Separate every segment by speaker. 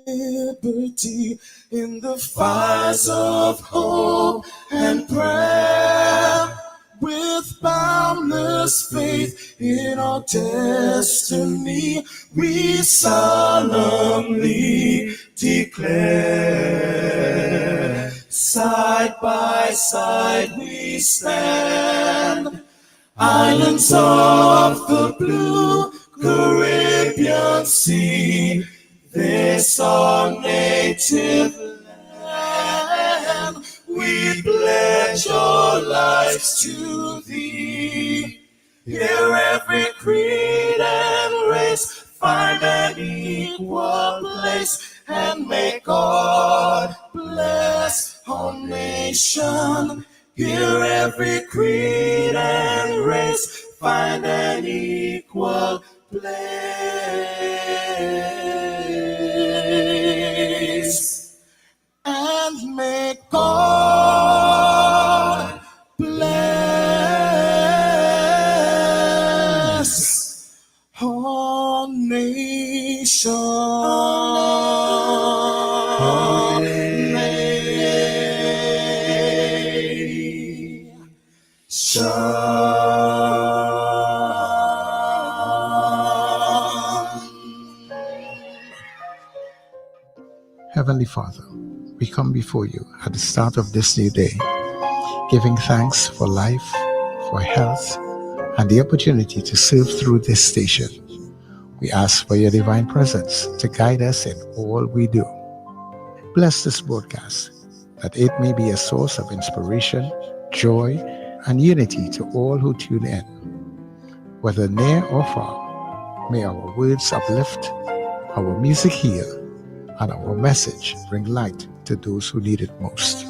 Speaker 1: liberty in the fires of hope and prayer. With boundless faith in our destiny, we solemnly declare. Side by side we stand, islands of the blue Caribbean Sea, this our native land. We pledge our lives to thee. Here every creed and race find an equal place, and may God bless our nation. Here every creed and race find an equal place. And may God bless our
Speaker 2: Heavenly Father, we come before you at the start of this new day, giving thanks for life, for health, and the opportunity to serve through this station. We ask for your divine presence to guide us in all we do. Bless this broadcast, that it may be a source of inspiration, joy, and unity to all who tune in. Whether near or far, may our words uplift, our music heal, and our message bring light to those who need it most.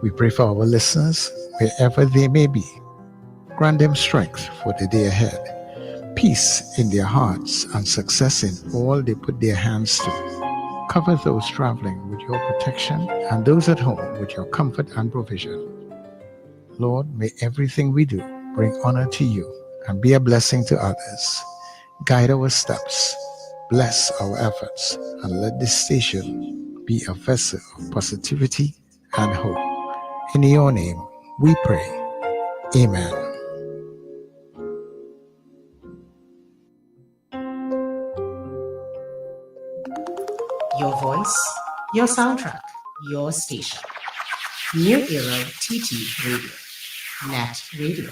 Speaker 2: We pray for our listeners, wherever they may be. Grant them strength for the day ahead, peace in their hearts, and success in all they put their hands to. Cover those traveling with your protection and those at home with your comfort and provision. Lord, may everything we do bring honor to you and be a blessing to others. Guide our steps, bless our efforts, and let this station be a vessel of positivity and hope. In your name we pray. Amen.
Speaker 3: Your voice, your soundtrack, your station. New Era TT Radio. Net Radio.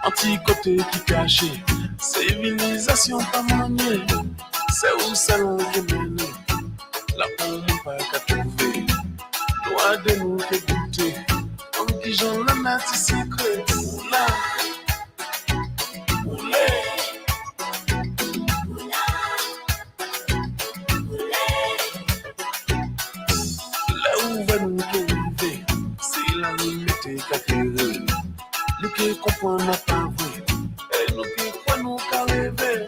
Speaker 1: Anti-côté qui caché, civilisation pas maniée, c'est où ça l'on est mené, la pomme pas qu'à trouver, doit de nous que goûter, en qui j'en la nati secret, oula, oulé. Là où va nous arriver, c'est la limite qu'à créer. Nous qui comprenons ma parole, et nous qui croyons qu'à rêver.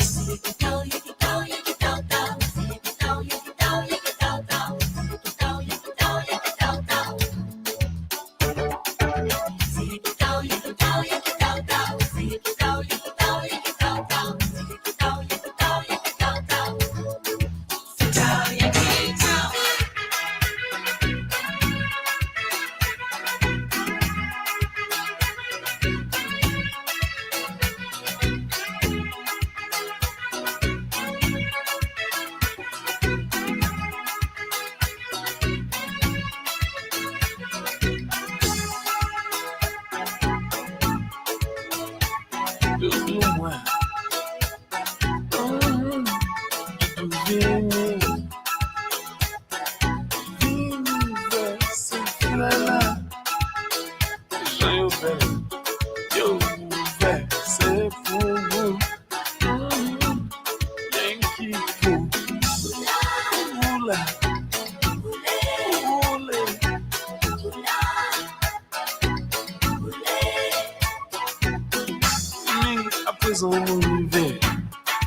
Speaker 1: présent nous river,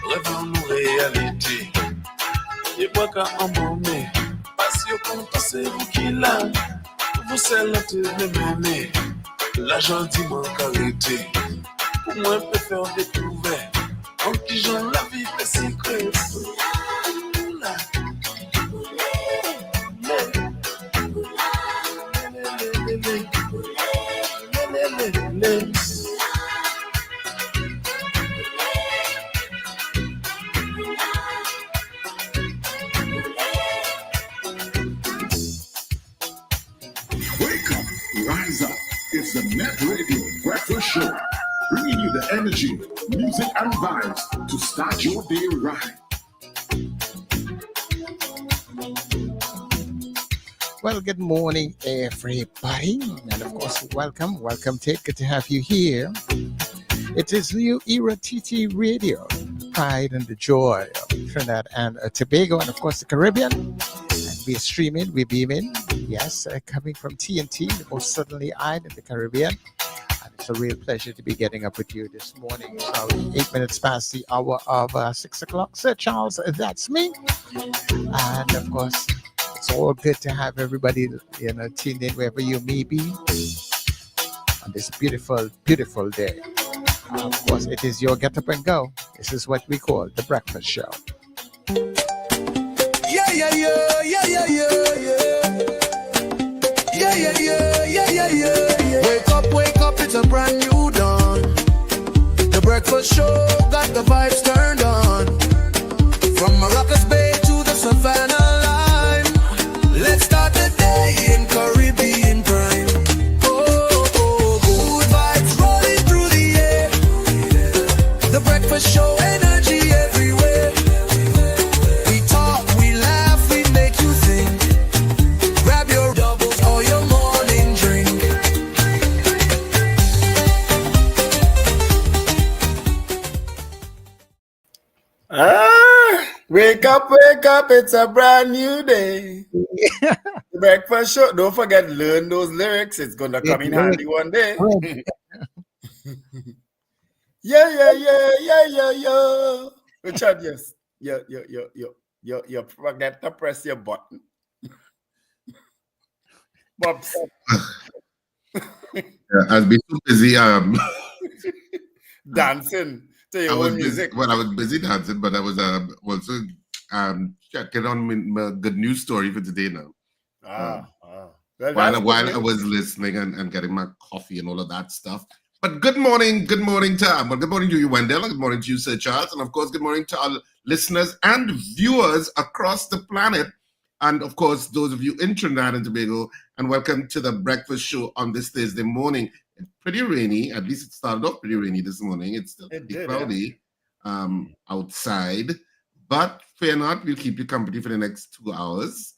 Speaker 1: rêvons nous réalité. Et pas qu'à emmener, parce que quand c'est vous qui l'a, vous c'est la tête mener. L'argent dit manque arrêté. Pour moi, je préfère découvrir. En qui j'en la vie des secrets.
Speaker 4: Wake up, rise up. It's the Net Radio Breakfast Show, bringing you the energy, music, and vibes to start your day right.
Speaker 2: Well, good morning, everybody. And of course, welcome, Ted. Good to have you here. It is New Era TT Radio, pride and the joy of Trinidad and Tobago, and of course, the Caribbean. And we're streaming, we're beaming. Yes, coming from TNT, the most southerly island in the Caribbean. And it's a real pleasure to be getting up with you this morning. So 8 minutes past the hour of 6 o'clock. Sir Charles, that's me. And of course, it's all good to have everybody, tuned in wherever you may be on this beautiful, beautiful day. Of course, it is your get up and go. This is what we call the breakfast show.
Speaker 5: Yeah, yeah, yeah, yeah, yeah, yeah, yeah. Yeah, yeah, yeah, yeah, yeah, yeah. Wake up, it's a brand new dawn. The breakfast show got the vibes turned on. From Maracas Bay to the Savannah line. Let's start the day in Caribbean prime. Good vibes rolling through the air. The breakfast show, energy everywhere. We talk, we laugh, we make you think. Grab your doubles or your morning drink.
Speaker 6: Wake up, it's a brand new day. The breakfast show. Don't forget, learn those lyrics. It's going to come in handy one day. Yeah. Richard, yes. You forget to press your button. Bobs.
Speaker 7: I've been so busy.
Speaker 6: Dancing to your own music.
Speaker 7: I was busy dancing, but I was also checking on my good news story for today now.
Speaker 6: Well,
Speaker 7: while I was listening and getting my coffee and all of that stuff. But good morning to good morning to you, Wendell. Good morning to you, Sir Charles, and of course, good morning to our listeners and viewers across the planet, and of course, those of you in Trinidad and Tobago. And welcome to the breakfast show on this Thursday morning. It's pretty rainy. At least it started off pretty rainy this morning. It's still pretty cloudy outside, but fear not, we'll keep you company for the next 2 hours.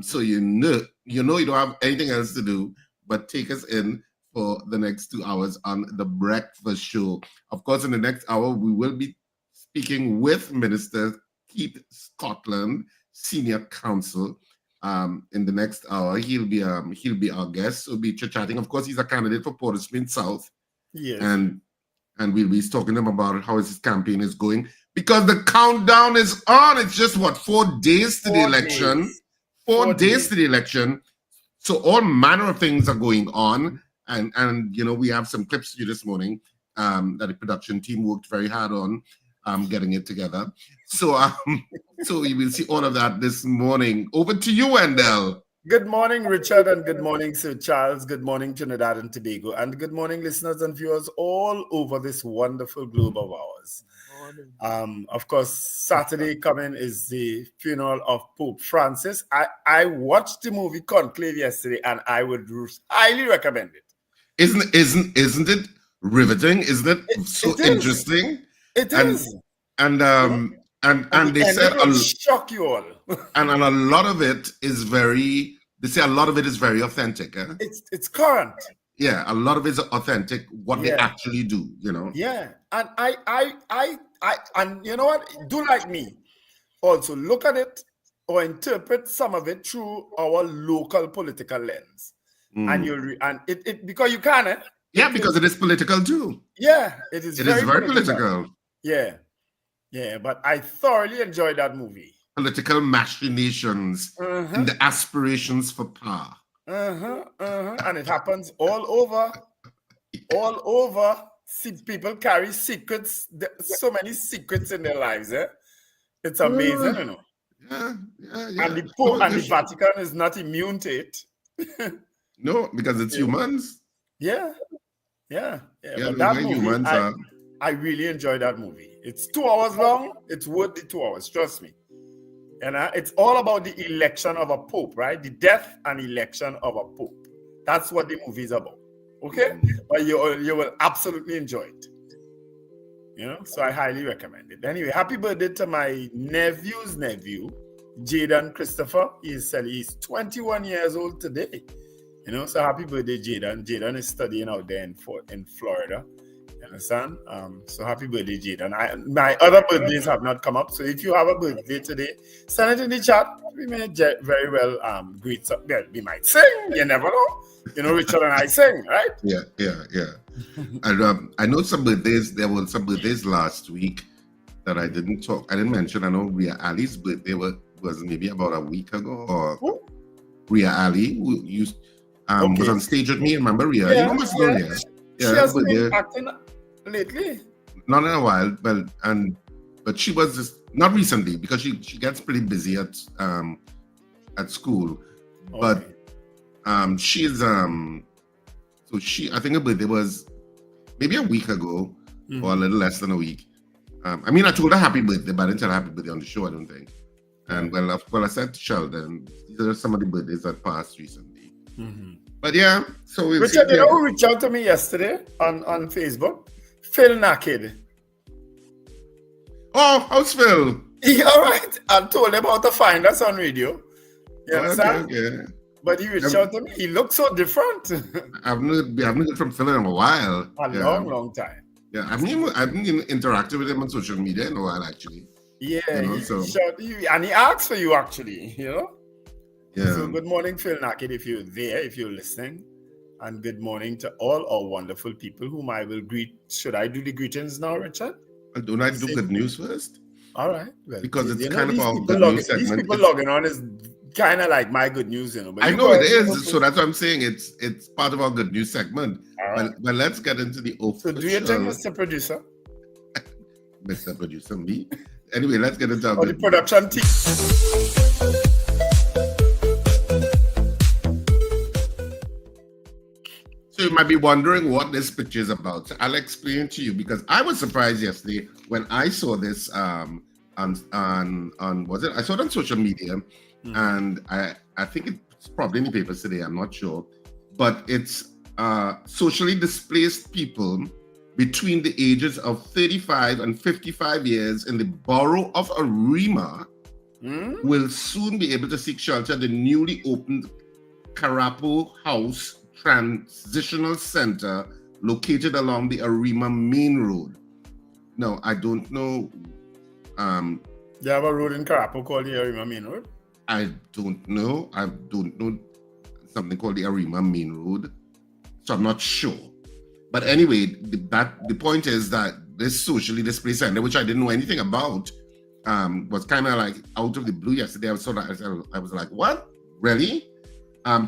Speaker 7: So you know you don't have anything else to do but take us in for the next 2 hours on the breakfast show. Of course, in the next hour, we will be speaking with Minister Keith Scotland, Senior Counsel. In the next hour, he'll be our guest. So we'll be chatting. Of course, he's a candidate for Port of Spain South.
Speaker 6: Yes.
Speaker 7: And we'll be talking to him about how his campaign is going, because the countdown is on. It's just 4 days to the election. 4 days to the election. So all manner of things are going on. And we have some clips for you this morning that the production team worked very hard on getting it together. So so you will see all of that this morning. Over to you, Wendell.
Speaker 6: Good morning, Richard, and good morning, Sir Charles. Good morning, Trinidad and Tobago, and good morning, listeners and viewers all over this wonderful globe of ours. Of course, Saturday coming is the funeral of Pope Francis. I watched the movie Conclave yesterday, and I would highly recommend it.
Speaker 7: Isn't it riveting? Isn't it so interesting?
Speaker 6: It is.
Speaker 7: And they said
Speaker 6: it will shock you all.
Speaker 7: and a lot of it is very. They say a lot of it is very authentic. Eh?
Speaker 6: It's current.
Speaker 7: Yeah, a lot of it is authentic. What they actually do,
Speaker 6: Yeah, and I and you know what? Do like me. Also, look at it or interpret some of it through our local political lens, and you'll it because you can.
Speaker 7: Yeah, because it is political too.
Speaker 6: Yeah, it is
Speaker 7: It is
Speaker 6: very
Speaker 7: very political.
Speaker 6: Yeah, but I thoroughly enjoyed that movie.
Speaker 7: Political machinations and the aspirations for power.
Speaker 6: And it happens all over. All over. See, people carry secrets. So many secrets in their lives. It's amazing, you know.
Speaker 7: Yeah.
Speaker 6: And the Pope and the Vatican is not immune to it.
Speaker 7: No, because it's humans.
Speaker 6: Yeah. But that movie, I really enjoyed that movie. It's 2 hours long. It's worth the 2 hours. Trust me. And it's all about the election of a pope, right? The death and election of a pope. That's what the movie is about. Okay? But you will absolutely enjoy it. You know? So I highly recommend it. Anyway, happy birthday to my nephew's nephew, Jaden Christopher. He's 21 years old today. You know, so happy birthday, Jaden. Jaden is studying out there in Florida. You understand? So happy birthday, Jaden. My other birthdays have not come up. So if you have a birthday today, send it in the chat. We may very well greet. We might sing. You never know. You know, Richard and I sing, right?
Speaker 7: Yeah. And I know some birthdays. There were some birthdays last week that I didn't mention. I know Ria Ali's birthday was maybe about a week ago. Or
Speaker 6: who?
Speaker 7: Ria Ali, who used was on stage with me. Remember Ria?
Speaker 6: Yeah,
Speaker 7: you must know Ria.
Speaker 6: She has been acting lately.
Speaker 7: Not in a while, but she was just not recently because she gets pretty busy at school. Okay. But she's so I think her birthday was maybe a week ago or a little less than a week. I mean, I told her happy birthday, but I didn't tell her happy birthday on the show, I don't think. And well, I said to Sheldon, these are some of the birthdays that passed recently. But yeah, so
Speaker 6: Richard, you know who reached out to me yesterday on Facebook? Phil Naked.
Speaker 7: Oh, how's Phil?
Speaker 6: Yeah, all right. I told him how to find us on radio. You understand?
Speaker 7: Okay.
Speaker 6: But he reached out to me. He looks so different.
Speaker 7: I haven't heard from Phil in a while.
Speaker 6: A long time.
Speaker 7: Yeah, I haven't interacted with him on social media in a while, actually.
Speaker 6: Yeah,
Speaker 7: you know,
Speaker 6: and he asked for you, actually, you know?
Speaker 7: Yeah.
Speaker 6: So good morning, Phil Naked, if you're there, if you're listening. And good morning to all our wonderful people whom I will greet. Should I do the greetings now, Richard?
Speaker 7: Don't I do good news first?
Speaker 6: All right. Well,
Speaker 7: because it's kind of our good news segment.
Speaker 6: These people logging on is kind of like my good news, you know. But
Speaker 7: I know it is. So that's what I'm saying. It's part of our good news segment. Right. Well, let's get into the official.
Speaker 6: So do you think, Mr. Producer?
Speaker 7: Mr. Producer, me? Anyway, let's get into our
Speaker 6: the production team.
Speaker 7: So you might be wondering what this picture is about. So I'll explain to you because I was surprised yesterday when I saw this on was it? I saw it on social media, and I think it's probably in the papers today. I'm not sure, but it's socially displaced people between the ages of 35 and 55 years in the borough of Arima will soon be able to seek shelter at the newly opened Carapo House Transitional Center located along the Arima Main Road. Now, I don't know.
Speaker 6: They have a road in Carapo called the Arima Main Road?
Speaker 7: I don't know. Something called the Arima Main Road. So I'm not sure. But anyway, the point is that this socially displaced center, which I didn't know anything about, was kind of like out of the blue yesterday. I was like, what? Really?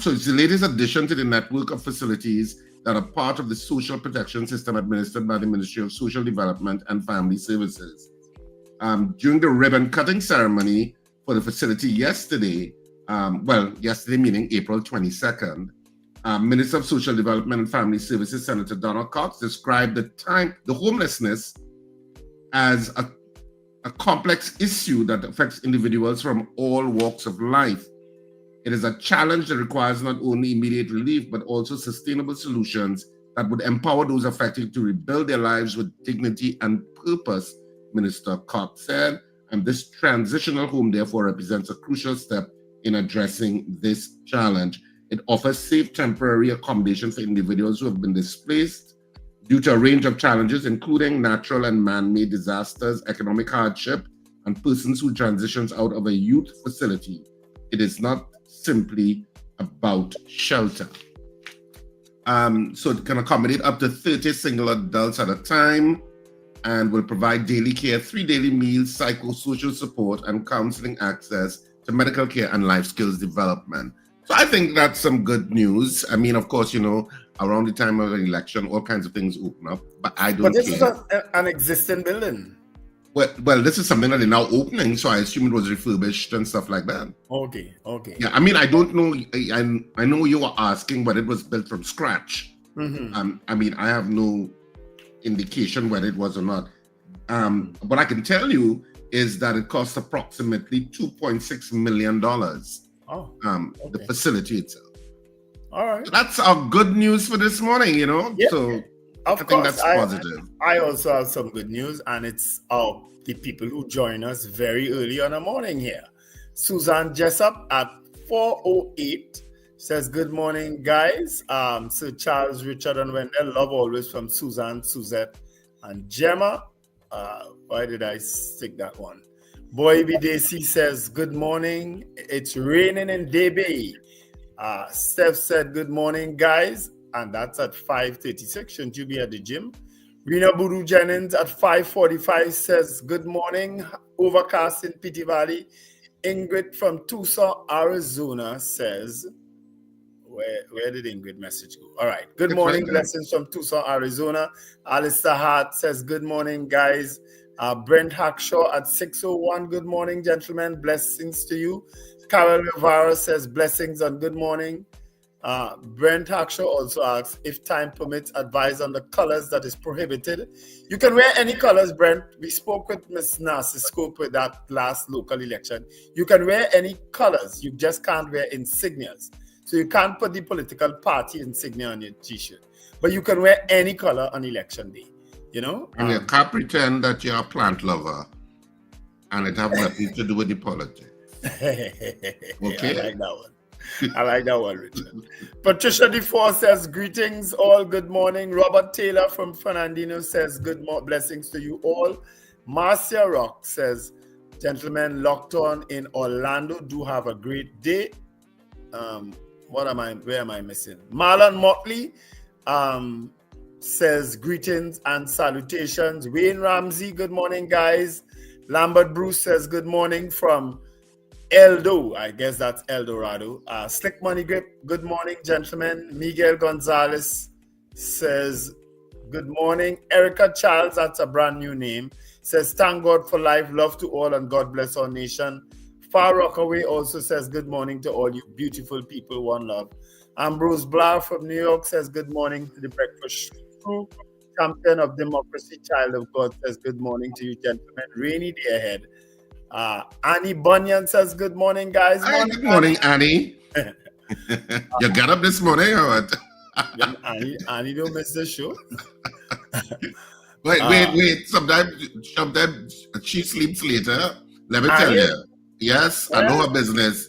Speaker 7: So it's the latest addition to the network of facilities that are part of the social protection system administered by the Ministry of Social Development and Family Services. During the ribbon cutting ceremony for the facility yesterday meaning April 22nd, Minister of Social Development and Family Services, Senator Donald Cox, described the homelessness as a complex issue that affects individuals from all walks of life. It is a challenge that requires not only immediate relief, but also sustainable solutions that would empower those affected to rebuild their lives with dignity and purpose, Minister Cox said. And this transitional home, therefore, represents a crucial step in addressing this challenge. It offers safe temporary accommodation for individuals who have been displaced due to a range of challenges, including natural and man-made disasters, economic hardship, and persons who transitions out of a youth facility. It is not simply about shelter. So it can accommodate up to 30 single adults at a time and will provide daily care, 3 daily meals, psychosocial support, and counseling access to medical care and life skills development. So I think that's some good news. I mean, of course, around the time of an election, all kinds of things open up, but I don't
Speaker 6: But this
Speaker 7: care.
Speaker 6: is an existing building.
Speaker 7: Well, this is something that they're now opening, so I assume it was refurbished and stuff like that.
Speaker 6: Okay.
Speaker 7: Yeah, I mean, I don't know. I know you were asking whether it was built from scratch. I mean, I have no indication whether it was or not. What I can tell you is that it cost approximately $2.6 million. The facility itself.
Speaker 6: All right.
Speaker 7: So that's our good news for this morning,
Speaker 6: Yeah.
Speaker 7: So
Speaker 6: I
Speaker 7: think that's positive.
Speaker 6: I also have some good news, and it's the people who join us very early on the morning here. Suzanne Jessup at 4:08 says, "Good morning, guys. Sir Charles, Richard, and Wendell. Love always from Suzanne, Suzette, and Gemma." Why did I stick that one? Boy BDC says, "Good morning. It's raining in Debe." Steph said, "Good morning, guys." And that's at 5:36. Shouldn't you be at the gym? Rena Buru Jennings at 5:45 says, "Good morning. Overcast in Pity Valley." Ingrid from Tucson, Arizona says, where did Ingrid message go? All right. Good morning. Blessings from Tucson, Arizona. Alistair Hart says, "Good morning, guys." Brent Hackshaw at 6:01. "Good morning, gentlemen. Blessings to you." Carol Rivera says, "Blessings and good morning." Brent Hackshaw also asks, "If time permits, advise on the colors that is prohibited." You can wear any colors, Brent. We spoke with Ms. Narciscope with that last local election. You can wear any colors. You just can't wear insignias. So you can't put the political party insignia on your t-shirt. But you can wear any color on election day.
Speaker 7: And you can't pretend that you're a plant lover and it have nothing to do with the politics. Okay.
Speaker 6: I like that one, Richard. Patricia DeFore says, "Greetings all, good morning." Robert Taylor from Fernandino says, "Blessings to you all." Marcia Rock says, "Gentlemen locked on in Orlando, do have a great day." Where am I missing? Marlon Motley says, "Greetings and salutations." Wayne Ramsey, "Good morning, guys." Lambert Bruce says, "Good morning from Eldo." I guess that's El Dorado. Slick Money Grip, "Good morning, gentlemen." Miguel Gonzalez says, "Good morning." Erica Charles, that's a brand new name, says, "Thank God for life, love to all, and God bless our nation." Far Rockaway also says, "Good morning to all you beautiful people, one love." Ambrose Blah from New York says, "Good morning to the breakfast crew." Champion of Democracy, Child of God says, "Good morning to you, gentlemen. Rainy day ahead." Annie Bunyan says, "Good morning, guys."
Speaker 7: Good morning, Annie. You got up this morning or what?
Speaker 6: Annie don't miss the show.
Speaker 7: Wait. Sometimes she sleeps later. Let me tell you. Yes, I know her business.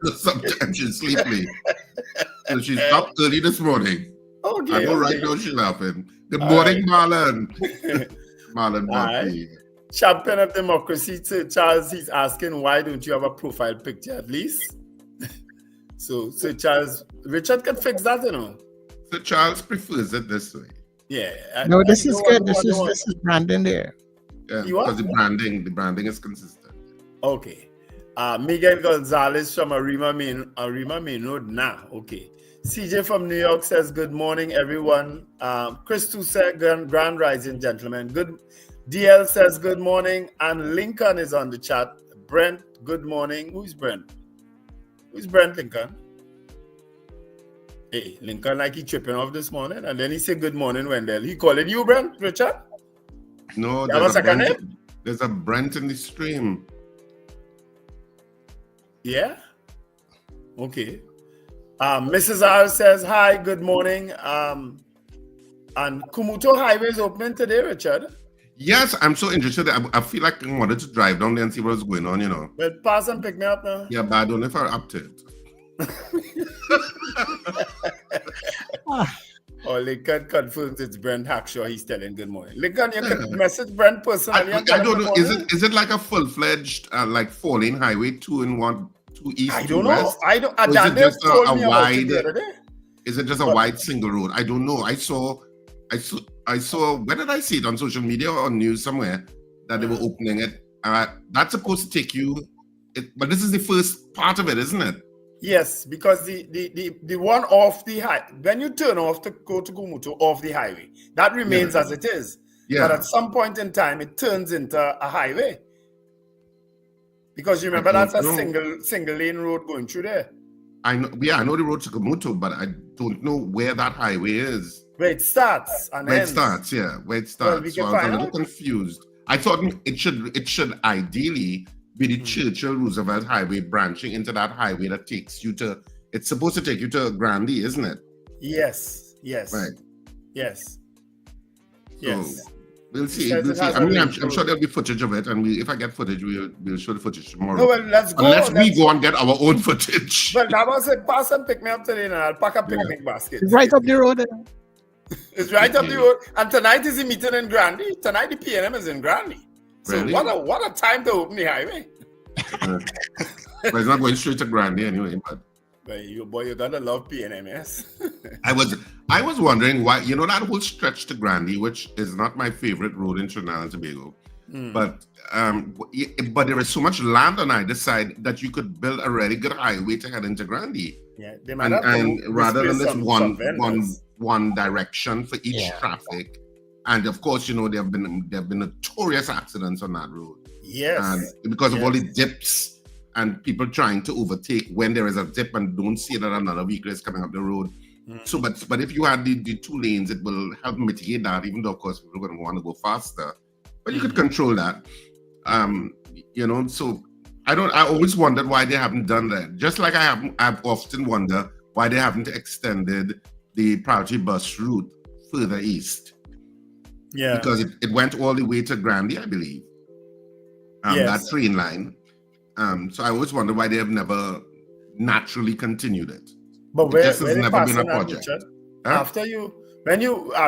Speaker 7: So sometimes she sleeps late. So she's up early this morning.
Speaker 6: Okay.
Speaker 7: I know right now she's laughing. Good morning, Marlon. Marlon Murphy.
Speaker 6: Champion of Democracy, Sir Charles, he's asking, "Why don't you have a profile picture at least?" So Sir Charles, Richard can fix that,
Speaker 7: Sir Charles prefers it this way.
Speaker 6: Yeah.
Speaker 2: No, this is good. This is branding there.
Speaker 7: Yeah, because the branding is consistent.
Speaker 6: Okay. Miguel Gonzalez from Arima Main Road now. Okay. CJ from New York says, "Good morning, everyone." Chris said, "Grand rising, gentlemen." Good. DL says, "Good morning." And Lincoln is on the chat. Brent, good morning. Who's Brent? Who's Brent Lincoln? Hey, Lincoln, like he tripping off this morning. And then he said, "Good morning, Wendell." He calling you Brent, Richard?
Speaker 7: No, there's a Brent in the stream.
Speaker 6: Yeah? Okay. Mrs. R says, "Hi, good morning." And Kumuto Highway is opening today, Richard.
Speaker 7: Yes, I'm so interested. I feel like I wanted to drive down there and see what's going on,
Speaker 6: Well, pass and pick me up now.
Speaker 7: Yeah, but I don't know if I'm up to it.
Speaker 6: Lincoln confirms it's Brent Hackshaw. He's telling good morning. Lincoln, you can message Brent personally.
Speaker 7: I don't know. Is it like a full-fledged like 4-lane highway, 2 east,
Speaker 6: I
Speaker 7: 2
Speaker 6: don't know.
Speaker 7: west?
Speaker 6: I don't.
Speaker 7: Or is it just a wide? Is it just a wide single road? I don't know. I saw. Where did I see it on social media or news somewhere that they were opening it? That's supposed to take you, but this is the first part of it, isn't it?
Speaker 6: Yes, because the one off the high, when you turn off to go to Kumutu off the highway, that remains as it is.
Speaker 7: Yeah.
Speaker 6: But at some point in time, it turns into a highway. Because you remember that's a single lane road going through there.
Speaker 7: I know the road to Kumutu, but I don't know where that highway is.
Speaker 6: Where it starts and
Speaker 7: where
Speaker 6: ends.
Speaker 7: It starts, yeah, where it starts.
Speaker 6: Well,
Speaker 7: so I was a little confused. I thought it should ideally be the Churchill Roosevelt Highway branching into that highway that takes you to. It's supposed to take you to Grandy, isn't it?
Speaker 6: Yes.
Speaker 7: Right.
Speaker 6: Yes.
Speaker 7: So, we'll see. I mean, I'm sure there'll be footage of it, and if I get footage, we'll show the footage tomorrow.
Speaker 6: No, well, let's go.
Speaker 7: Unless we go and get our own footage.
Speaker 6: Well, that was it. Pass and pick me up today, and I'll pack a picnic basket.
Speaker 2: It's right up the road.
Speaker 6: It's right up the road. And tonight is the meeting in Grandy. Tonight the PNM is in Grandy. So
Speaker 7: really?
Speaker 6: what a time to open the highway.
Speaker 7: But it's not going straight to Grandy anyway. But
Speaker 6: you gotta love PNM, yes.
Speaker 7: I was wondering why, that whole stretch to Grandy, which is not my favorite road in Trinidad and Tobago, but there is so much land on either side that you could build a really good highway to head into Grandy.
Speaker 6: Yeah,
Speaker 7: and rather than this one direction for each traffic, and of course, there have been notorious accidents on that road.
Speaker 6: Yes,
Speaker 7: because of all the dips. And people trying to overtake when there is a dip and don't see that another vehicle is coming up the road. So, but if you had the 2 lanes, it will help mitigate that. Even though, of course, people are going to want to go faster, but you could control that. So I always wondered why they haven't done that. Just like I've often wondered why they haven't extended the priority bus route further east.
Speaker 6: Yeah,
Speaker 7: because it went all the way to Grandy, I believe. That train line. So I always wonder why they have never naturally continued it.
Speaker 6: But where
Speaker 7: has
Speaker 6: they
Speaker 7: never been a
Speaker 6: passing
Speaker 7: project.
Speaker 6: Richard, after all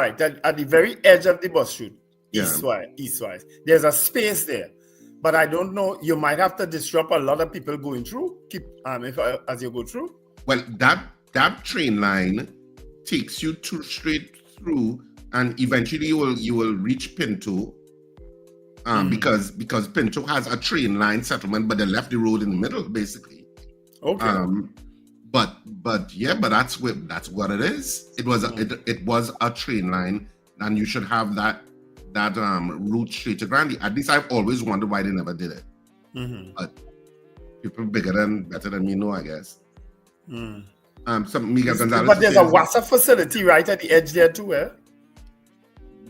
Speaker 6: right, at the very edge of the bus route, eastwise, there's a space there. But I don't know, you might have to disrupt a lot of people going through, as you go through.
Speaker 7: Well, that train line takes you straight through, and eventually you will reach Pinto. Because Pinto has a train line settlement, but they left the road in the middle, basically.
Speaker 6: Okay.
Speaker 7: But that's what it is. It was a train line, and you should have that route straight to Grandy. At least I've always wondered why they never did it. But people better than me know, I guess. Some Miguel Gonzalez.
Speaker 6: But there's a WASA facility right at the edge there too, eh?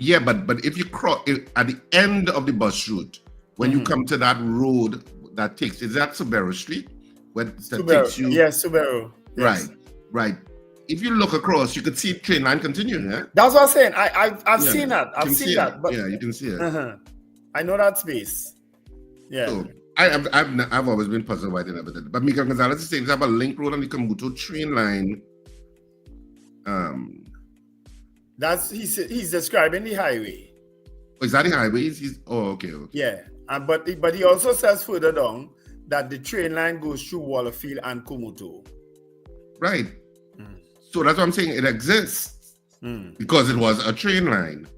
Speaker 7: Yeah, but if you cross at the end of the bus route, when you come to that road that takes, is that Subaru Street? Takes you?
Speaker 6: Yes, Subaru. Yes.
Speaker 7: Right. If you look across, you could see the train line continuing. Yeah?
Speaker 6: That's what I'm saying. I've seen that. I've seen that. But,
Speaker 7: you can see it.
Speaker 6: I know that space. Yeah. So,
Speaker 7: I've always been puzzled why they never did it. But Miguel Gonzalez is saying they have a link road on the Kumutu train line.
Speaker 6: He's describing the highway.
Speaker 7: Oh, is that the highway? Okay.
Speaker 6: Yeah, but he also says further down that the train line goes through Wallerfield and Kumutu.
Speaker 7: Right. So that's what I'm saying. It exists because it was a train line.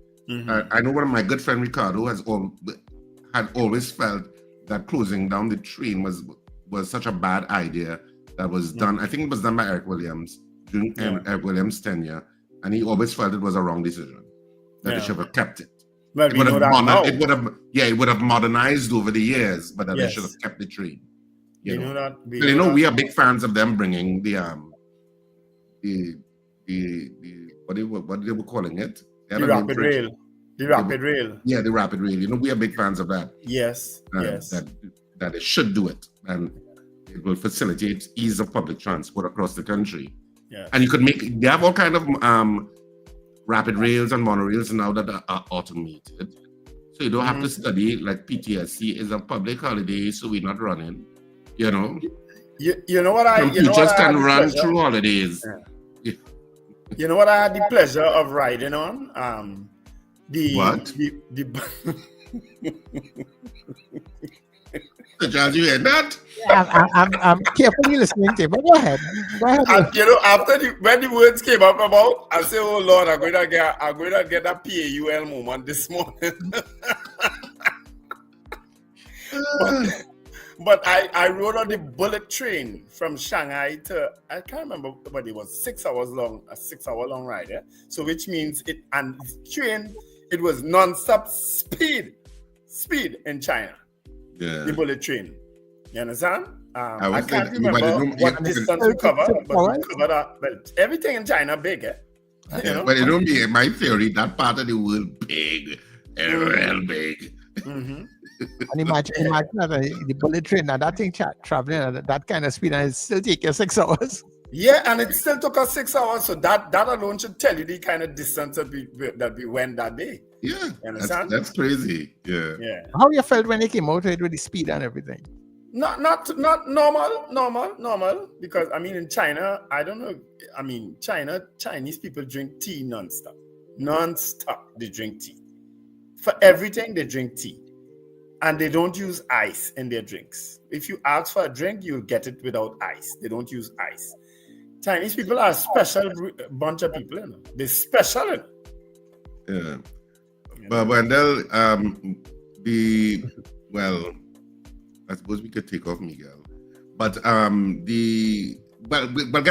Speaker 7: I know one of my good friend Ricardo had always felt that closing down the train was such a bad idea that was done. I think it was done by Eric Williams during Eric Williams' tenure. And he always felt it was a wrong decision. That they should have kept it.
Speaker 6: Well,
Speaker 7: it would have modernized over the years, but they should have kept the train. We are big fans of them bringing the what they were calling it?
Speaker 6: The rapid rail. The rapid rail.
Speaker 7: Yeah, the rapid rail. We are big fans of that.
Speaker 6: Yes.
Speaker 7: That they should do it, and it will facilitate ease of public transport across the country. Yeah. And they have all kind of rapid rails and monorails now that are automated. So you don't have to study, like PTSC is a public holiday, so we're not running,
Speaker 6: You know what
Speaker 7: Teachers can run through holidays.
Speaker 6: Yeah. You know what I had the pleasure of riding on?
Speaker 7: So, Charles, you heard that?
Speaker 2: I'm carefully listening to you, but go ahead.
Speaker 6: And you know, when the words came up about, I said, "Oh Lord, I'm going to get a PAUL moment this morning." But I rode on the bullet train from Shanghai to, I can't remember, but it was 6 hours long, a 6 hour long ride. Yeah? So which means it was non-stop speed in China.
Speaker 7: Yeah.
Speaker 6: The bullet train. You understand? I can't
Speaker 7: thinking,
Speaker 6: remember what distance we cover, but we covered but everything in China big, eh? You know?
Speaker 7: But it don't be, in my theory, that part of the world big, real big.
Speaker 6: Mm-hmm.
Speaker 2: And imagine that the bullet train, now that thing traveling at that kind of speed, and it still take you 6 hours.
Speaker 6: Yeah, and it still took us 6 hours. So that alone should tell you the kind of distance that we went that day.
Speaker 7: Yeah,
Speaker 6: you understand?
Speaker 7: That's crazy. Yeah.
Speaker 2: How you felt when they came out with the speed and everything?
Speaker 6: Not normal. Because I mean, in China, I don't know. I mean, Chinese people drink tea non-stop. They drink tea. For everything, they drink tea. And they don't use ice in their drinks. If you ask for a drink, you'll get it without ice. They don't use ice. Chinese people are a special bunch of people, you know. They're special, you know.
Speaker 7: Yeah. But Wendell, I suppose we could take off Miguel. But getting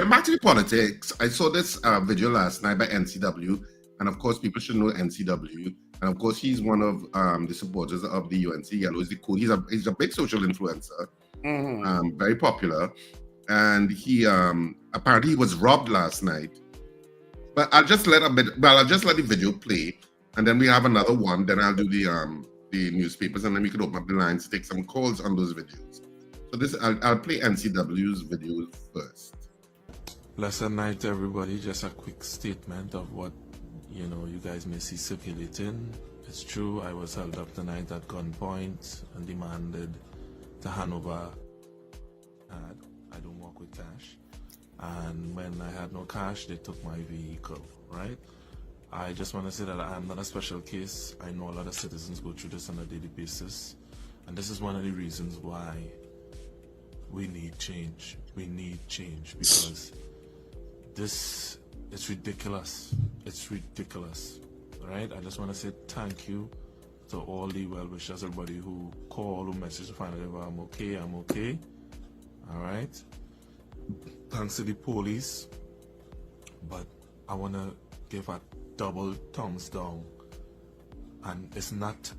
Speaker 7: back to the politics, I saw this video last night by NCW, and of course people should know NCW. And of course, he's one of the supporters of the UNC Yellow. He's a big social influencer, very popular, and he apparently he was robbed last night. But I'll just let the video play, and then we have another one. Then I'll do the newspapers, and then we can open up the lines to take some calls on those videos. So I'll play NCW's video first.
Speaker 8: Blessed night, everybody. Just a quick statement of what you guys may see circulating. It's true, I was held up tonight at gunpoint and demanded to hand over. I don't walk with cash. And when I had no cash, they took my vehicle, right? I just want to say that I am not a special case. I know a lot of citizens go through this on a daily basis. And this is one of the reasons why we need change. We need change because it's ridiculous. It's ridiculous, right? I just want to say thank you to all the well-wishers, everybody who call, who message to find out if I'm okay, all right? Thanks to the police, but I want to give a double thumbs down, and it's not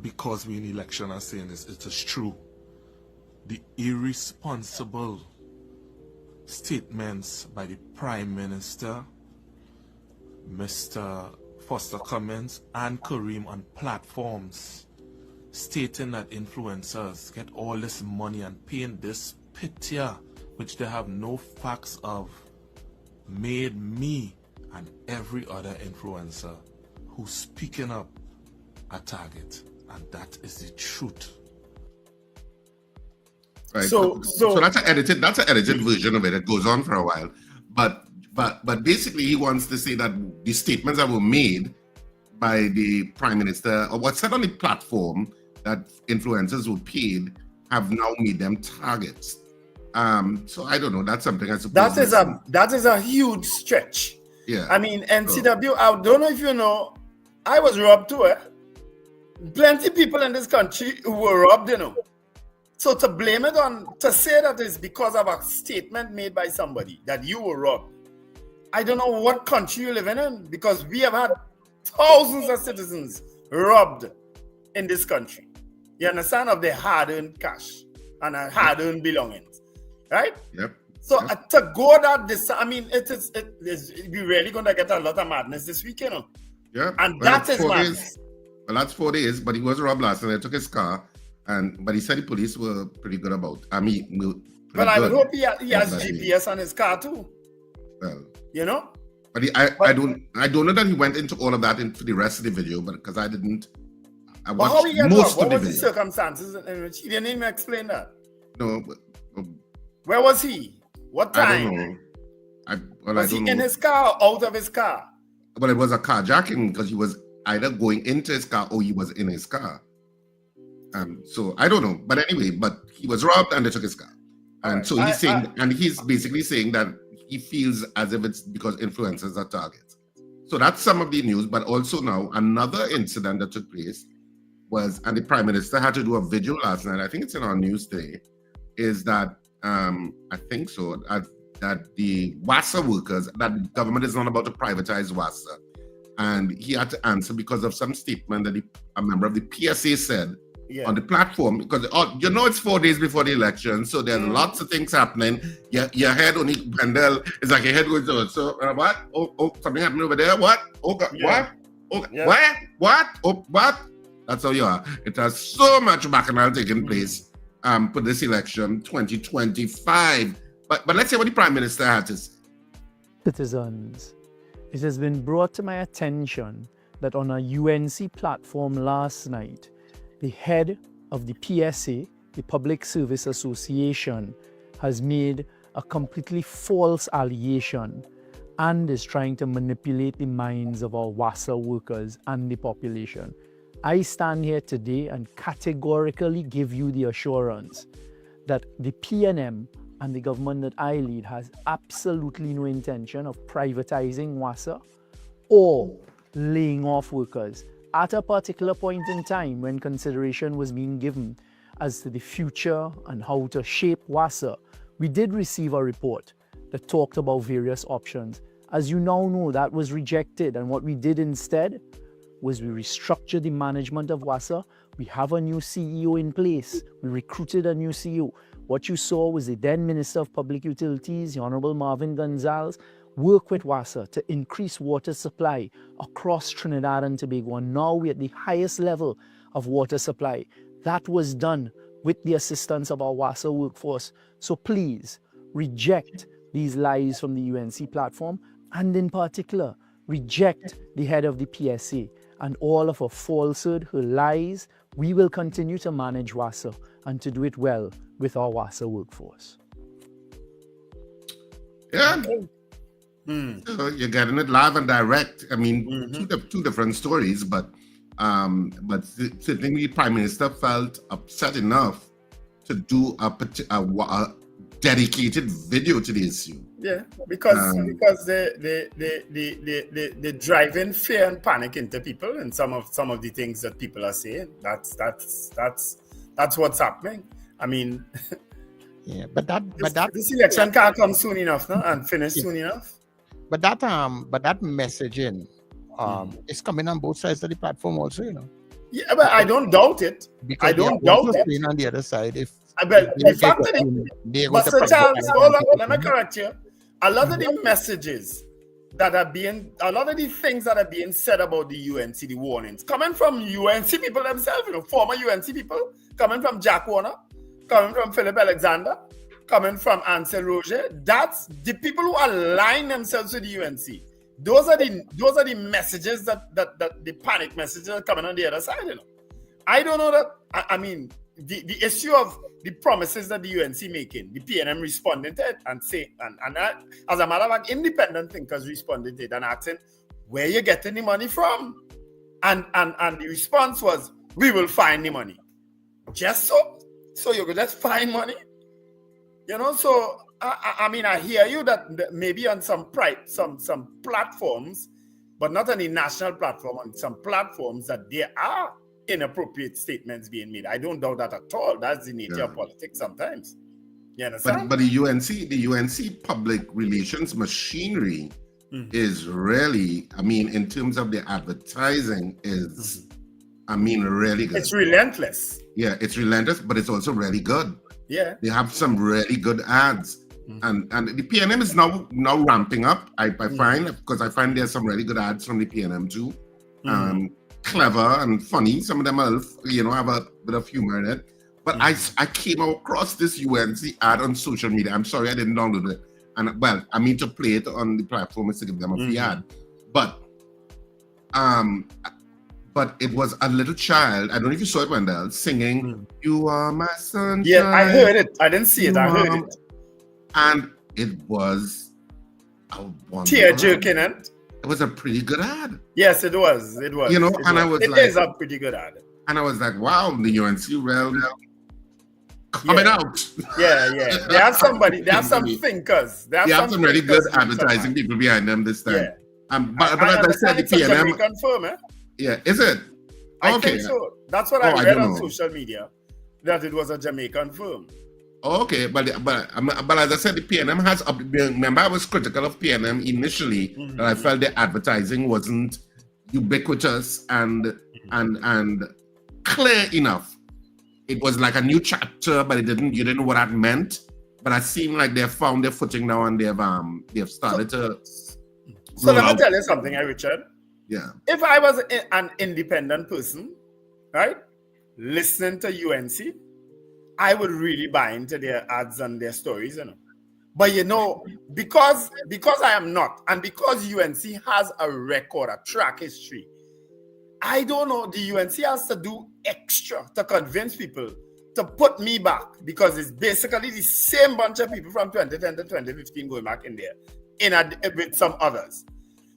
Speaker 8: because we're in election are saying this, it is true. The irresponsible statements by the Prime Minister, Mr. Foster Cummins, and Kareem on platforms stating that influencers get all this money and paying this picture, which they have no facts of, made me and every other influencer who's speaking up a target, and that is the truth.
Speaker 7: Right. So that's an edited version of it. It goes on for a while, but basically he wants to say that the statements that were made by the Prime Minister, or what's said on the platform that influencers were paid, have now made them targets. So I don't know. That's something I suppose.
Speaker 6: That is a huge stretch.
Speaker 7: Yeah.
Speaker 6: I mean, NCW. I don't know if you know, I was robbed too. Plenty of people in this country who were robbed, you know. So to blame it to say that it's because of a statement made by somebody that you were robbed. I don't know what country you live in, because we have had thousands of citizens robbed in this country. You understand? Of their hard-earned cash and hard-earned belongings, right?
Speaker 7: Yep.
Speaker 6: So to go I mean, we're really going to get a lot of madness this week, you know.
Speaker 7: Yeah.
Speaker 6: And that is madness.
Speaker 7: Well, that's 4 days, but he was robbed last night. They took his car. But he said the police were pretty good about. I would
Speaker 6: hope he has GPS on his car too.
Speaker 7: Well,
Speaker 6: you know.
Speaker 7: But I don't know that he went into all of that into the rest of the video, but because I didn't. I watched most of the video.
Speaker 6: What was the circumstances in which he didn't even explain that?
Speaker 7: No.
Speaker 6: Where was he? What time?
Speaker 7: I don't know.
Speaker 6: Was he in his car or out of his car?
Speaker 7: Well, it was a carjacking because he was either going into his car or he was in his car. So I don't know, but anyway, but he was robbed and they took his car, and
Speaker 6: Right.
Speaker 7: so he's basically saying that he feels as if it's because influencers are targets. So that's some of the news, but also now another incident that took place was, and the Prime Minister had to do a video last night. I think it's in our news today. Is that I think so that the WASA workers, that the government is not about to privatize WASA, and he had to answer because of some statement that a member of the PSA said on the platform, because it's 4 days before the election, so there's lots of things happening. Your head only, Wendell, it's like your head goes, what? Oh, something happened over there. What? Oh, God, what? Oh, what? Oh, what? That's how you are. It has so much bacchanal taking place for this election 2025. But let's hear what the Prime Minister had to say.
Speaker 9: Citizens, it has been brought to my attention that on a UNC platform last night, the head of the PSA, the Public Service Association, has made a completely false allegation and is trying to manipulate the minds of our WASA workers and the population. I stand here today and categorically give you the assurance that the PNM and the government that I lead has absolutely no intention of privatizing WASA or laying off workers. At a particular point in time when consideration was being given as to the future and how to shape WASA, we did receive a report that talked about various options. As you now know, that was rejected, and what we did instead was we restructured the management of WASA. We have a new CEO in place. We recruited a new CEO. What you saw was the then Minister of Public Utilities, the Honorable Marvin Gonzalez, work with WASA to increase water supply across Trinidad and Tobago. And now we're at the highest level of water supply. That was done with the assistance of our WASA workforce. So please reject these lies from the UNC platform, and in particular, reject the head of the PSA and all of her falsehood, her lies. We will continue to manage WASA and to do it well with our WASA workforce.
Speaker 7: Yeah. So you're getting it live and direct. I mean, two different stories, but certainly the Prime Minister felt upset enough to do a dedicated video to the issue.
Speaker 6: Yeah, because they driving fear and panic into people, and some of the things that people are saying. That's what's happening. I mean,
Speaker 2: yeah, but
Speaker 6: this election can't come soon enough, no, and finish soon enough.
Speaker 2: But that messaging is coming on both sides of the platform also, you know.
Speaker 6: Yeah, but I don't doubt it.
Speaker 2: Because
Speaker 6: I don't doubt it.
Speaker 2: On the other side,
Speaker 6: But Sir Charles, hold on, let me correct you. A lot of the messages that are being, a lot of the things that are being said about the UNC, the warnings, coming from UNC people themselves, you know, former UNC people, coming from Jack Warner, coming from Philip Alexander, coming from Ansel Roger. That's the people who align themselves with the UNC. Those are the messages that the panic messages are coming on the other side, you know. I don't know that. I mean, the issue of the promises that the UNC making, the PNM responding to it and say, and as a matter of fact, independent thinkers responded to it and asking, where you getting the money from? And the response was, we will find the money. Just so you could just find money, you know. So I mean, I hear you that maybe on some platforms, but not on the national platform, on some platforms that there are inappropriate statements being made. I don't doubt that at all. That's the nature of politics sometimes. You understand?
Speaker 7: But the UNC public relations machinery is really, I mean, in terms of the advertising, is I mean, really good.
Speaker 6: It's relentless.
Speaker 7: Yeah, it's relentless, but it's also really good.
Speaker 6: Yeah.
Speaker 7: They have some really good ads. And the PNM is now ramping up, I find, because I find there's some really good ads from the PNM too. Clever and funny. Some of them are, have a bit of humor in it. But I came across this UNC ad on social media. I'm sorry I didn't download it. And well, I mean to play it on the platform is to give them a free ad. But it was a little child, I don't know if you saw it, Wendell, singing, "You are my sunshine."
Speaker 6: Yeah, I heard it. I didn't see it. I heard it.
Speaker 7: And it was a
Speaker 6: tear-jerking, and
Speaker 7: it was a pretty good ad.
Speaker 6: Yes, it was. It was.
Speaker 7: And I was
Speaker 6: it is a pretty good ad.
Speaker 7: And I was like, wow, the UNC realm coming out.
Speaker 6: Yeah. They have somebody. They have some thinkers.
Speaker 7: They have some really good
Speaker 6: thinkers
Speaker 7: advertising people behind them this time.
Speaker 6: Yeah.
Speaker 7: But as I said, the
Speaker 6: it's a
Speaker 7: PNM.
Speaker 6: Jamaican firm, eh?
Speaker 7: Yeah, is it?
Speaker 6: I
Speaker 7: Okay.
Speaker 6: think so. That's what I
Speaker 7: I
Speaker 6: read
Speaker 7: don't
Speaker 6: on
Speaker 7: know.
Speaker 6: social media, that it was a Jamaican firm.
Speaker 7: Okay, but as I said, the PNM has. Remember, I was critical of PNM initially. That I felt the advertising wasn't ubiquitous and clear enough. It was like a new chapter, but you didn't know what that meant. But it seemed like they've found their footing now, and they've started to.
Speaker 6: So let me tell you something, Richard.
Speaker 7: Yeah.
Speaker 6: If I was an independent person, right, listening to UNC, I would really buy into their ads and their stories, you know. But because I am not, and because UNC has a record, a track history, I don't know, the UNC has to do extra to convince people to put me back, because it's basically the same bunch of people from 2010 to 2015 going back in there, with some others.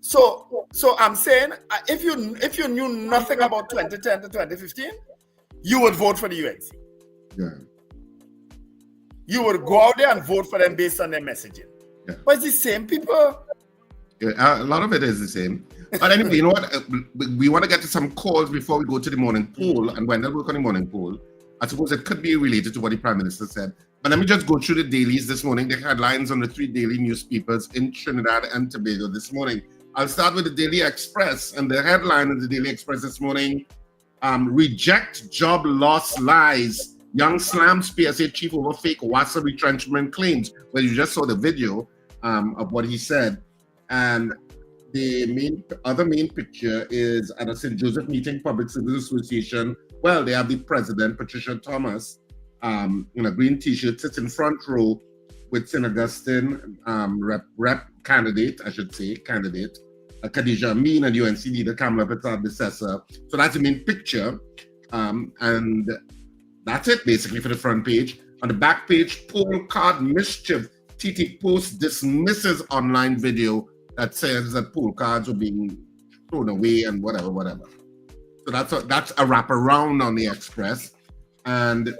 Speaker 6: So I'm saying, if you knew nothing about 2010 to 2015, you would vote for the UNC.
Speaker 7: Yeah.
Speaker 6: You would go out there and vote for them based on their messaging.
Speaker 7: Yeah.
Speaker 6: But it's the same people.
Speaker 7: Yeah, a lot of it is the same. But anyway, you know what? We want to get to some calls before we go to the morning poll. And when they work on the morning poll, I suppose it could be related to what the Prime Minister said. But let me just go through the dailies this morning, the headlines on the 3 daily newspapers in Trinidad and Tobago this morning. I'll start with the Daily Express. And the headline of the Daily Express this morning, reject job loss lies. Young slams PSA chief over fake WASA retrenchment claims. Well, you just saw the video of what he said. And the other main picture is at a St. Joseph meeting, Public Service Association. Well, they have the president, Patricia Thomas, in a green t-shirt, sits in front row with St. Augustine rep candidate, Khadija Amin, and UNC leader Kamala Petar-Bissessa. So that's the main picture. And that's it basically for the front page. On the back page, poll card mischief. TT Post dismisses online video that says that poll cards are being thrown away and whatever. So that's a wraparound on the Express. And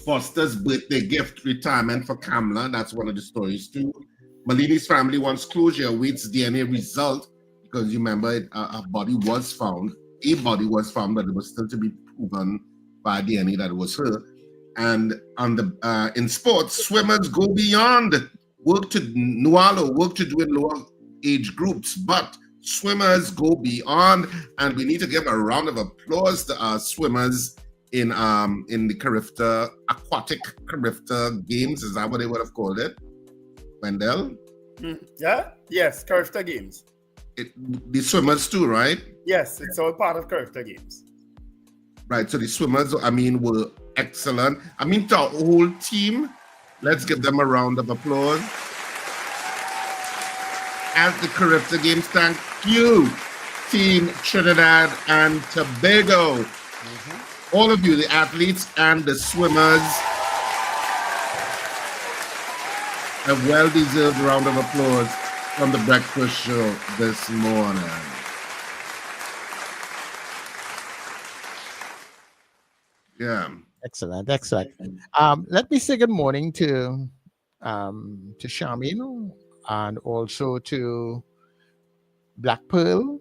Speaker 7: Foster's birthday gift retirement for Kamala. That's one of the stories too. Malini's family wants closure, awaits DNA result, because you remember a body was found, but it was still to be proven by DNA that it was her. And on the in sports, swimmers go beyond work to do in lower age groups, but swimmers go beyond, and we need to give a round of applause to our swimmers in the Carifta aquatic Carifta games. Is that what they would have called it, Wendell?
Speaker 6: Yes, Carifta games.
Speaker 7: The swimmers too, right?
Speaker 6: Yes, it's all part of Carifta games.
Speaker 7: Right, so the swimmers, were excellent. To our whole team, let's give them a round of applause. At the Carifta Games, thank you, Team Trinidad and Tobago. All of you, the athletes and the swimmers, a well-deserved round of applause from the breakfast show this morning. Yeah.
Speaker 2: Excellent. Let me say good morning to Charmin and also to Black Pearl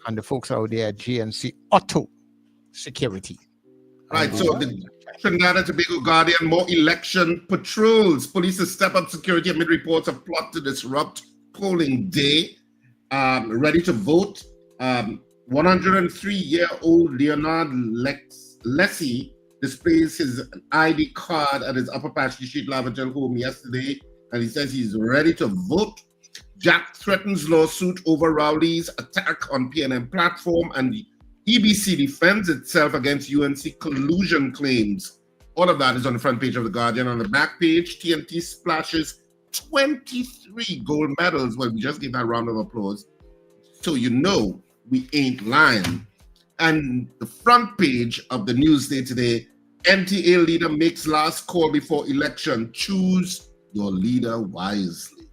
Speaker 2: and the folks out there at GNC Auto Security.
Speaker 7: Right, so the Trinidad and Tobago Guardian, more election patrols. Police to step up security amid reports of plot to disrupt polling day. Ready to vote. 103-year-old Leonard Lessie displays his ID card at his Upper Pashley Street Lavender home yesterday, and he says he's ready to vote. Jack threatens lawsuit over Rowley's attack on PNM platform, and the EBC defends itself against UNC collusion claims. All of that is on the front page of The Guardian. On the back page, TNT splashes 23 gold medals. Well, we just gave that round of applause. So you know we ain't lying. And the front page of the Newsday today, NTA leader makes last call before election. Choose your leader wisely.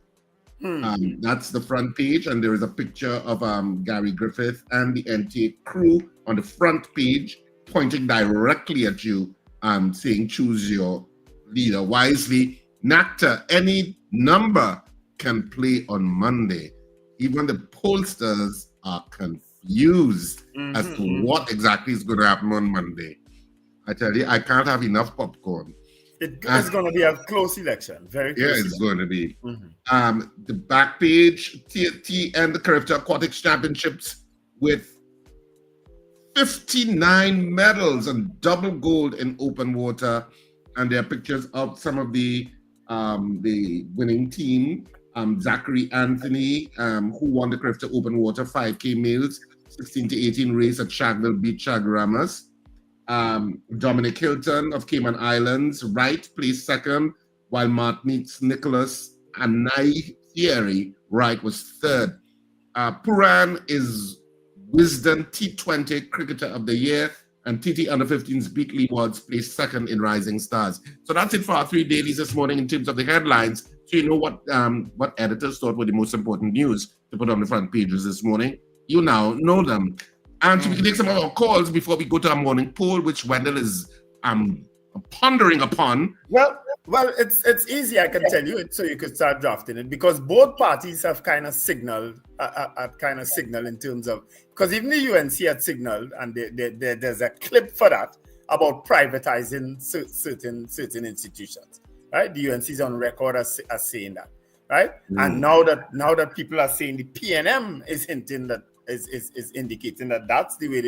Speaker 7: That's the front page, and there is a picture of Gary Griffith and the NTA crew on the front page. pointing directly at you, saying choose your leader wisely. NACTA, any number can play on Monday. Even the pollsters are confused as to what exactly is going to happen on Monday. I tell you, I can't have enough popcorn.
Speaker 6: It's going to be a close election. Very close.
Speaker 7: Yeah, it's going to be. The back page, TFT and the Character Aquatics Championships with 59 medals and double gold in open water. And there are pictures of some of the winning team. Zachary Anthony, who won the Crifter Open Water 5K males, 16 to 18 race at Shagville Beach, Chaguaramas. Dominic Hilton of Cayman Islands, Wright placed second, while Martinique's Nicholas Anai Thierry Wright was third. Puran is Wisdom T20 Cricketer of the Year, and TT Under 15's Beatley Wards placed second in Rising Stars. So that's it for our 3 dailies this morning in terms of the headlines. So you know what editors thought were the most important news to put on the front pages this morning. You now know them. And so we can take some of our calls before we go to our morning poll, which Wendell is pondering upon.
Speaker 6: Well, it's easy, I can tell you, so you could start drafting it, because both parties have kind of signaled, in terms of, because even the UNC had signaled, and there's a clip for that about privatizing certain institutions, right? The UNC is on record as saying that, right? And now that people are saying the PNM is hinting that is indicating that that's the way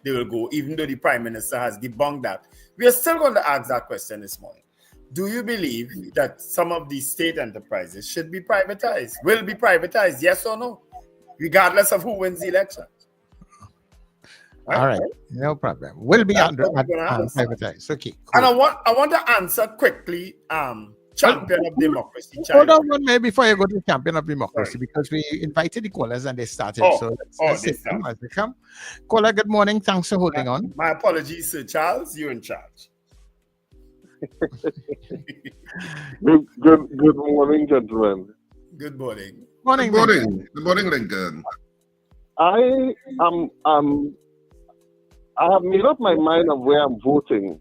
Speaker 6: they will go, even though the Prime Minister has debunked that. We are still going to ask that question this morning. Do you believe that some of these state enterprises should be privatized, will be privatized, yes or no, regardless of who wins the election?
Speaker 2: All right, no problem. Will be privatized. Okay. Cool.
Speaker 6: And I want to answer quickly, Champion of Democracy.
Speaker 2: Hold on one minute before you go to Champion of Democracy, because we invited the callers and they started. Let's sit down as they come. Caller, good morning. Thanks for holding on.
Speaker 6: My apologies, Sir Charles. You're in charge.
Speaker 10: Good morning, gentlemen.
Speaker 6: Good morning.
Speaker 7: Good morning, Lincoln.
Speaker 10: I have made up my mind of where I'm voting,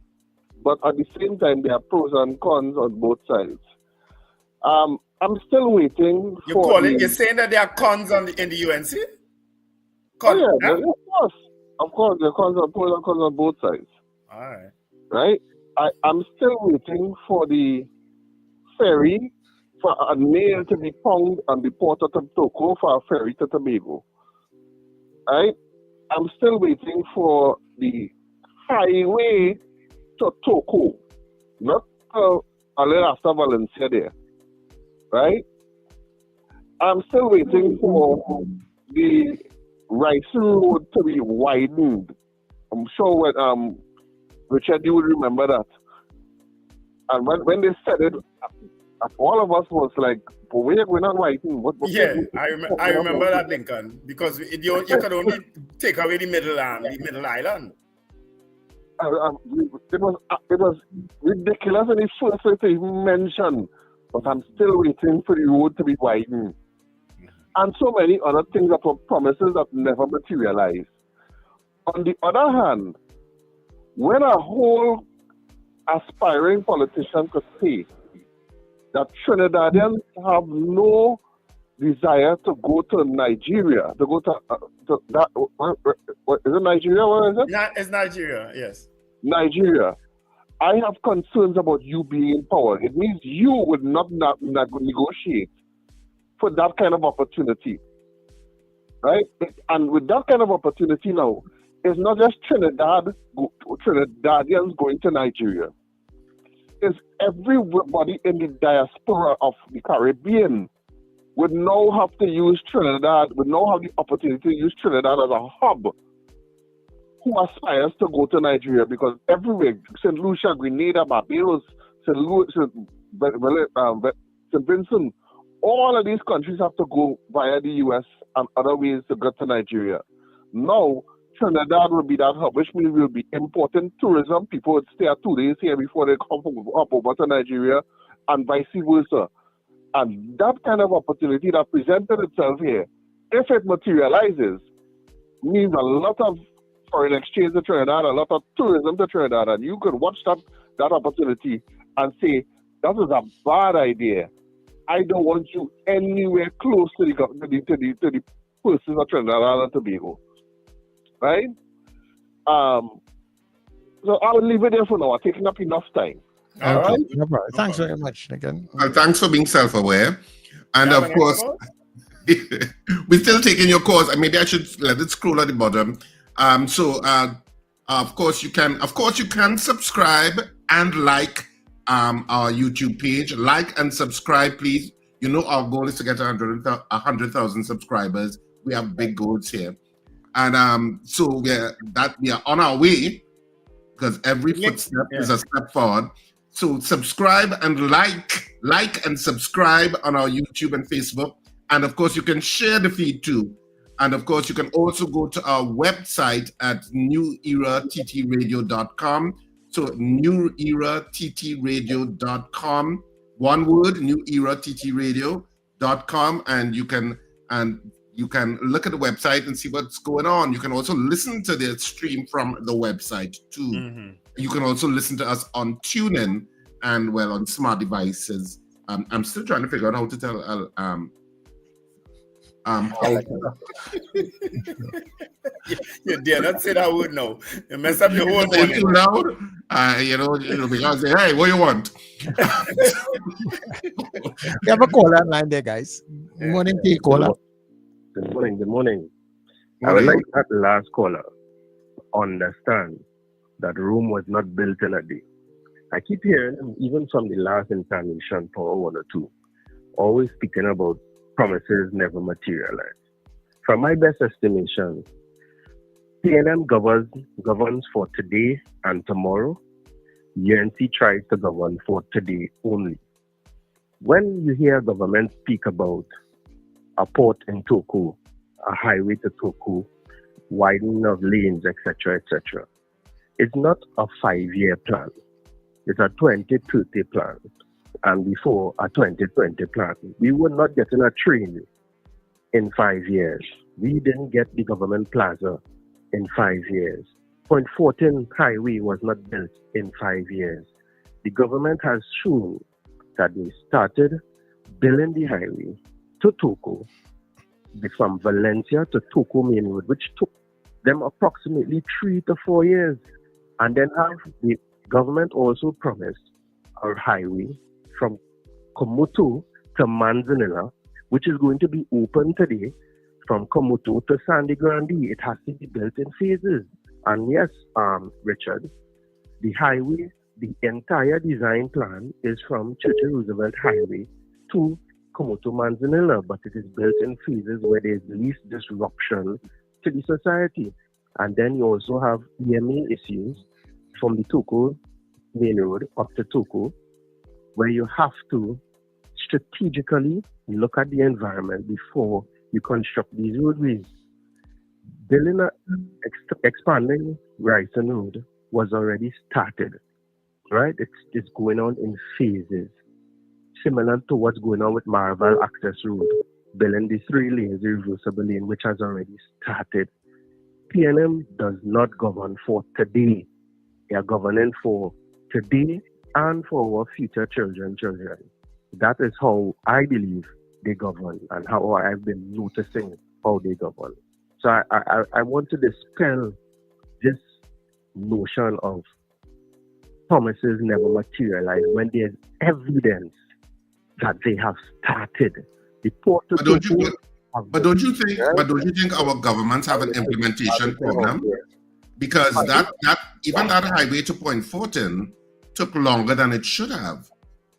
Speaker 10: but at the same time, there are pros and cons on both sides. I'm still waiting.
Speaker 6: You're saying that there are cons in the UNC?
Speaker 10: Of course, there are cons and pros and cons on both sides.
Speaker 6: All right.
Speaker 10: Right? I'm still waiting for the ferry, for a nail to be found on the port of Tobago for a ferry to Tobago. Right? I'm still waiting for the highway to Toco, not a little after Valencia there. Right? I'm still waiting for the Rice Road to be widened. I'm sure when Richard, you would remember that. And when they said it, all of us was like, but we're not writing.
Speaker 6: I remember that, Lincoln, because you could only take away the middle island.
Speaker 10: It was ridiculous when he first started to even mention, but I'm still waiting for the road to be widened. And so many other things that were promises that never materialized. On the other hand, when a whole aspiring politician could say that Trinidadians have no desire to go to Nigeria, to go to that, is it Nigeria? Where is it?
Speaker 6: It's Nigeria, yes.
Speaker 10: Nigeria. I have concerns about you being in power. It means you would not negotiate for that kind of opportunity, right? And with that kind of opportunity now, it's not just Trinidadians going to Nigeria. It's everybody in the diaspora of the Caribbean would now have to use Trinidad, would now have the opportunity to use Trinidad as a hub who aspires to go to Nigeria, because everywhere, St. Lucia, Grenada, Barbados, St. Vincent, all of these countries have to go via the US and other ways to get to Nigeria. Now, Trinidad will be that hub, which means we'll be importing tourism. People would stay 2 days here before they come up over to Nigeria, and vice versa. And that kind of opportunity that presented itself here, if it materializes, means a lot of foreign exchange to Trinidad, a lot of tourism to Trinidad, and you could watch that opportunity and say, that is a bad idea. I don't want you anywhere close to the persons of Trinidad and Tobago. Right? So I will leave it there for now. I'm taking up enough time.
Speaker 6: All right.
Speaker 2: No problem. Thanks very much again.
Speaker 7: Well, thanks for being self-aware. And
Speaker 6: You have
Speaker 7: of
Speaker 6: an
Speaker 7: course,
Speaker 6: extra?
Speaker 7: we're still taking your calls. And maybe I should let it scroll at the bottom. Of course you can subscribe and like our YouTube page. Like and subscribe, please. You know our goal is to get 100,000 subscribers. We have big goals here. And so we are on our way, because every footstep is a step forward. So subscribe and like and subscribe on our YouTube and Facebook. And of course, you can share the feed too. And of course, you can also go to our website at newerattradio.com. So newerattradio.com. One word, newerattradio.com. And you can look at the website and see what's going on. You can also listen to the stream from the website too. Mm-hmm. You can also listen to us on TuneIn and on smart devices. I'm still trying to figure out how to tell
Speaker 6: You dare not say that word now. You mess up your whole
Speaker 7: morning. Too loud, because hey, what you want?
Speaker 2: We have a caller online there, guys. Good morning, P. Caller.
Speaker 11: Good morning. I would like that last caller understand that Rome was not built in a day. I keep hearing, even from the last incarnation, Power 1 or 2, always speaking about promises never materialize. From my best estimation, PNM governs for today and tomorrow. UNC tries to govern for today only. When you hear government speak about a port in Toku, a highway to Toku, widening of lanes, etc., etc., it's not a 5-year plan. It's a 2030 plan. And before a 2020 plan. We were not getting a train in 5 years. We didn't get the government plaza in 5 years. Point 14 highway was not built in 5 years. The government has shown that they started building the highway to Toku, from Valencia to Toku Main Road, which took them approximately 3 to 4 years. And then the government also promised a highway from Komutu to Manzanilla, which is going to be open today from Komutu to Sandy Grande. It has to be built in phases. And yes, Richard, the highway, the entire design plan is from Churchill Roosevelt Highway to Komutu Manzanilla, but it is built in phases where there's least disruption to the society. And then you also have EMA issues from the Toku Main Road up to Toku, where you have to strategically look at the environment before you construct these roadways. Expanding Ryson Road was already started, right? It's going on in phases, similar to what's going on with Marval Access Road, building the 3 lanes, the reversible lane, which has already started. PNM does not govern for today. They are governing for today and for our future children. That is how I believe they govern and how I've been noticing how they govern. So I want to dispel this notion of promises never materialize when there's evidence that they have started.
Speaker 7: But don't you think our governments have an implementation program? Because that highway to Point 14 took longer than it should have,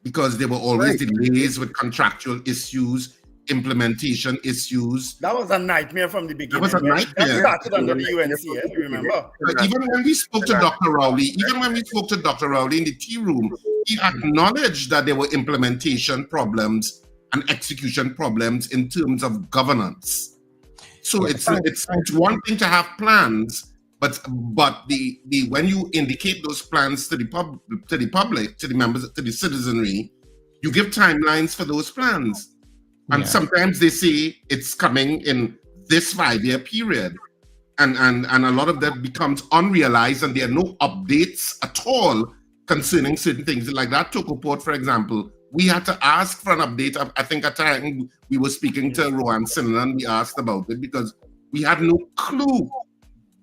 Speaker 7: because there were always delays with contractual issues, implementation issues.
Speaker 6: That was a nightmare from the beginning.
Speaker 7: That was a nightmare.
Speaker 6: That started under the UNC, you remember?
Speaker 7: But even when we spoke to Dr. Rowley, in the tea room, he acknowledged that there were implementation problems and execution problems in terms of governance. So it's one thing to have plans, but the when you indicate those plans to the public, to the members, to the citizenry, you give timelines for those plans. And sometimes they say it's coming in this 5-year period. and a lot of that becomes unrealized, and there are no updates at all concerning certain things. Like that Toco Port, for example, we had to ask for an update. I think at time we were speaking to Rohan Sinha, and we asked about it because we had no clue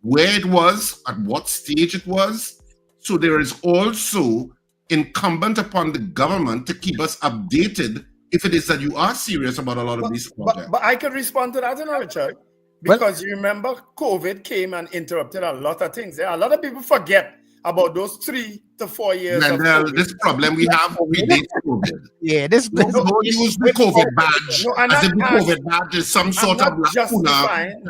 Speaker 7: where it was, at what stage it was. So there is also incumbent upon the government to keep us updated if it is that you are serious about a lot of these projects.
Speaker 6: But I can respond to that, Richard, because you remember COVID came and interrupted a lot of things. A lot of people forget about those 3 to 4 years.
Speaker 7: And this problem we have predates COVID.
Speaker 2: Yeah, this
Speaker 7: don't use the COVID badge as if the COVID badge is some sort of
Speaker 6: justifying.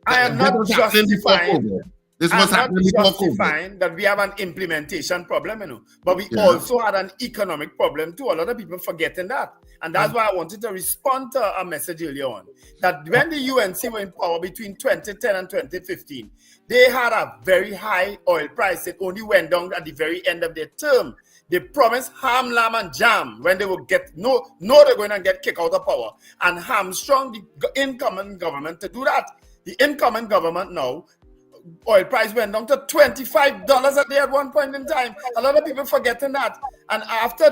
Speaker 6: I am not justifying.
Speaker 7: This was happening before COVID.
Speaker 6: That we have an implementation problem, but we also had an economic problem too. A lot of people forgetting that. And that's why I wanted to respond to a message earlier on, that when the UNC were in power between 2010 and 2015, they had a very high oil price. It only went down at the very end of their term. They promised ham, lamb, and jam when they would get, they're going to get kicked out of power, and hamstrung the incoming government to do that. The incoming government now, oil price went down to $25 a day at one point in time. A lot of people forgetting that. And after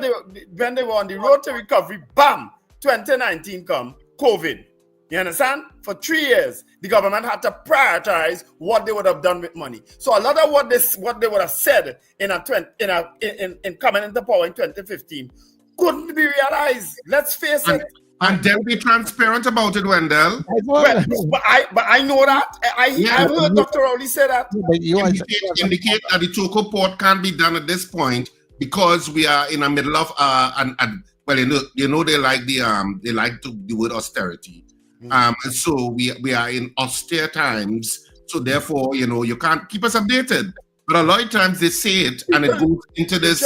Speaker 6: when they were on the road to recovery, bam, 2019 come, COVID. You understand? For 3 years, the government had to prioritize what they would have done with money. So a lot of what they would have said in coming into power in 2015 couldn't be realized. Let's face it.
Speaker 7: And then be transparent about it, Wendell.
Speaker 6: But I know that. I heard Dr. Rowley say that.
Speaker 7: Indicate that the Toco Port can't be done at this point because we are in the middle of they like they like to the word austerity. So we are in austere times. So therefore, you can't keep us updated. But a lot of times they say it and it goes into this.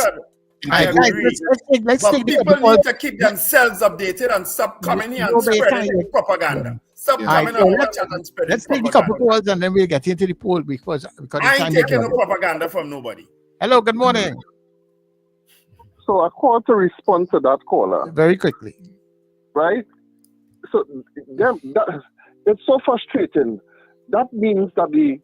Speaker 6: I agree. Let's take people need to keep themselves updated and stop coming here and spreading propaganda. Stop coming on the chat and spreading
Speaker 2: Let's take a couple calls and then we'll get into the poll because
Speaker 6: I ain't taking no propaganda from nobody.
Speaker 2: Hello, good morning.
Speaker 10: So I called to respond to that caller.
Speaker 2: Very quickly.
Speaker 10: Right? So it's so frustrating. That means that the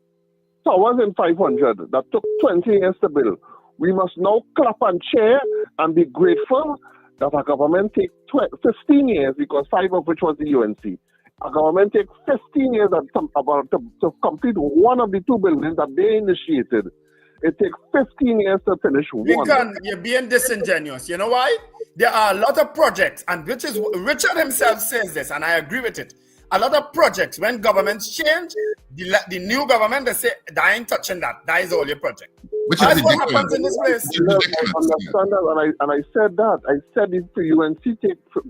Speaker 10: 1,500 that took 20 years to build, we must now clap and cheer and be grateful that our government take 15 years, because 5 of which was the UNC. Our government take 15 years to complete one of the 2 buildings that they initiated. It takes 15 years to finish one.
Speaker 6: Lincoln, you're being disingenuous. You know why? There are a lot of projects, and Richard himself says this, and I agree with it. A lot of projects, when governments change, the new government, they say, I ain't touching that. That is all your project. That's what happens in this place.
Speaker 10: I understand that, and I said that. I said if the UNC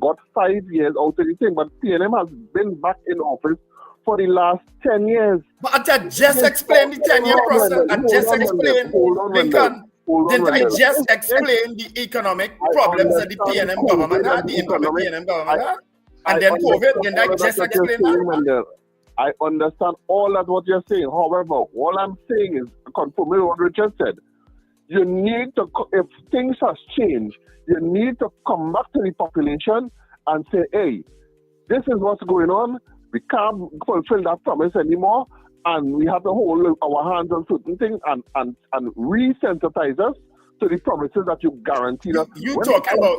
Speaker 10: got 5 years out of the thing, but PNM has been back in office for the last 10 years.
Speaker 6: But I just explained the 10-year process. I just explained, Lincoln, didn't I just explain the economic problems that the PNM government had, the incoming PNM government had? And then COVID, didn't I just explain that?
Speaker 10: I understand all that what you're saying. However, all I'm saying is confirming what Richard said. You need to, if things has changed, you need to come back to the population and say, hey, this is what's going on. We can't fulfill that promise anymore. And we have to hold our hands on certain things and re-sensitize us to the promises that you guaranteed us.
Speaker 6: You're talking about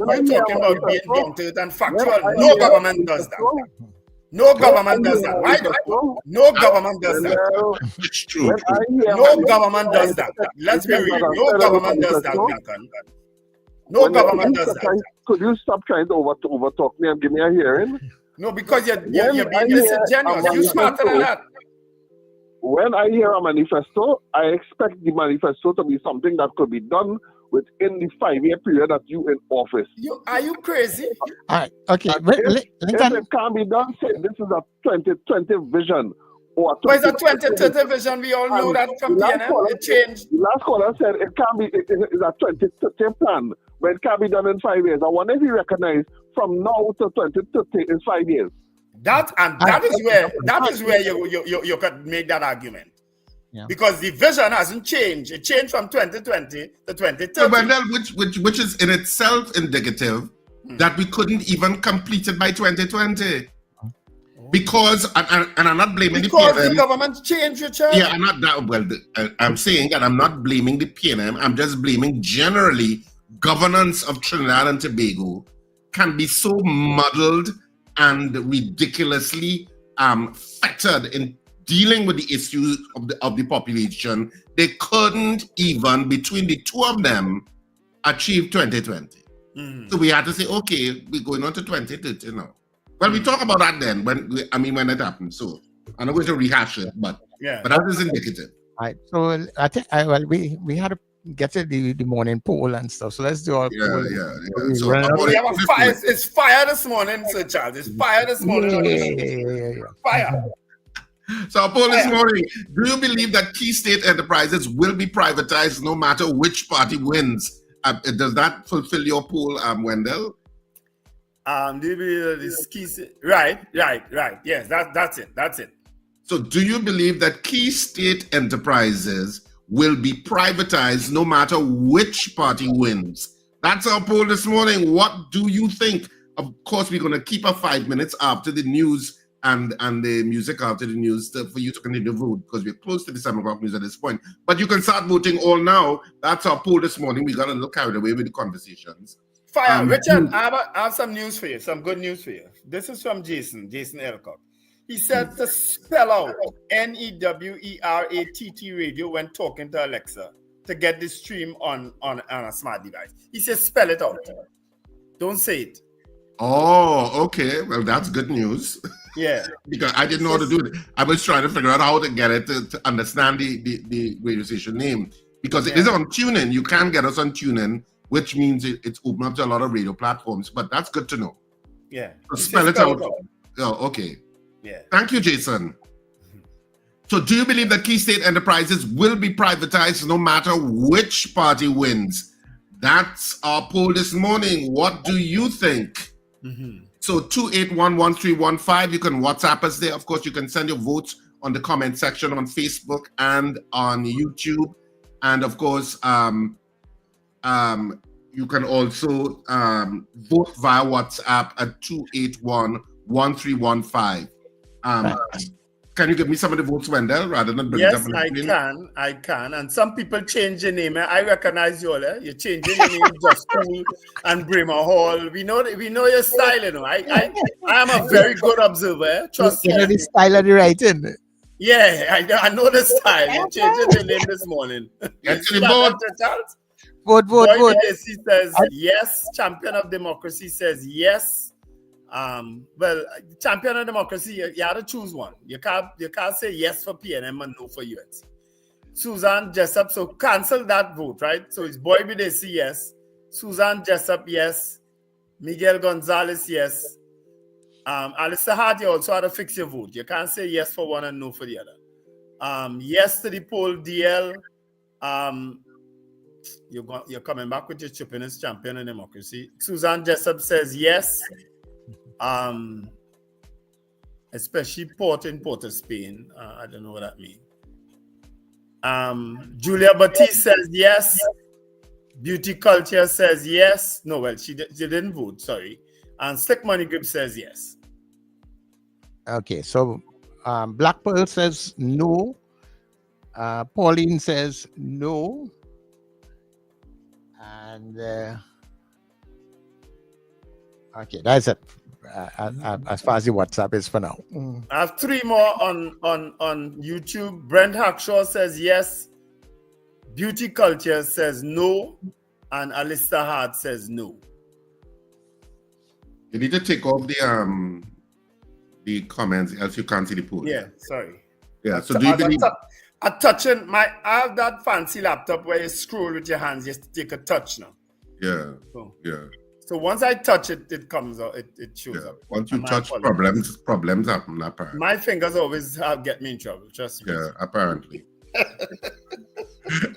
Speaker 6: being blunt and factual. No government does that. No government does that. Right? No government does that.
Speaker 7: It's true.
Speaker 6: No government does that. Let's be real. No government does that, Lincoln. No government does that.
Speaker 10: Could you stop trying to overtalk me and give me a hearing?
Speaker 6: No, because you're being disingenuous. You're smarter than that.
Speaker 10: When I hear a manifesto, I expect the manifesto to be something that could be done within the 5-year period that you in office.
Speaker 6: Are you crazy?
Speaker 2: All right, okay.
Speaker 10: If it can't be done, say this is a 2020 vision.
Speaker 6: It's a 2030 vision. We all know that from PNM. It changed.
Speaker 10: The last caller said it can't be. It's a 2030 plan, but it can't be done in 5 years. I wonder if you recognize from now to 2030 is 5 years.
Speaker 6: That is where you could make that argument. Yeah. Because the vision hasn't changed. It changed from 2020 to 2030.
Speaker 7: Wendell, which is in itself indicative that we couldn't even complete it by 2020. Because, and I'm not blaming
Speaker 6: because
Speaker 7: the PNM.
Speaker 6: The government changed, Richard.
Speaker 7: Yeah, I'm not that well. I'm saying, and I'm not blaming the PNM. I'm just blaming generally governance of Trinidad and Tobago can be so muddled and ridiculously fettered in dealing with the issues of the population. They couldn't even, between the two of them, achieve 2020. So we had to say, okay, we're going on to 2030 now. Well, we talk about that then when it happened. So I'm not going to rehash it, but that is indicative.
Speaker 2: Right. So I think we had to get to the morning poll and stuff. So let's do our poll.
Speaker 7: So
Speaker 6: it's fire this morning, Sir Charles. It's fire this morning.
Speaker 2: Yeah.
Speaker 6: Fire.
Speaker 7: So our poll this morning: do you believe that key state enterprises will be privatized no matter which party wins? Does that fulfill your poll, Wendell?
Speaker 6: Do you believe that this key state? Right. Yes, that's it.
Speaker 7: So do you believe that key state enterprises will be privatized no matter which party wins? That's our poll this morning. What do you think? Of course, we're going to keep up 5 minutes after the news and the music after the news for you to continue to vote, because we're close to the 7 o'clock news at this point. But you can start voting all now. That's our poll this morning. We got a little carried away with the conversations.
Speaker 6: Fire. Richard, I have some news for you, some good news for you. This is from Jason Elcock. He said to spell out NEWERATT radio when talking to Alexa to get the stream on a smart device. He says spell it out. Don't say it.
Speaker 7: Oh, okay. Well, that's good news.
Speaker 6: Yeah.
Speaker 7: Because I didn't know how to do it. I was trying to figure out how to get it to understand the radio station name. Because it is on TuneIn. You can get us on TuneIn, which means it's open up to a lot of radio platforms. But that's good to know.
Speaker 6: Yeah.
Speaker 7: So spell it out. Oh, okay.
Speaker 6: Yeah.
Speaker 7: Thank you, Jason. So do you believe that key state enterprises will be privatized no matter which party wins? That's our poll this morning. What do you think? So 2811315, you can WhatsApp us there. Of course, you can send your votes on the comment section on Facebook and on YouTube. And of course, you can also vote via WhatsApp at 2811315. Can you give me some of the votes, Wendell, rather than bring it up on the screen?
Speaker 6: I can. And some people change your name. I recognize you all. You're changing your name, Just Cool and Bremer Hall. We know your style, you know. I am a very good observer. Trust me.
Speaker 2: You know the style of the writing.
Speaker 6: Yeah, I know the style. You're changing your name this morning.
Speaker 7: Get to the vote.
Speaker 2: Vote.
Speaker 6: He says yes. Champion of Democracy says yes. Well, champion of democracy, you have to choose one. You can't say yes for PNM and no for UNC. Susan Jessup, so cancel that vote, right? So it's Boy Bidesi, yes. Susan Jessup, yes. Miguel Gonzalez, yes. Alistair Hart, you also have to fix your vote. You can't say yes for one and no for the other. Yes to the poll, DL. You're coming back with your chippiness, champion of democracy. Susan Jessup says yes. Especially Port of Spain. I don't know what that means. Julia Batiste says yes. Beauty Culture says yes. No, well, she didn't vote, sorry. And Slick Money Grip says yes.
Speaker 2: Okay, so Black Pearl says no. Pauline says no. And okay, that's it. As far as the WhatsApp is for now.
Speaker 6: I have 3 more on YouTube. Brent Hackshaw says yes. Beauty Culture says no. And Alistair Hart says no.
Speaker 7: You need to take off the comments, else you can't see the poll.
Speaker 6: Yeah, sorry.
Speaker 7: Yeah, so do you believe...
Speaker 6: I have that fancy laptop where you scroll with your hands, you have to take a touch now.
Speaker 7: Yeah,
Speaker 6: So once I touch it, it comes out, it shows up.
Speaker 7: Once you touch, problems happen, apparently.
Speaker 6: My fingers always get me in trouble, trust me.
Speaker 7: Yeah, apparently.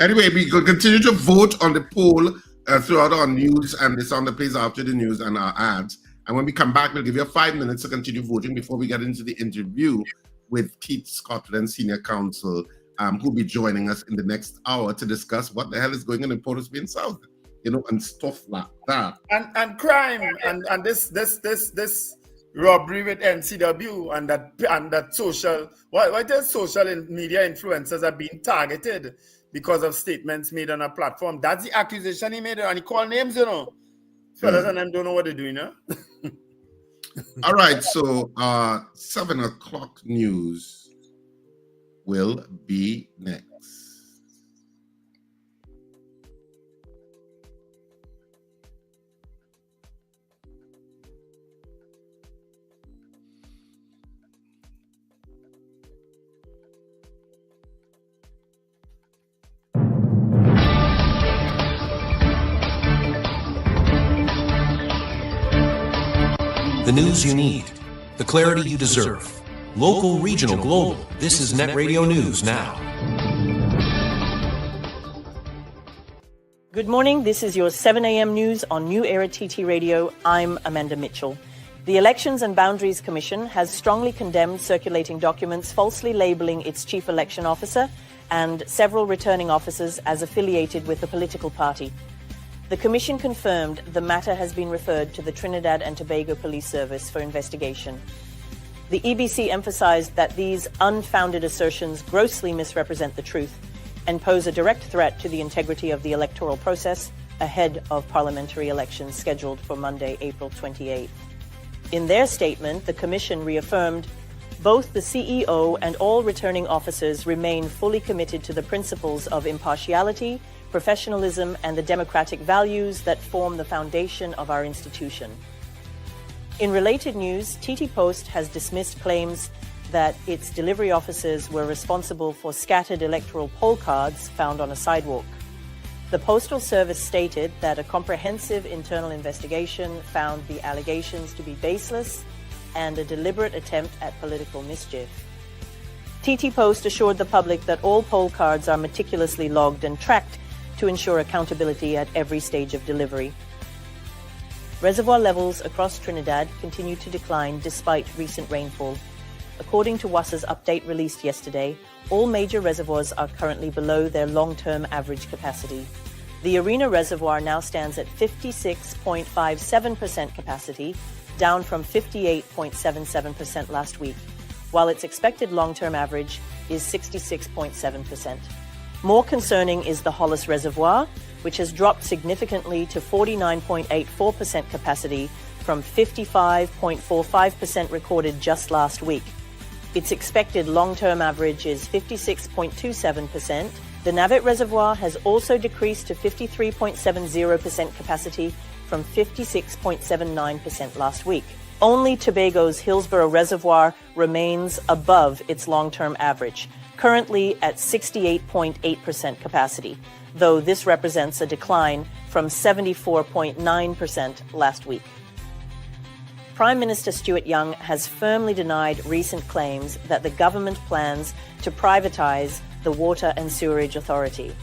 Speaker 7: Anyway, we will continue to vote on the poll throughout our news and the sound that plays after the news and our ads. And when we come back, we'll give you 5 minutes to continue voting before we get into the interview with Keith Scotland, Senior Counsel, who'll be joining us in the next hour to discuss what the hell is going on in Port of Spain South, you know, and stuff like that.
Speaker 6: And crime and this robbery with NCW and that social, what is social media influencers are being targeted because of statements made on a platform. That's the accusation he made, and he called names, Fellas and them don't know what they're doing, huh?
Speaker 7: All right, so 7 o'clock news will be next.
Speaker 12: The news you need, the clarity you deserve. Local, regional, global. This is Net Radio News Now.
Speaker 13: Good morning. This is your 7 a.m. news on New Era TT Radio. I'm Amanda Mitchell. The Elections and Boundaries Commission has strongly condemned circulating documents falsely labeling its chief election officer and several returning officers as affiliated with a political party. The Commission confirmed the matter has been referred to the Trinidad and Tobago Police Service for investigation. The EBC emphasized that these unfounded assertions grossly misrepresent the truth and pose a direct threat to the integrity of the electoral process ahead of parliamentary elections scheduled for Monday, April 28th. In their statement, the Commission reaffirmed both the CEO and all returning officers remain fully committed to the principles of impartiality, professionalism, and the democratic values that form the foundation of our institution. In related news, TT Post has dismissed claims that its delivery officers were responsible for scattered electoral poll cards found on a sidewalk. The Postal Service stated that a comprehensive internal investigation found the allegations to be baseless and a deliberate attempt at political mischief. TT Post assured the public that all poll cards are meticulously logged and tracked to ensure accountability at every stage of delivery. Reservoir levels across Trinidad continue to decline despite recent rainfall. According to WASA's update released yesterday, all major reservoirs are currently below their long-term average capacity. The Arena Reservoir now stands at 56.57% capacity, down from 58.77% last week, while its expected long-term average is 66.7%. More concerning is the Hollis Reservoir, which has dropped significantly to 49.84% capacity from 55.45% recorded just last week. Its expected long-term average is 56.27%. The Navet Reservoir has also decreased to 53.70% capacity from 56.79% last week. Only Tobago's Hillsborough Reservoir remains above its long-term average, currently at 68.8% capacity, though this represents a decline from 74.9% last week. Prime Minister Stuart Young has firmly denied recent claims that the government plans to privatize the Water and Sewerage Authority.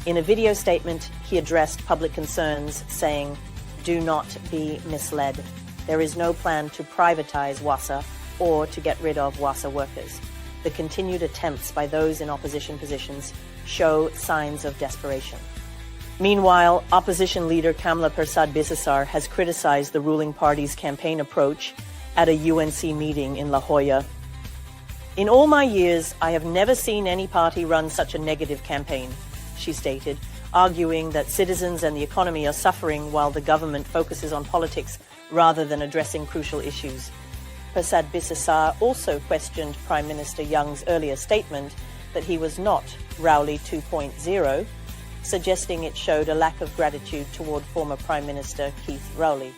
Speaker 13: In a video statement, he addressed public concerns, saying, "Do not be misled. There is no plan to privatize WASA or to get rid of WASA workers. The continued attempts by those in opposition positions show signs of desperation." Meanwhile, opposition leader Kamla Persad-Bissessar has criticized the ruling party's campaign approach at a UNC meeting in La Jolla. "In all my years, I have never seen any party run such a negative campaign," she stated, arguing that citizens and the economy are suffering while the government focuses on politics rather than addressing crucial issues. Persad-Bissessar also questioned Prime Minister Young's earlier statement that he was not Rowley 2.0, suggesting it showed a lack of gratitude toward former Prime Minister Keith Rowley.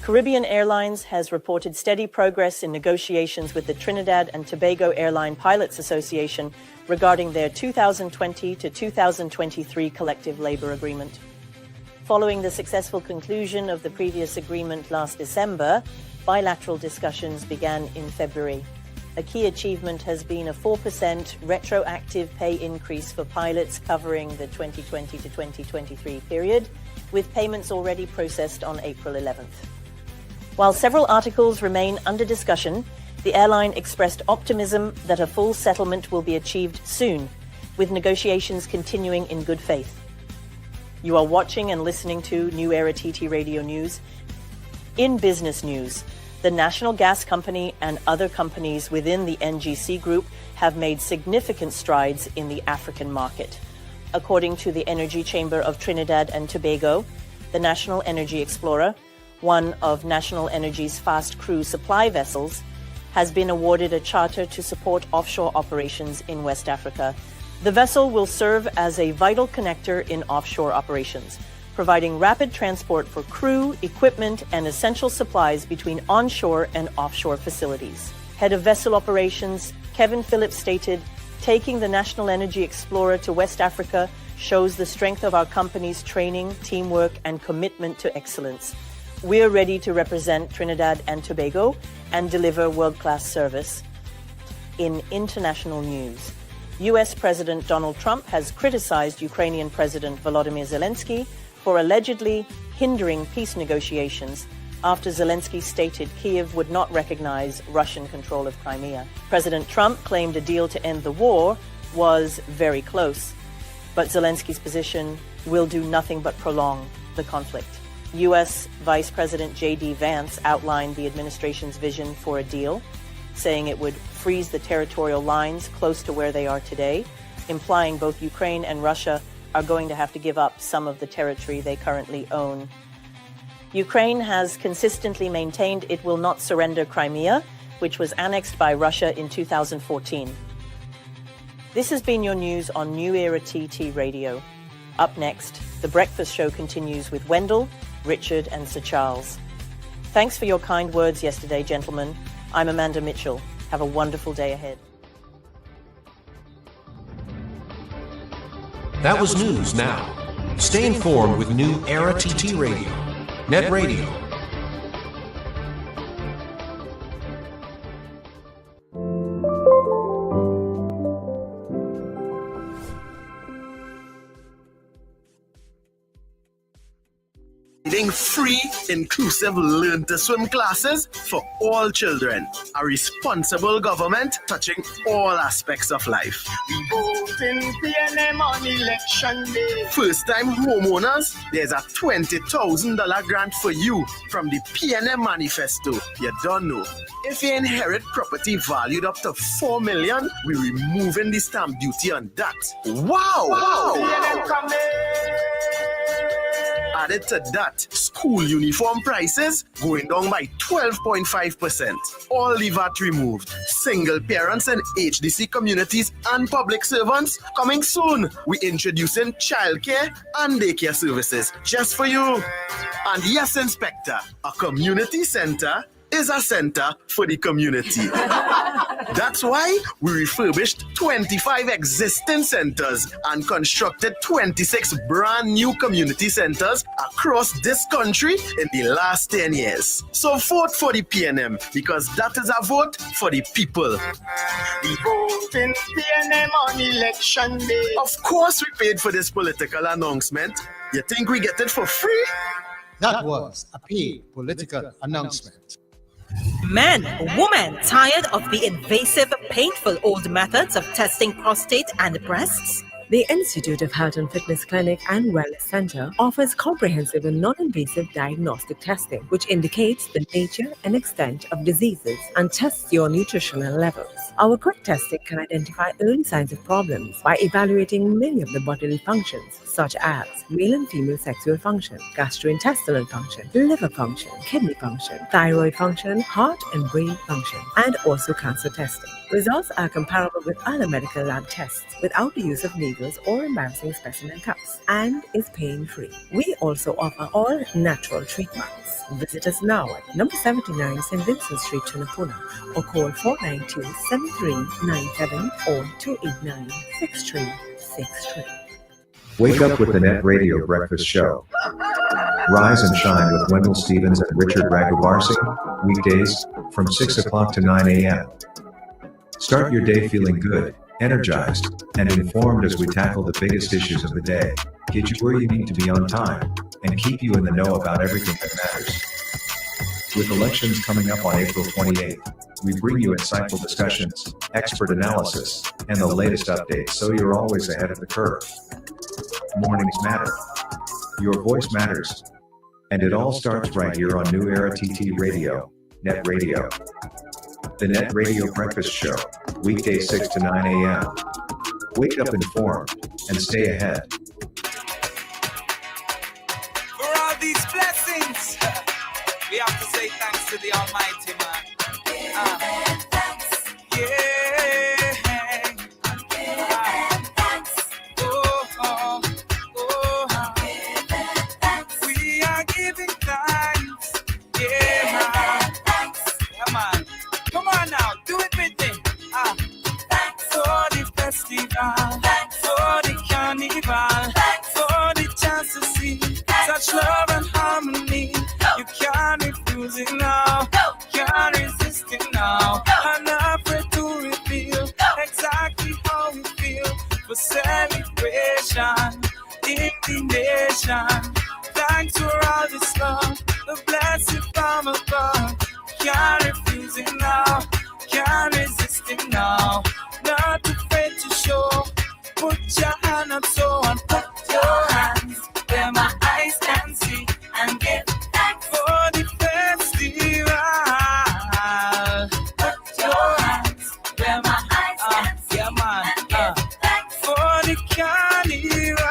Speaker 13: Caribbean Airlines has reported steady progress in negotiations with the Trinidad and Tobago Airline Pilots Association regarding their 2020 to 2023 collective labor agreement. Following the successful conclusion of the previous agreement last December, bilateral discussions began in February. A key achievement has been a 4% retroactive pay increase for pilots covering the 2020 to 2023 period, with payments already processed on April 11th. While several articles remain under discussion, the airline expressed optimism that a full settlement will be achieved soon, with negotiations continuing in good faith. You are watching and listening to New Era TT Radio News. In business news, the National Gas Company and other companies within the NGC Group have made significant strides in the African market. According to the Energy Chamber of Trinidad and Tobago, the National Energy Explorer, one of National Energy's fast cruise supply vessels, has been awarded a charter to support offshore operations in West Africa. The vessel will serve as a vital connector in offshore operations, providing rapid transport for crew, equipment, and essential supplies between onshore and offshore facilities. Head of Vessel Operations, Kevin Phillips, stated, "Taking the National Energy Explorer to West Africa shows the strength of our company's training, teamwork, and commitment to excellence. We are ready to represent Trinidad and Tobago and deliver world-class service." In international news, U.S. President Donald Trump has criticized Ukrainian President Volodymyr Zelensky for allegedly hindering peace negotiations after Zelensky stated Kyiv would not recognize Russian control of Crimea. President Trump claimed a deal to end the war was very close, but Zelensky's position will do nothing but prolong the conflict. U.S. Vice President J.D. Vance outlined the administration's vision for a deal, saying it would freeze the territorial lines close to where they are today, implying both Ukraine and Russia are going to have to give up some of the territory they currently own. Ukraine has consistently maintained it will not surrender Crimea, which was annexed by Russia in 2014. This has been your news on New Era TT Radio. Up next, The Breakfast Show continues with Wendell, Richard, and Sir Charles. Thanks for your kind words yesterday, gentlemen. I'm Amanda Mitchell. Have a wonderful day ahead.
Speaker 12: That was news now. Stay informed with New Era TT Radio, Net Radio.
Speaker 14: Free, inclusive Learn to Swim classes for all children. A responsible government touching all aspects of life.
Speaker 15: We vote in PNM on election day.
Speaker 14: First-time homeowners, there's a $20,000 grant for you from the PNM manifesto. You don't know. If you inherit property valued up to $4 million, we're removing the stamp duty on that. Wow!
Speaker 15: PNM coming.
Speaker 14: Added to that, school uniform prices going down by 12.5%. All the VAT removed. Single parents and HDC communities and public servants coming soon. We're introducing childcare and daycare services just for you. And yes, Inspector, a community center is a center for the community. That's why we refurbished 25 existing centers and constructed 26 brand new community centers across this country in the last 10 years. So vote for the PNM because that is a vote for the people.
Speaker 15: We vote in PNM on election day.
Speaker 14: Of course we paid for this political announcement. You think we get it for free?
Speaker 2: That was a paid political announcement.
Speaker 16: Men, women tired of the invasive, painful old methods of testing prostate and breasts?
Speaker 17: The Institute of Health and Fitness Clinic and Wellness Center offers comprehensive and non-invasive diagnostic testing, which indicates the nature and extent of diseases and tests your nutritional levels. Our quick testing can identify early signs of problems by evaluating many of the bodily functions, such as male and female sexual function, gastrointestinal function, liver function, kidney function, thyroid function, heart and brain function, and also cancer testing. Results are comparable with other medical lab tests without the use of needles or embarrassing specimen cups and is pain-free. We also offer all natural treatments. Visit us now at number 79 St. Vincent Street, Tunapuna, or call 492-7397 or 289-6363.
Speaker 18: Wake up with the Net Radio Breakfast Show. Rise and shine with Wendell Stevens and Richard Raghubarsi, weekdays from 6 o'clock to 9 a.m. Start your day feeling good, energized, and informed as we tackle the biggest issues of the day, get you where you need to be on time, and keep you in the know about everything that matters. With elections coming up on April 28th, we bring you insightful discussions, expert analysis, and the latest updates so you're always ahead of the curve. Mornings matter. Your voice matters. And it all starts right here on New Era TT Radio, Net Radio. The Net Radio Breakfast Show, weekdays 6 to 9 a.m. Wake up informed and stay ahead.
Speaker 19: For all these blessings, we have to say thanks to the Almighty, man. We are giving thanks. Come on. Come on now, do it with me. For the festival, for the carnival, for the chance to see such love and harmony. You can't refuse it now, can't resist it now. I'm not afraid to reveal exactly how we feel for celebration in the nation. Thanks for all this love, the blessing from above. Can't refuse it now, can't resist it now. Not afraid to show. Put your hand up so and put your hands where my eyes can see and give thanks for the festival. Put your hands where my eyes can see and give thanks for the carnival.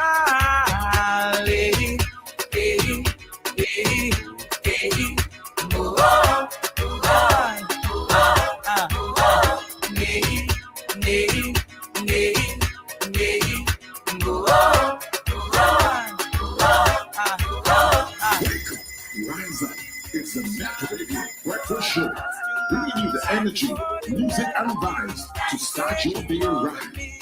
Speaker 4: Rise up. It's the Net Radio Breakfast Show. Bringing you the energy, music, and vibes to start your day right.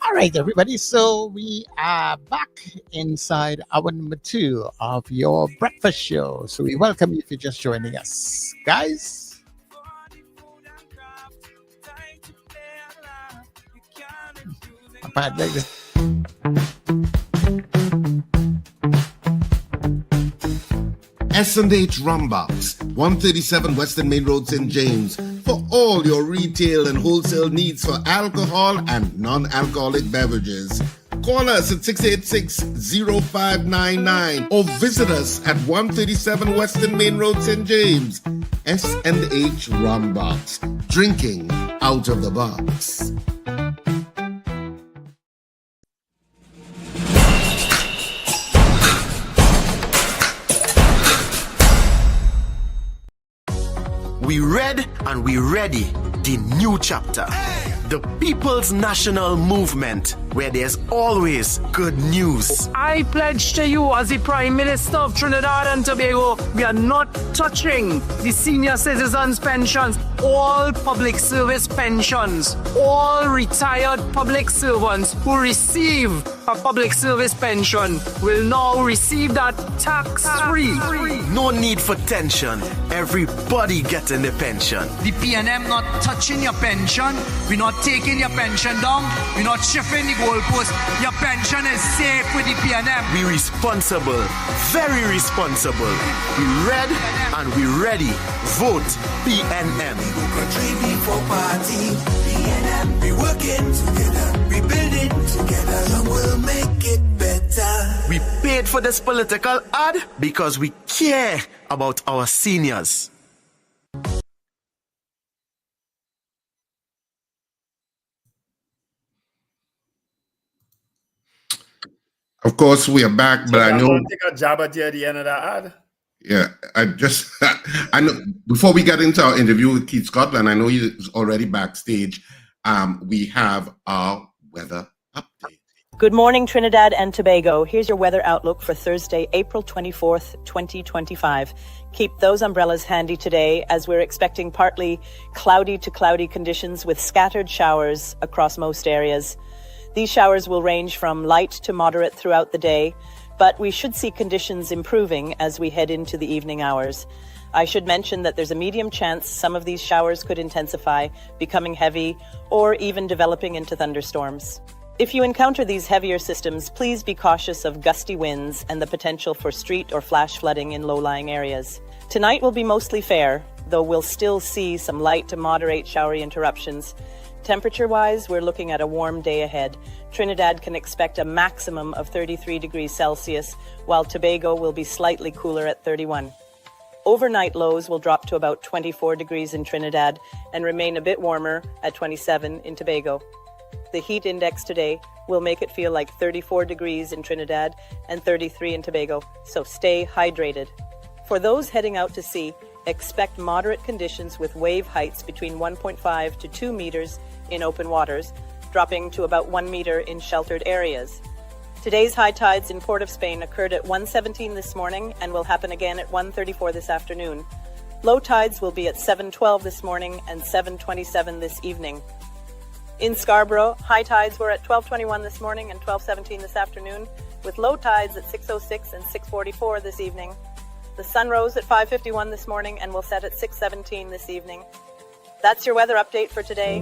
Speaker 2: All right, everybody. So we are back inside hour number 2 of your breakfast show. So we welcome you if you're just joining us, guys.
Speaker 7: S&H Rumbox, 137 Western Main Road, St. James, for all your retail and wholesale needs for alcohol and non-alcoholic beverages. Call us at 686-0599 or visit us at 137 Western Main Road, St. James. S&H Rumbox, drinking out of the box.
Speaker 14: We read and we ready the new chapter. The People's National Movement, where there's always good news.
Speaker 9: I pledge to you as the Prime Minister of Trinidad and Tobago, we are not touching the senior citizens' pensions, all public service pensions, all retired public servants who receive a public service pension will now receive that tax-free.
Speaker 14: No need for tension. Everybody getting the pension.
Speaker 20: The PNM not touching your pension. We're not taking your pension down. We're not shifting the goalpost. Your pension is safe with the PNM.
Speaker 14: We responsible, very responsible. We read and we ready. Vote PNM.
Speaker 5: Country before party. PNM. We working together. We building together. And we'll make it better.
Speaker 14: We paid for this political ad because we care about our seniors.
Speaker 7: Of course, we are back, but I know.
Speaker 6: Take a jab at you at the end of that ad.
Speaker 7: Yeah, I know. Before we get into our interview with Keith Scotland, I know he's already backstage. We have our weather update.
Speaker 13: Good morning, Trinidad and Tobago. Here's your weather outlook for Thursday, April 24th, 2025. Keep those umbrellas handy today as we're expecting partly cloudy to cloudy conditions with scattered showers across most areas. These showers will range from light to moderate throughout the day, but we should see conditions improving as we head into the evening hours. I should mention that there's a medium chance some of these showers could intensify, becoming heavy, or even developing into thunderstorms. If you encounter these heavier systems, please be cautious of gusty winds and the potential for street or flash flooding in low-lying areas. Tonight will be mostly fair, though we'll still see some light to moderate showery interruptions. Temperature-wise, we're looking at a warm day ahead. Trinidad can expect a maximum of 33 degrees Celsius, while Tobago will be slightly cooler at 31. Overnight lows will drop to about 24 degrees in Trinidad and remain a bit warmer at 27 in Tobago. The heat index today will make it feel like 34 degrees in Trinidad and 33 in Tobago, so stay hydrated. For those heading out to sea, expect moderate conditions with wave heights between 1.5 to 2 meters in open waters, dropping to about 1 meter in sheltered areas. Today's high tides in Port of Spain occurred at 1:17 this morning and will happen again at 1:34 this afternoon. Low tides will be at 7:12 this morning and 7:27 this evening. In Scarborough, high tides were at 12:21 this morning and 12:17 this afternoon, with low tides at 6:06 and 6:44 this evening. The sun rose at 5:51 this morning and will set at 6:17 this evening. That's your weather update for today.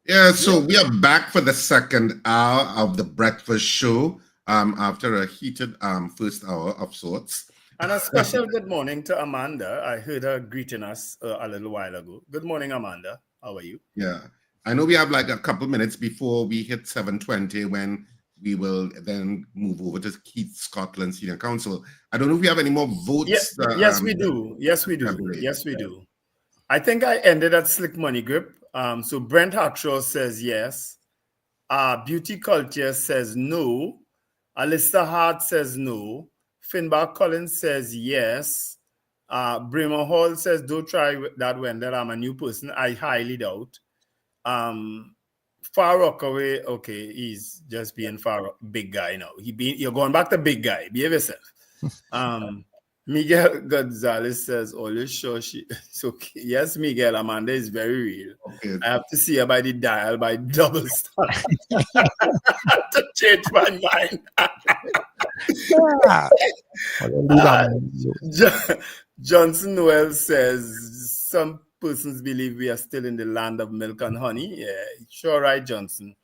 Speaker 7: Yeah, so we are back for the second hour of the breakfast show after a heated first hour of sorts.
Speaker 6: And a special good morning to Amanda. I heard her greeting us a little while ago. Good morning, Amanda. How are you?
Speaker 7: Yeah, I know we have like a couple minutes before we hit 7:20 when we will then move over to Keith Scotland Senior Council. I don't know if we have any more votes.
Speaker 6: Yes, we do. Yes, we do. Yes, we do. I think I ended at Slick Money Grip. So Brent Hackshaw says yes. Beauty Culture says no. Alistair Hart says no. Finbar Collins says yes. Bremer Hall says don't try that, Wendell. I'm a new person. I highly doubt. Far Rockaway, okay, he's just being big guy now. You're going back to big guy. Behave yourself. Miguel Gonzalez says, "Oh, you sure it's okay?" Yes, Miguel, Amanda is very real. Okay. I have to see her by the dial by double star to change my mind. Johnson Noel says, some persons believe we are still in the land of milk and honey. Yeah, sure right, Johnson.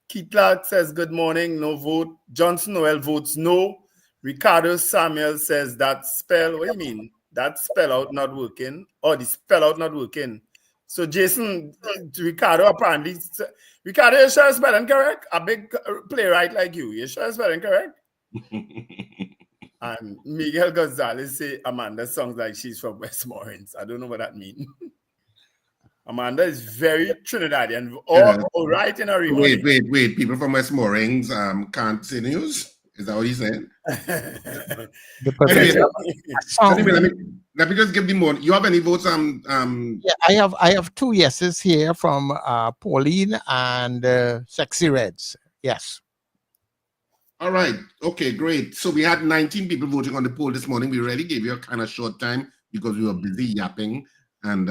Speaker 6: Keith Clark says, good morning, no vote. Johnson Noel votes no. Ricardo Samuel says that spell, what do you mean? That spell out not working? Oh, the spell out not working. So Jason, Ricardo apparently, Ricardo, you sure spelling correct? A big playwright like you sure spelling correct? And Miguel Gonzalez say Amanda sounds like she's from Westmoreland. I don't know what that means. Amanda is very Trinidadian, all right in her remarks.
Speaker 7: Wait. People from Westmoreland can't say news? Is that what he's saying? Anyway, let me just give you more. You have any votes?
Speaker 2: Yeah, I have two yeses here from Pauline and Sexy Reds. Yes.
Speaker 7: All right. Okay, great. So we had 19 people voting on the poll this morning. We really gave you a kind of short time because we were busy yapping and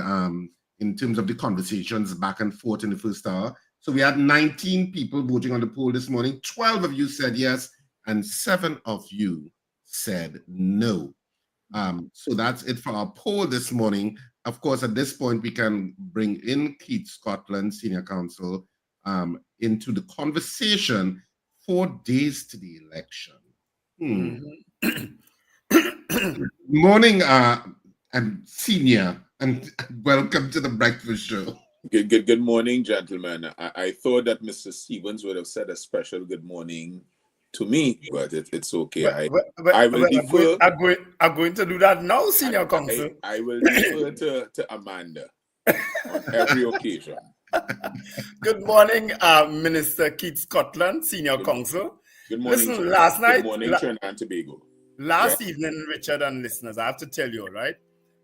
Speaker 7: in terms of the conversations back and forth in the first hour. So we had 19 people voting on the poll this morning. 12 of you said yes, and 7 of you said no. So that's it for our poll this morning. Of course, at this point, we can bring in Keith Scotland Senior Council into the conversation 4 days to the election. Morning, and Senior, and welcome to the breakfast show.
Speaker 21: Good morning, gentlemen. I thought that Mr. Stevens would have said a special good morning to me, but it's okay. I will defer.
Speaker 6: I'm going to do that now, Senior Counsel.
Speaker 21: I will defer to Amanda on every occasion.
Speaker 6: Good morning, Minister Keith Scotland, Senior Counsel.
Speaker 21: Good morning.
Speaker 6: Listen, last night,
Speaker 21: good morning, Trinidad and Tobago.
Speaker 6: Last evening, Richard and listeners, I have to tell you, right?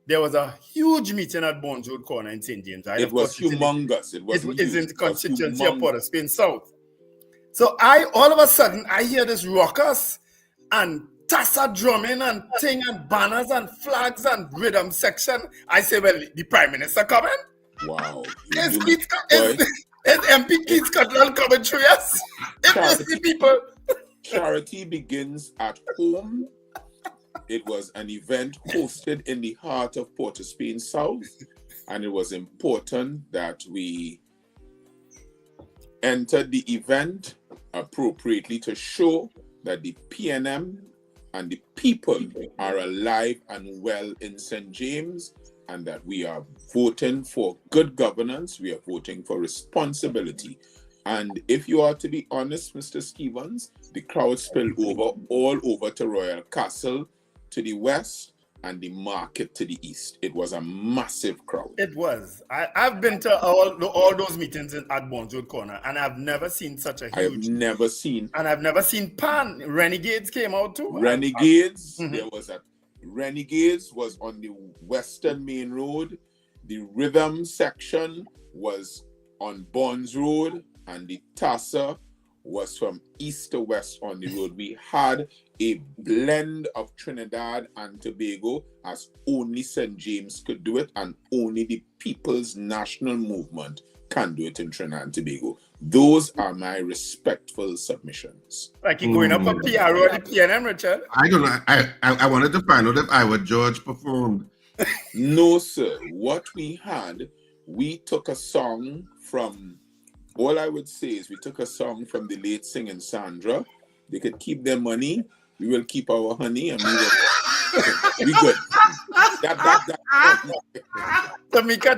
Speaker 6: There was a huge meeting at Bones Road Corner in St. James. Right?
Speaker 21: It was humongous. It
Speaker 6: is in the constituency of Port of Spain South. So all of a sudden, I hear this ruckus and tassa drumming and thing and banners and flags and rhythm section. I say, well, the Prime Minister coming?
Speaker 21: Wow.
Speaker 6: Is MP Keith Scotland coming through us? It was the people.
Speaker 21: Charity begins at home. It was an event hosted in the heart of Port of Spain South, and it was important that we entered the event appropriately to show that the PNM and the people are alive and well in St. James, and that we are voting for good governance, we are voting for responsibility. And if you are to be honest, Mr. Stevens, the crowd spilled over all over to Royal Castle to the west and the market to the east. It was a massive crowd.
Speaker 6: It was. I've been to all those meetings at Bonjour Corner, and I've never seen such a huge.
Speaker 21: I have never seen.
Speaker 6: And I've never seen Pan. Renegades came out too.
Speaker 21: Renegades. There was a Renegades was on the Western Main Road. The Rhythm section was on Bonds Road, and the Tassa was from east to west on the road. We had a blend of Trinidad and Tobago, as only St. James could do it, and only the People's National Movement can do it in Trinidad and Tobago. Those are my respectful submissions.
Speaker 6: Like you're going up a PRO or the PNM, Richard?
Speaker 7: I don't know. I wanted to find out if Iowa George performed.
Speaker 21: No, sir. What we had, we took a song from, all I would say is we took a song from the late singing Sandra. They could keep their money. We will keep our honey, and we will. We good.
Speaker 6: Tamika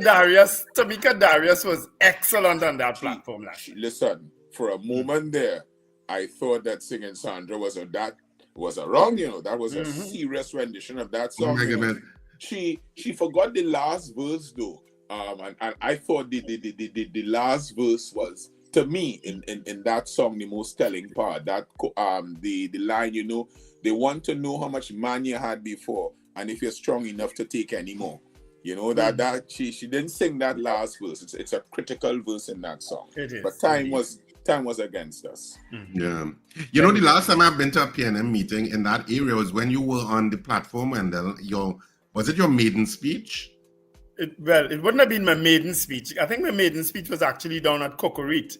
Speaker 6: Darius was excellent on that platform last year.
Speaker 21: Listen, for a moment there, I thought that singing Sandra was a wrong, that was a serious rendition of that song. She forgot the last verse though. And I thought the last verse was, to me, in that song, the most telling part. That the line, they want to know how much man you had before, and if you're strong enough to take any more. That she didn't sing that last verse. It's a critical verse in that song.
Speaker 6: It is.
Speaker 21: But time was against us.
Speaker 7: Yeah. The last time I've been to a PNM meeting in that area was when you were on the platform, and was it your maiden speech?
Speaker 6: It wouldn't have been my maiden speech. I think my maiden speech was actually down at Cocorite.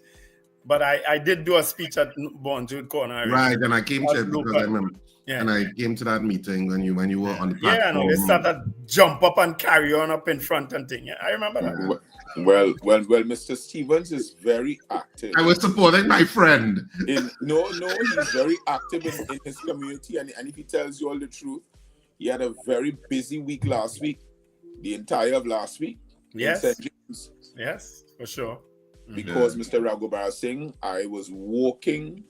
Speaker 6: But I did do a speech at Bonjour Corner.
Speaker 7: Right, and I came to it because I remember. Yeah. And I came to that meeting when you were on the platform.
Speaker 6: Yeah, no, they started jump up and carry on up in front and thing. Yeah, I remember that.
Speaker 21: Well, Mr. Stevens is very active.
Speaker 7: I was supporting my friend.
Speaker 21: No, he's very active in his community, and if he tells you all the truth, he had a very busy week last week, the entire of last week.
Speaker 6: Yes.
Speaker 21: In St. James.
Speaker 6: Yes, for sure.
Speaker 21: Because Mr. Raghubar Singh, I was walking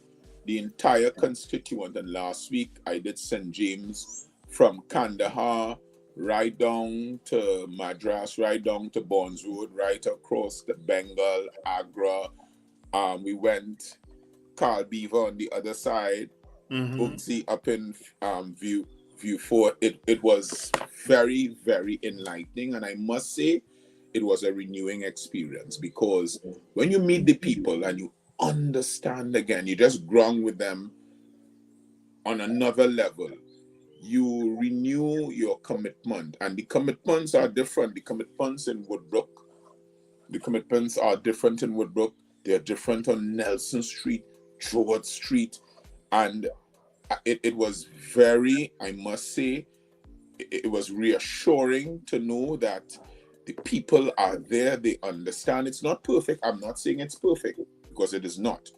Speaker 21: the entire constituent, and last week I did St. James from Kandahar right down to Madras, right down to Bonds Road, right across the Bengal, Agra. We went Carl Beaver on the other side, Uxie up in View Fort. It was very, very enlightening, and I must say it was a renewing experience, because when you meet the people and you understand again, you just ground with them on another level, you renew your commitment, and the commitments are different. The commitments in Woodbrook, are different on Nelson Street, George Street, and it was very, I must say, it was reassuring to know that the people are there, they understand. It's not perfect. I'm not saying it's perfect, because it is not.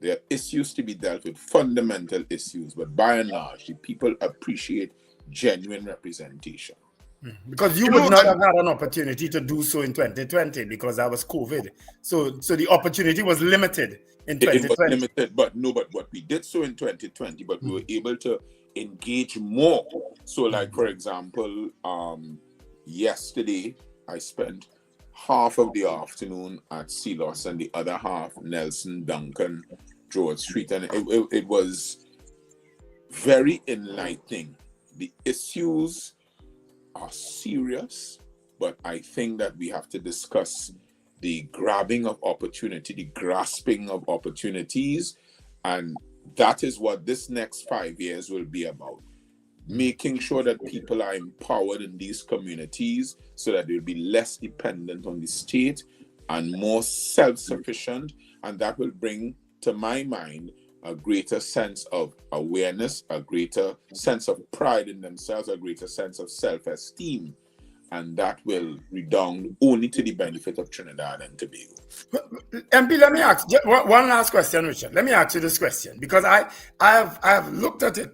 Speaker 21: There are issues to be dealt with, fundamental issues, but by and large, the people appreciate genuine representation.
Speaker 6: Because you would not have had an opportunity to do so in 2020 because that was COVID. So the opportunity was limited in 2020.
Speaker 21: It was limited, but what we did so in 2020, but we were able to engage more. So like, for example, yesterday, I spent half of the afternoon at Silos and the other half Nelson, Duncan, George Street, and it was very enlightening. The issues are serious, but I think that we have to discuss the grabbing of opportunity, the grasping of opportunities, and that is what this next 5 years will be about. Making sure that people are empowered in these communities so that they'll be less dependent on the state and more self-sufficient, and that will bring, to my mind, a greater sense of awareness, a greater sense of pride in themselves, a greater sense of self-esteem, and that will redound only to the benefit of Trinidad and Tobago.
Speaker 6: MP, let me ask one last question, Richard. Let me ask you this question, because I have looked at it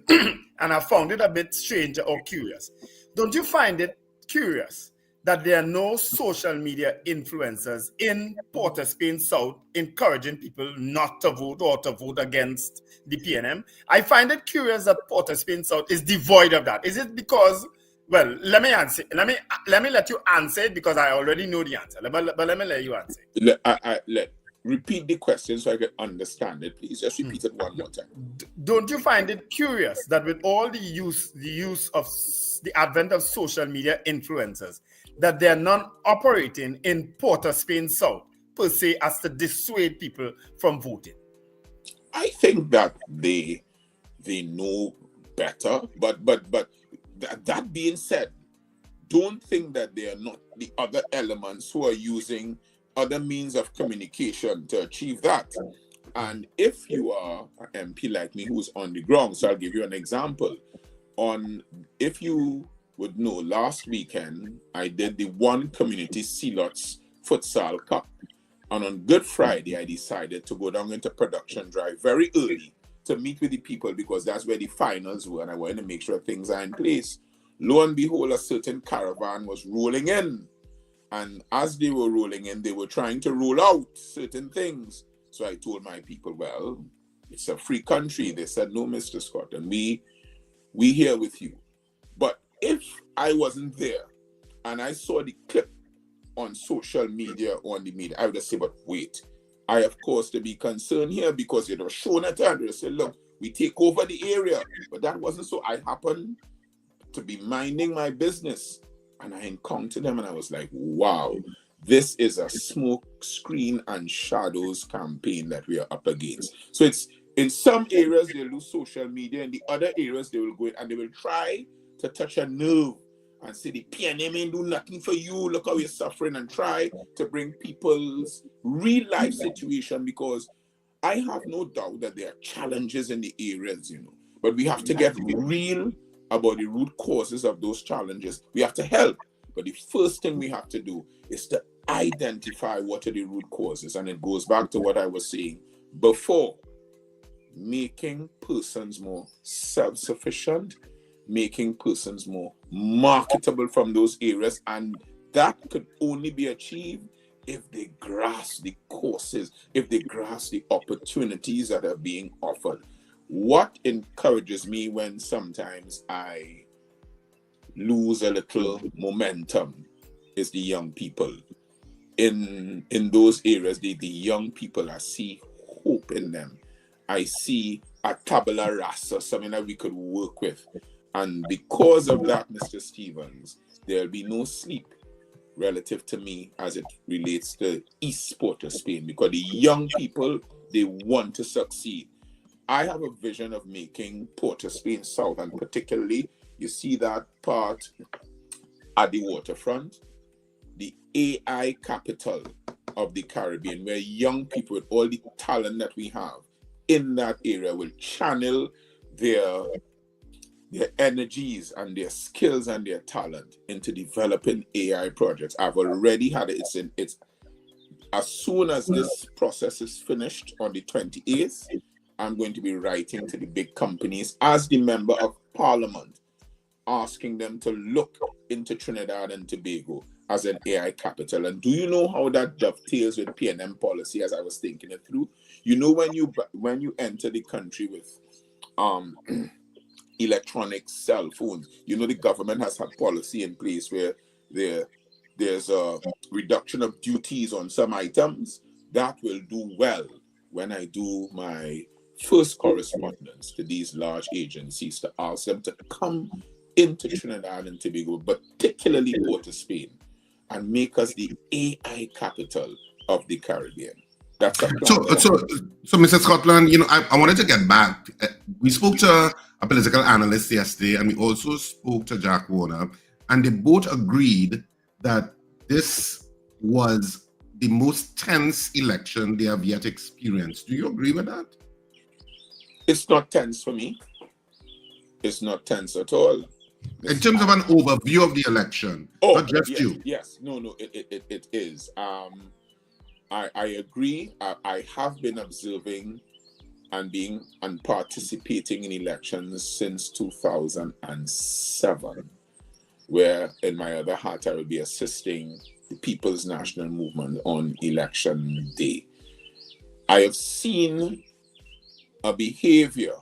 Speaker 6: and I found it a bit strange or curious. Don't you find it curious that there are no social media influencers in Port of Spain South encouraging people not to vote or to vote against the PNM? I find it curious that Port of Spain South is devoid of that. Is it because, well, let me let you answer it because I already know the answer. But let me let you answer.
Speaker 21: Repeat the question so I can understand it, please. Just repeat it one more time.
Speaker 6: Don't you find it curious that with all the use of the advent of social media influencers, that they are not operating in Port of Spain South per se as to dissuade people from voting?
Speaker 21: I think that they know better, but that being said, don't think that they are not the other elements who are using other means of communication to achieve that. And if you are an MP like me who's on the ground, so I'll give you an example. If you would know, last weekend I did the One Community Sealots Futsal Cup, and on Good Friday I decided to go down into production drive very early to meet with the people because that's where the finals were, and I wanted to make sure things are in place. Lo and behold, a certain caravan was rolling in. And as they were rolling in, they were trying to roll out certain things. So I told my people, well, it's a free country. They said, no, Mr. Scott, and we here with you. But if I wasn't there and I saw the clip on social media, on the media, I would have said, but wait, I, of course, to be concerned here because it was shown at time. They said, look, we take over the area. But that wasn't so. I happened to be minding my business. And I encountered them and I was like, wow, this is a smoke screen and shadows campaign that we are up against. So it's in some areas they'll do social media, in the other areas they will go in and they will try to touch a nerve and say the PNM ain't do nothing for you, look how you're suffering, and try to bring people's real life situation, because I have no doubt that there are challenges in the areas, but we have to get real about the root causes of those challenges. We have to help, but the first thing we have to do is to identify what are the root causes. And it goes back to what I was saying before: making persons more self-sufficient, making persons more marketable from those areas, and that could only be achieved if they grasp the courses, if they grasp the opportunities that are being offered. What encourages me when sometimes I lose a little momentum is the young people. In those areas, the young people, I see hope in them. I see a tabula rasa, something that we could work with. And because of that, Mr. Stevens, there'll be no sleep relative to me as it relates to East Port of Spain, because the young people, they want to succeed. I have a vision of making Port of Spain South, and particularly, you see that part at the waterfront, the AI capital of the Caribbean, where young people with all the talent that we have in that area will channel their energies and their skills and their talent into developing AI projects. I've already had it. It's as soon as this process is finished on the 28th, I'm going to be writing to the big companies as the Member of Parliament, asking them to look into Trinidad and Tobago as an AI capital. And do you know how that dovetails with PNM policy as I was thinking it through? When you enter the country with electronic cell phones, the government has had policy in place where there's a reduction of duties on some items. That will do well when I do my first correspondence to these large agencies to ask them to come into Trinidad and Tobago, particularly Port of Spain, and make us the AI capital of the Caribbean. That's a plan.
Speaker 7: So, Mr. Scotland, I wanted to get back. We spoke to a political analyst yesterday, and we also spoke to Jack Warner, and they both agreed that this was the most tense election they have yet experienced. Do you agree with that?
Speaker 21: It's not tense for me. It's not tense at all.
Speaker 7: In terms of an overview of the election, not just
Speaker 21: yes,
Speaker 7: you.
Speaker 21: Yes, no, it is. I agree. I have been observing and participating in elections since 2007, where in my other hat I will be assisting the People's National Movement on election day. I have seen a behavior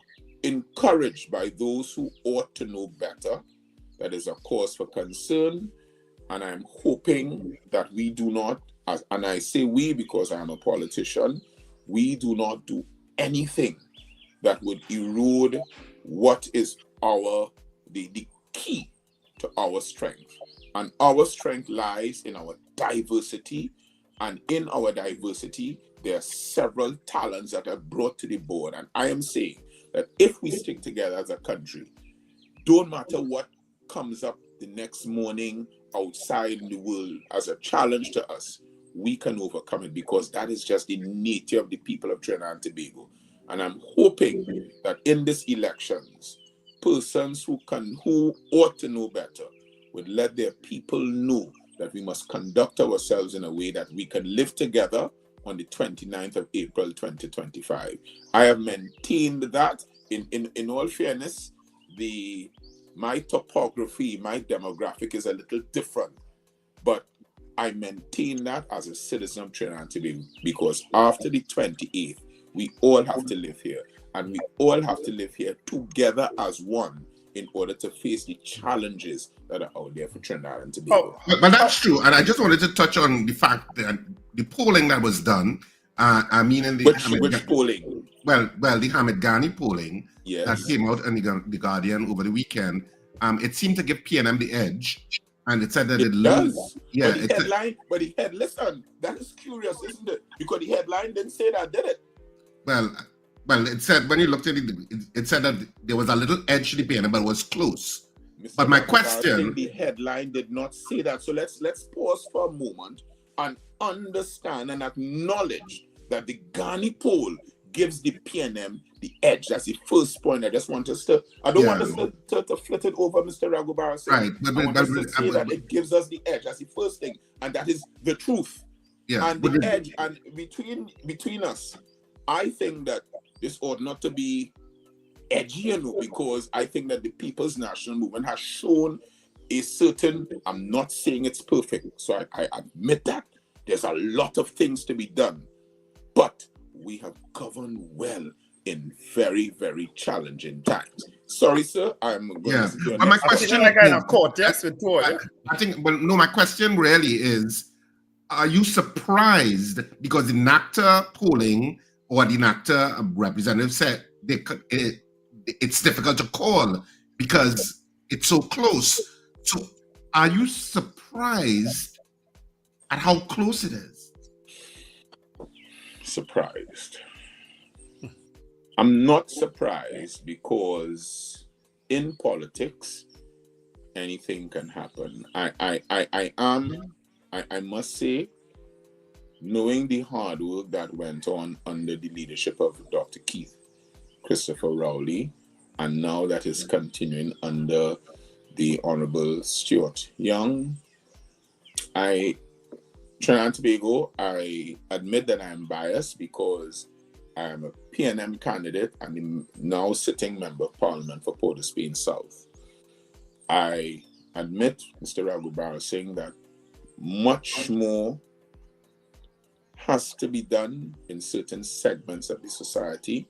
Speaker 21: encouraged by those who ought to know better that is a cause for concern, and I'm hoping that we do not, and I say we because I am a politician, we do not do anything that would erode what is the key to our strength. And our strength lies in our diversity, and in our diversity, there are several talents that are brought to the board. And I am saying that if we stick together as a country, don't matter what comes up the next morning outside in the world as a challenge to us, we can overcome it, because that is just the nature of the people of Trinidad and Tobago. And I'm hoping that in these elections, persons who ought to know better would let their people know that we must conduct ourselves in a way that we can live together on the 29th of April 2025. I have maintained that. In all fairness, my topography, my demographic is a little different, but I maintain that as a citizen of Trinidad and Tobago, because after the 28th, we all have to live here, and we all have to live here together as one in order to face the challenges that are out there for Trinidad and Tobago.
Speaker 7: But that's true, and I just wanted to touch on the fact that the polling that was done,
Speaker 21: which polling?
Speaker 7: Well, the Hamid Ghani polling
Speaker 21: yes,
Speaker 7: that came out in the Guardian over the weekend, it seemed to give PNM the edge, and it said that it
Speaker 21: does.
Speaker 7: Yeah,
Speaker 21: listen, that is curious, isn't it? Because the headline didn't say that, did it?
Speaker 7: Well, it said, when you looked at it, it said that there was a little edge to the PNM, but it was close. But my question,
Speaker 21: the headline did not say that. So let's pause for a moment and understand and acknowledge that the Ghani poll gives the PNM the edge. That's the first point. I just want us to, I don't want us to flit it over, Mr. Ragubar.
Speaker 7: Right.
Speaker 21: I want us to say that it gives us the edge. That's the first thing. And that is the truth.
Speaker 7: Yeah.
Speaker 21: And the edge, and between us, I think that this ought not to be edgy, because I think that the People's National Movement has shown a certain, I'm not saying it's perfect, so I admit that there's a lot of things to be done, but we have governed well in very, very challenging times. Sorry, sir, I'm going to
Speaker 7: but my question my question really is, are you surprised because the NACTA polling or the NACTA representative said it's difficult to call because it's so close? So are you surprised at how close it is?
Speaker 21: Surprised. I'm not surprised, because in politics, anything can happen. I must say, knowing the hard work that went on under the leadership of Dr. Keith Christopher Rowley, and now that is continuing under the Honorable Stuart Young, Trinidad and Tobago, I admit that I am biased because I am a PNM candidate and I'm now sitting member of Parliament for Port of Spain South. I admit, Mr. Ragubar, saying that much more has to be done in certain segments of the society.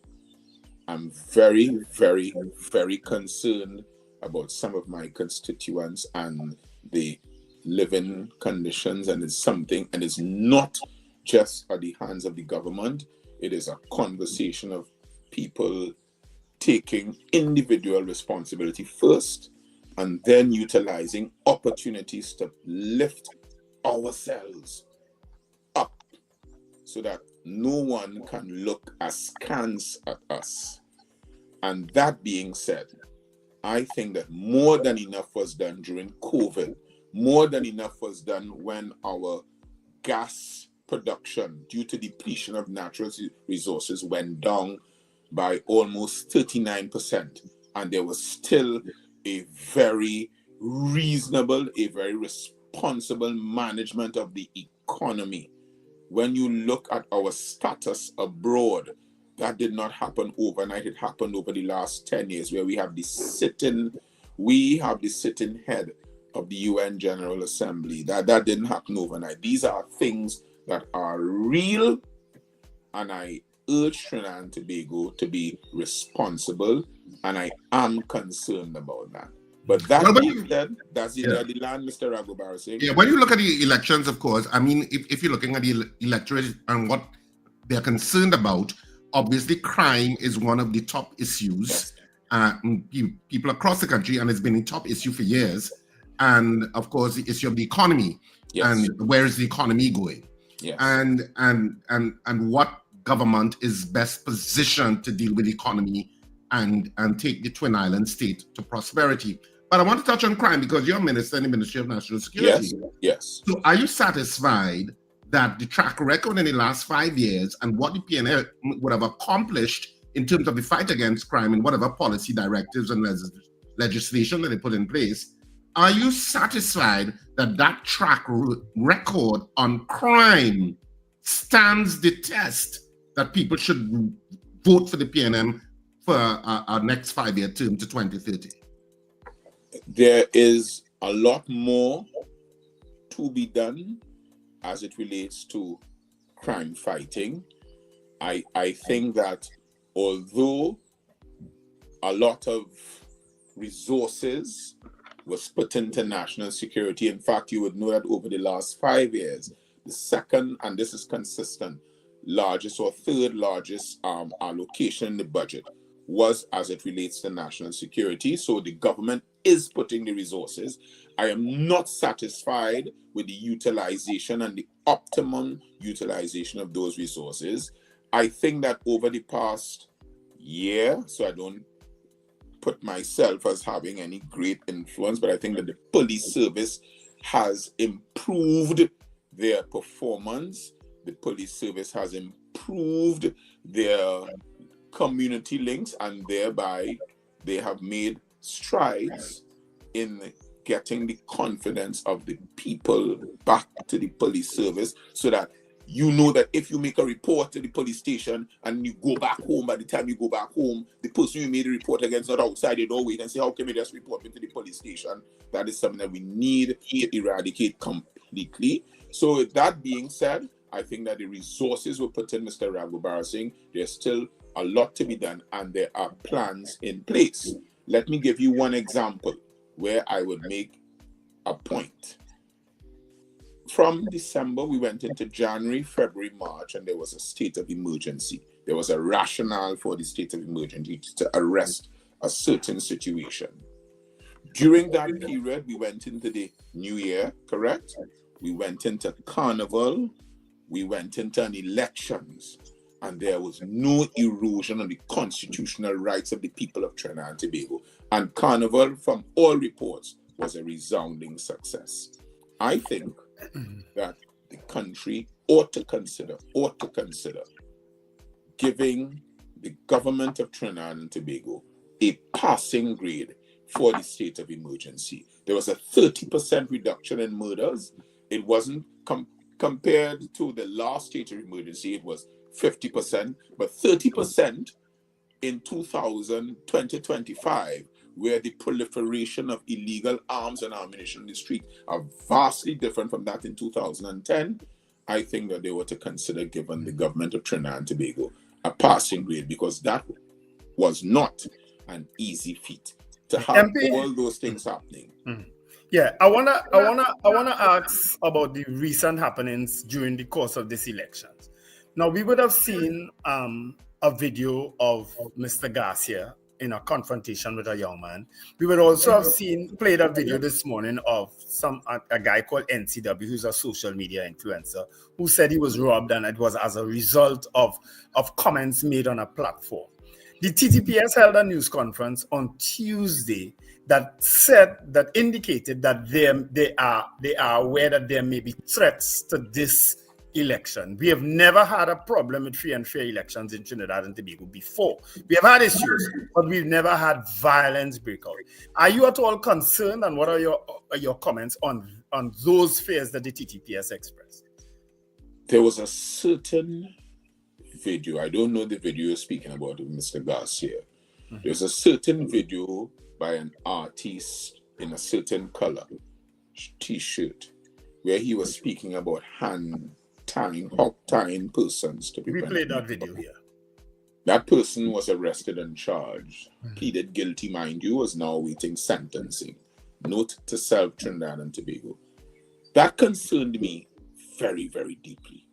Speaker 21: I'm very, very, very concerned about some of my constituents and the living conditions, and it's not just at the hands of the government. It is a conversation of people taking individual responsibility first and then utilizing opportunities to lift ourselves up so that no one can look askance at us. And that being said, I think that more than enough was done during COVID. More than enough was done when our gas production, due to depletion of natural resources, went down by almost 39%. And there was still a very reasonable, a very responsible management of the economy. When you look at our status abroad, that did not happen overnight. It happened over the last 10 years, where we have the sitting head of the UN General Assembly. That didn't happen overnight. These are things that are real, and I urge Trinidad and Tobago to be responsible, and I am concerned about that. But that being said, that's the land, Mr. Ragobar saying.
Speaker 7: Yeah, when you look at the elections, of course, I mean, if you're looking at the electorate and what they're concerned about, obviously crime is one of the top issues. People across the country, and it's been a top issue for years. And of course, the issue of the economy, and where is the economy going, and what government is best positioned to deal with the economy and take the Twin Islands state to prosperity. But I want to touch on crime because you're a minister in the Ministry of National Security.
Speaker 21: Yes.
Speaker 7: So are you satisfied that the track record in the last 5 years and what the PNM would have accomplished in terms of the fight against crime and whatever policy directives and legislation that they put in place, are you satisfied that that track record on crime stands the test that people should vote for the PNM for our next 5-year term to 2030?
Speaker 21: There is a lot more to be done as it relates to crime fighting. I think that although a lot of resources was put into national security, in fact, you would know that over the last 5 years, the second, and this is consistent, largest or third largest allocation in the budget was as it relates to national security. So the government is putting the resources. I am not satisfied with the utilization and the optimum utilization of those resources. I think that over the past year, so I don't put myself as having any great influence, but I think that the police service has improved their performance. The police service has improved their community links, and thereby they have made strides in getting the confidence of the people back to the police service, so that you know that if you make a report to the police station and you go back home, by the time you go back home, the person you made a report against not outside the doorway and say, how can we just report me to the police station? That is something that we need to eradicate completely. So with that being said, I think that the resources were put in, Mr. Ragobar Singh. There's still a lot to be done, and there are plans in place. Let me give you one example where I would make a point. From December, we went into January, February, March, and there was a state of emergency. There was a rationale for the state of emergency to arrest a certain situation. During that period, we went into the new year, correct? We went into Carnival, we went into an elections, and there was no erosion of the constitutional rights of the people of Trinidad and Tobago. And Carnival, from all reports, was a resounding success. I think that the country ought to consider giving the government of Trinidad and Tobago a passing grade for the state of emergency. There was a 30% reduction in murders. It wasn't compared to the last state of emergency, it was 50%, but 30% in 2025, where the proliferation of illegal arms and ammunition in the street are vastly different from that in 2010, I think that they were to consider giving the government of Trinidad and Tobago a passing grade, because that was not an easy feat to have all those things happening.
Speaker 6: Yeah, I wanna ask about the recent happenings during the course of this election. Now, we would have seen a video of Mr. Garcia in a confrontation with a young man. We would also have played a video this morning of a guy called NCW, who's a social media influencer, who said he was robbed, and it was as a result of comments made on a platform. The TTPS held a news conference on Tuesday that indicated that they are aware that there may be threats to this election. We have never had a problem with free and fair elections in Trinidad and Tobago before. We have had issues, but we've never had violence break out. Are you at all concerned, and what are your comments on those fears that the TTPS expressed?
Speaker 21: There was a certain video. I don't know the video you're speaking about, Mr. Garcia. There's a certain video by an artist in a certain color t-shirt where he was speaking about hog-tying persons to prevent.
Speaker 6: We played that video here.
Speaker 21: That person was arrested and charged, pleaded guilty, mind you, was now awaiting sentencing. Note to self, Trinidad and Tobago. That concerned me very, very deeply,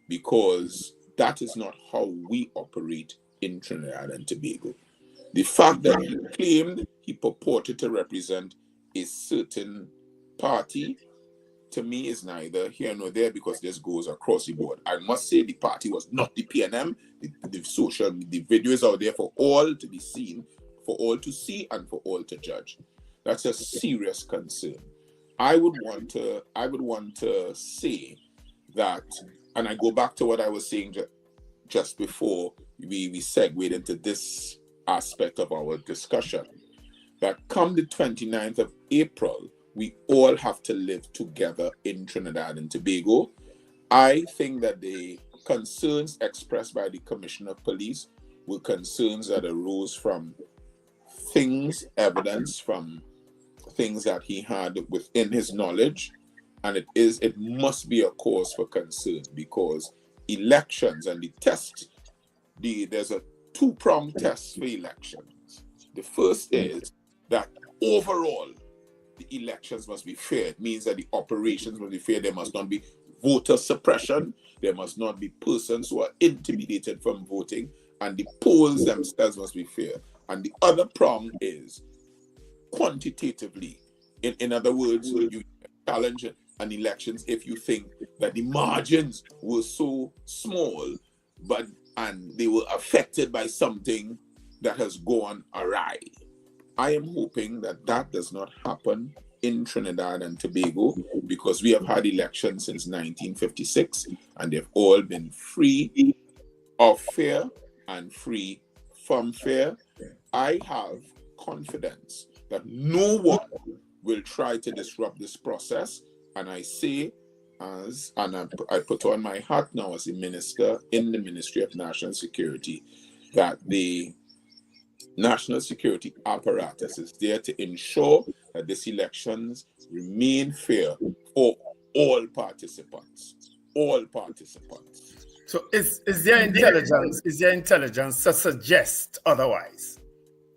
Speaker 21: because that is not how we operate in Trinidad and Tobago. The fact that he claimed he purported to represent a certain party, to me, is neither here nor there, because this goes across the board. I must say the party was not the PNM. The video is out there for all to be seen, for all to see, and for all to judge. That's a serious concern. I would want to say that, and I go back to what I was saying just before we segued into this aspect of our discussion, that come the 29th of April, we all have to live together in Trinidad and Tobago. I think that the concerns expressed by the Commissioner of Police were concerns that arose from evidence from things that he had within his knowledge, and it must be a cause for concern, because elections and the test, there's a two-pronged test for elections. The first is that overall the elections must be fair. It means that the operations must be fair. There must not be voter suppression. There must not be persons who are intimidated from voting, and the polls themselves must be fair. And the other prong is quantitatively. In other words, you challenge an elections if you think that the margins were so small, and they were affected by something that has gone awry. I am hoping that that does not happen in Trinidad and Tobago, because we have had elections since 1956, and they've all been free of fear and free from fear. I have confidence that no one will try to disrupt this process, and I say, I put on my hat now as a minister in the Ministry of National Security, that the national security apparatus is there to ensure that these elections remain fair for all participants. All participants.
Speaker 6: So is there intelligence to suggest otherwise?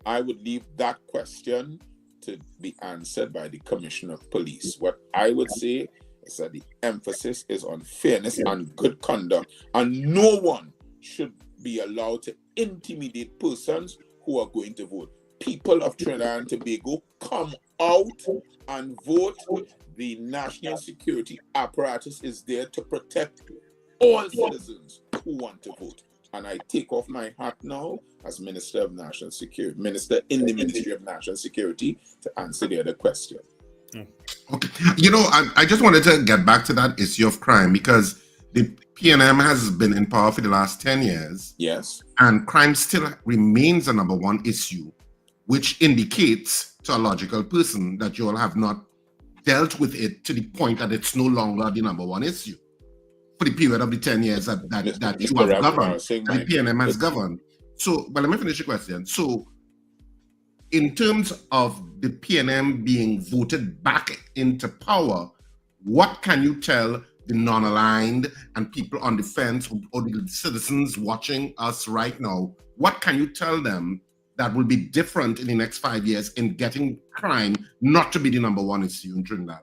Speaker 21: I would leave that question to be answered by the Commissioner of Police. What I would say is that the emphasis is on fairness and good conduct, and no one should be allowed to intimidate persons who are going to vote. People of Trinidad and Tobago, come out and vote. The national security apparatus is there to protect all citizens who want to vote. And I take off my hat now as Minister of National Security, Minister in the Ministry of National Security, to answer the other question.
Speaker 7: Okay. You know, I just wanted to get back to that issue of crime, because the PNM has been in power for the last 10 years.
Speaker 21: Yes.
Speaker 7: And crime still remains the number one issue, which indicates to a logical person that you all have not dealt with it to the point that it's no longer the number one issue for the period of the 10 years that you have governed, that the PNM has governed. So, but let me finish the question. So, in terms of the PNM being voted back into power, what can you tell the non-aligned and people on the fence, or the citizens watching us right now? What can you tell them that will be different in the next 5 years in getting crime not to be the number one issue in Trinidad?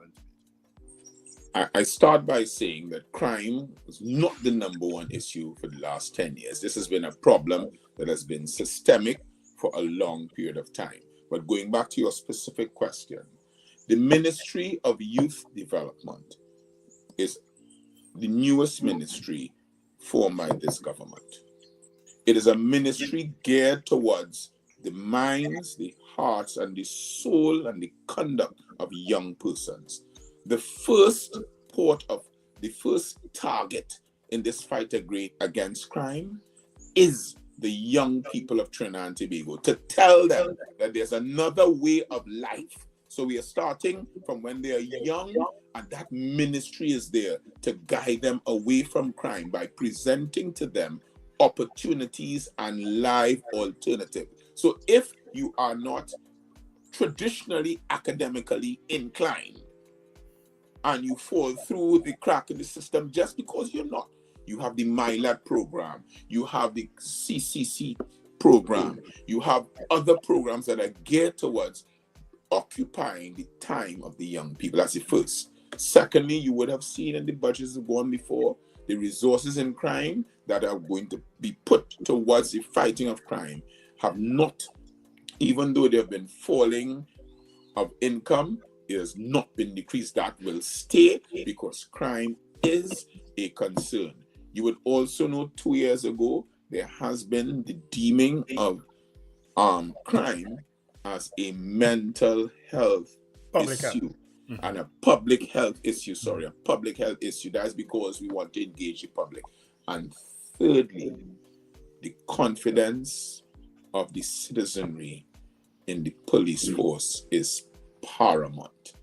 Speaker 21: I start by saying that crime was not the number one issue for the last 10 years. This has been a problem that has been systemic for a long period of time. But going back to your specific question, the Ministry of Youth Development is the newest ministry formed by this government. It is a ministry geared towards the minds, the hearts, and the soul and the conduct of young persons. The first target in this fight against crime is the young people of Trinidad and Tobago, to tell them that there's another way of life. So we are starting from when they are young, and that ministry is there to guide them away from crime by presenting to them opportunities and live alternative. So if you are not traditionally academically inclined and you fall through the crack in the system just because you're not, you have the MyLab program, you have the CCC program, you have other programs that are geared towards occupying the time of the young people. That's the first. Secondly, you would have seen in the budgets that gone before, the resources in crime that are going to be put towards the fighting of crime have not, even though they have been falling of income, it has not been decreased. That will stay because crime is a concern. You would also know 2 years ago, there has been the deeming of crime as a mental health issue. And a public health issue, a public health issue. That's because we want to engage the public. And thirdly, the confidence of the citizenry in the police force is paramount,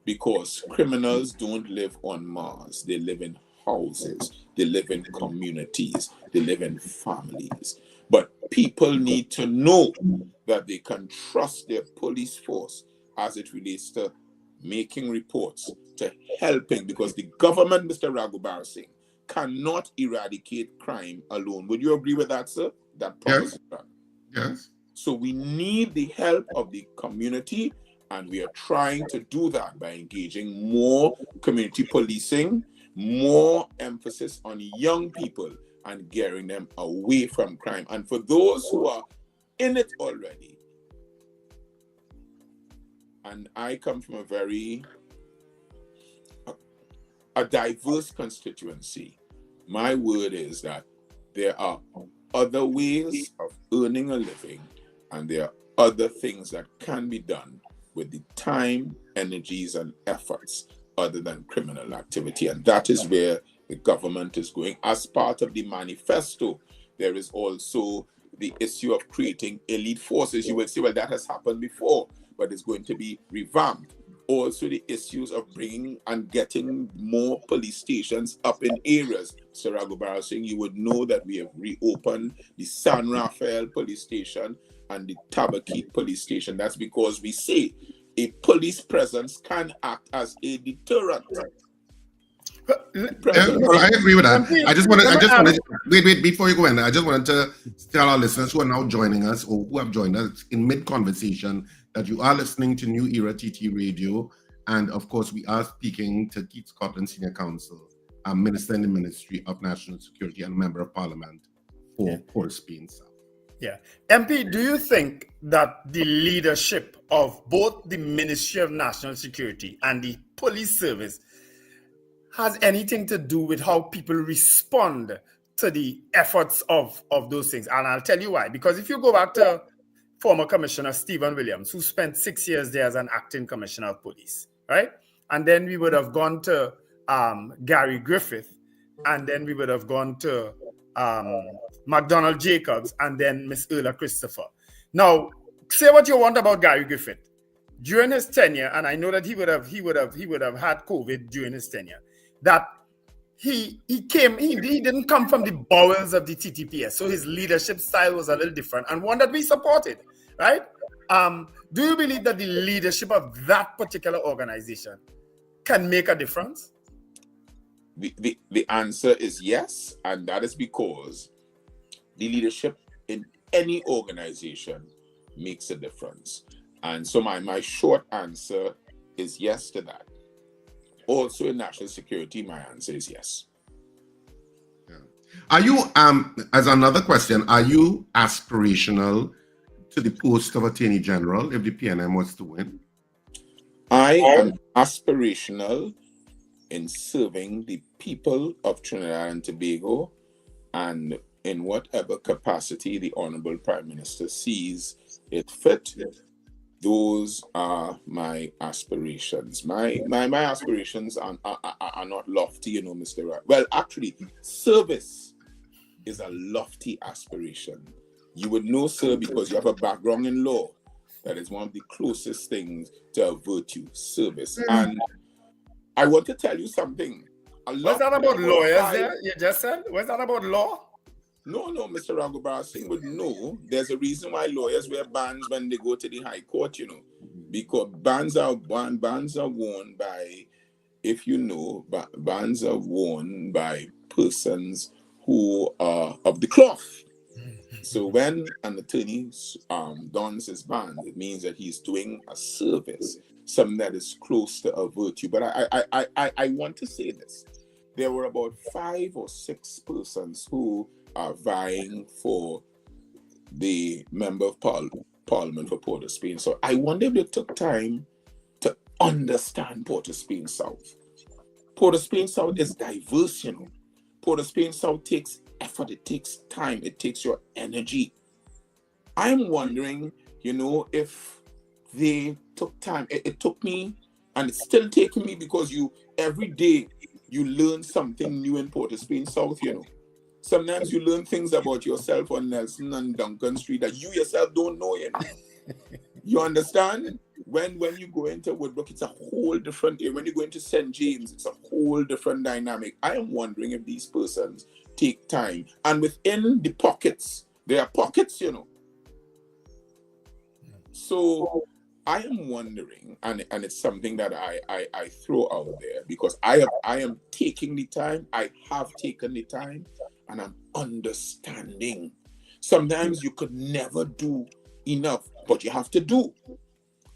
Speaker 21: because criminals don't live on Mars. They live in houses, they live in communities, they live in families. But people need to know that they can trust their police force as it relates to making reports, to helping, because the government, Mr. Raghubar Singh, cannot eradicate crime alone. Would you agree with that, sir? That promise?
Speaker 7: Yes. Yes.
Speaker 21: So we need the help of the community, and we are trying to do that by engaging more community policing, more emphasis on young people and gearing them away from crime. And for those who are in it already, and I come from a very diverse constituency, my word is that there are other ways of earning a living, and there are other things that can be done with the time, energies, and efforts other than criminal activity. And that is where the government is going. As part of the manifesto, there is also the issue of creating elite forces. You will say, well, that has happened before, but it's going to be revamped. Also, the issues of bringing and getting more police stations up in areas. Sir Raghubar Singh, you would know that we have reopened the San Rafael police station and the Tabaquite police station. That's because we say a police presence can act as a deterrent.
Speaker 7: Well, I agree with that. I just wanted wait before you go in. I just wanted to tell our listeners who are now joining us or who have joined us in mid-conversation that you are listening to New Era TT Radio, and of course we are speaking to Keith Scotland, Senior Counsel, Minister in the Ministry of National Security and Member of Parliament for Port of Spain South.
Speaker 6: Yeah. MP, do you think that the leadership of both the Ministry of National Security and the police service has anything to do with how people respond to the efforts of those things? And I'll tell you why. Because if you go back to former Commissioner Stephen Williams, who spent 6 years there as an acting commissioner of police, right? And then we would have gone to Gary Griffith, and then we would have gone to McDonald Jacobs, and then Miss Erla Christopher. Now, say what you want about Gary Griffith. During his tenure, and I know that he would have had COVID during his tenure, that he didn't come from the bowels of the TTPS, so his leadership style was a little different, and one that we supported, right? Do you believe that the leadership of that particular organization can make a difference?
Speaker 21: The answer is yes, and that is because the leadership in any organization makes a difference. And so my short answer is yes to that. Also in national security, my answer is yes.
Speaker 7: Yeah. Are you, as another question, are you aspirational to the post of Attorney General if the PNM was to win?
Speaker 21: I am aspirational in serving the people of Trinidad and Tobago, and in whatever capacity the Honorable Prime Minister sees it fit. Those are my aspirations. My aspirations are not lofty, you know, Mr. Right. Well, actually, service is a lofty aspiration. You would know, sir, because you have a background in law, that is one of the closest things to a virtue, service. And I want to tell you something.
Speaker 6: Was that about lawyers there, you just said? Was that about law?
Speaker 21: No, Mr. Raghubar Singh would know. There's a reason why lawyers wear bands when they go to the High Court, because bands are worn by, if you know, bands are worn by persons who are of the cloth. So when an attorney dons his band, it means that he's doing a service, something that is close to a virtue. But I want to say this. There were about 5 or 6 persons who are vying for the Member of Parliament for Port of Spain. So I wonder if they took time to understand Port of Spain South. Port of Spain South is diverse, Port of Spain South takes effort, it takes time, it takes your energy. I'm wondering, if they took time. It took me, and it's still taking me, because every day you learn something new in Port of Spain South, Sometimes you learn things about yourself on Nelson and Duncan Street that you yourself don't know, You understand? When you go into Woodbrook, it's a whole different area. When you go into St. James, it's a whole different dynamic. I am wondering if these persons take time. And within the pockets, there are pockets, So I am wondering, and it's something that I throw out there, because I am taking the time, I have taken the time, and I'm understanding. Sometimes you could never do enough, but you have to do.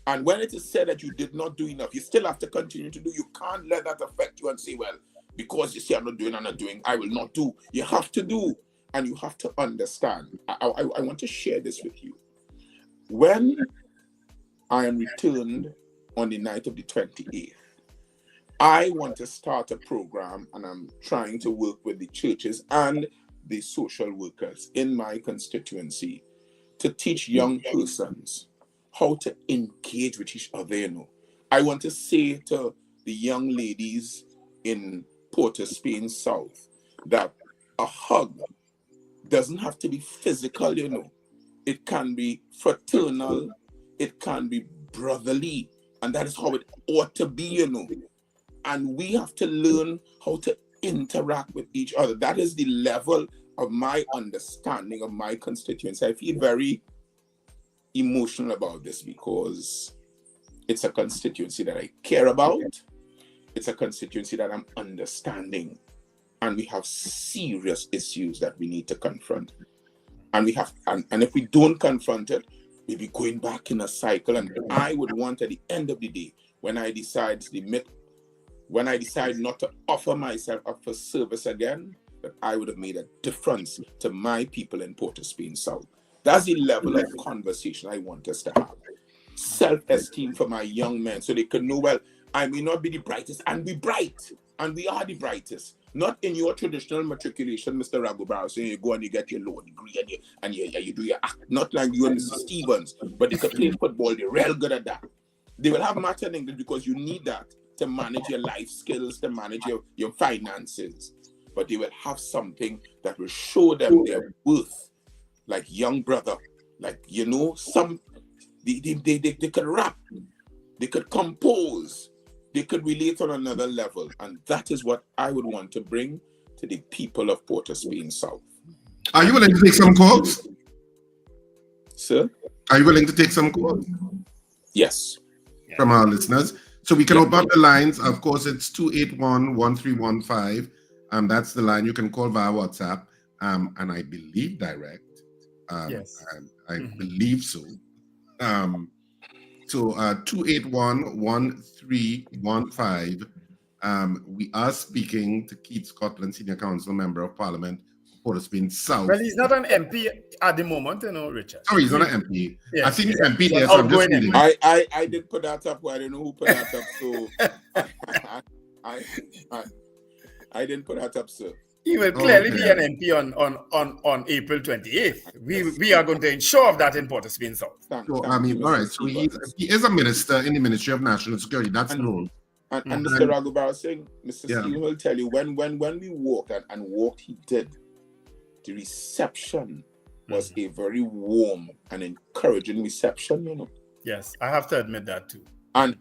Speaker 21: And when it is said that you did not do enough, you still have to continue to do. You can't let that affect you and say, well, because you say I'm not doing, I will not do. You have to do, and you have to understand. I want to share this with you. When I am returned on the night of the 28th, I want to start a program, and I'm trying to work with the churches and the social workers in my constituency to teach young persons how to engage with each other. I want to say to the young ladies in Port of Spain South that a hug doesn't have to be physical, It can be fraternal, it can be brotherly, and that is how it ought to be, And we have to learn how to interact with each other. That is the level of my understanding of my constituency. I feel very emotional about this because it's a constituency that I care about. It's a constituency that I'm understanding. And we have serious issues that we need to confront. And we have, and if we don't confront it, we'll be going back in a cycle. And I would want, at the end of the day, when I decide not to offer myself up for service again, that I would have made a difference to my people in Port of Spain South. That's the level of conversation I want us to have. Self-esteem for my young men, so they can know, well, I may not be the brightest, and be bright, and we are the brightest. Not in your traditional matriculation, Mr. Raghubar, saying you go and you get your low degree and you do your act. Not like you and Mr. Stevens, but they could play football. They're real good at that. They will have math and English because you need that to manage your life skills, to manage your finances. But they will have something that will show them their worth. Like young brother, like, they could rap, they could compose, they could relate on another level. And that is what I would want to bring to the people of Port of Spain South.
Speaker 7: Are you willing to take some calls?
Speaker 21: Sir?
Speaker 7: Are you willing to take some calls?
Speaker 21: Yes.
Speaker 7: From our listeners. So we can open up the lines. Of course, it's 281-1315. That's the line you can call via WhatsApp. And I believe direct.
Speaker 6: Yes.
Speaker 7: I believe so. So 281-1315. We are speaking to Keith Scotland, Senior Council Member of Parliament, Port of Spain South.
Speaker 6: Well, he's not an MP at the moment, Richard.
Speaker 7: Sorry, he's not an MP.
Speaker 6: Yes.
Speaker 7: I think he's MP there, so I'm just reading.
Speaker 21: I did put that up, but I don't know who put that up, so I didn't put that up, sir.
Speaker 6: He will clearly be an MP on April 28th. We are going to ensure of that in Port of Spain South.
Speaker 7: So, all right. So he is a minister in the Ministry of National Security. That's known.
Speaker 21: And Mr. Raghubar Singh, Mr. Stephen will tell you, when we walked and walked he did, the reception was a very warm and encouraging reception,
Speaker 6: Yes, I have to admit that too.
Speaker 21: And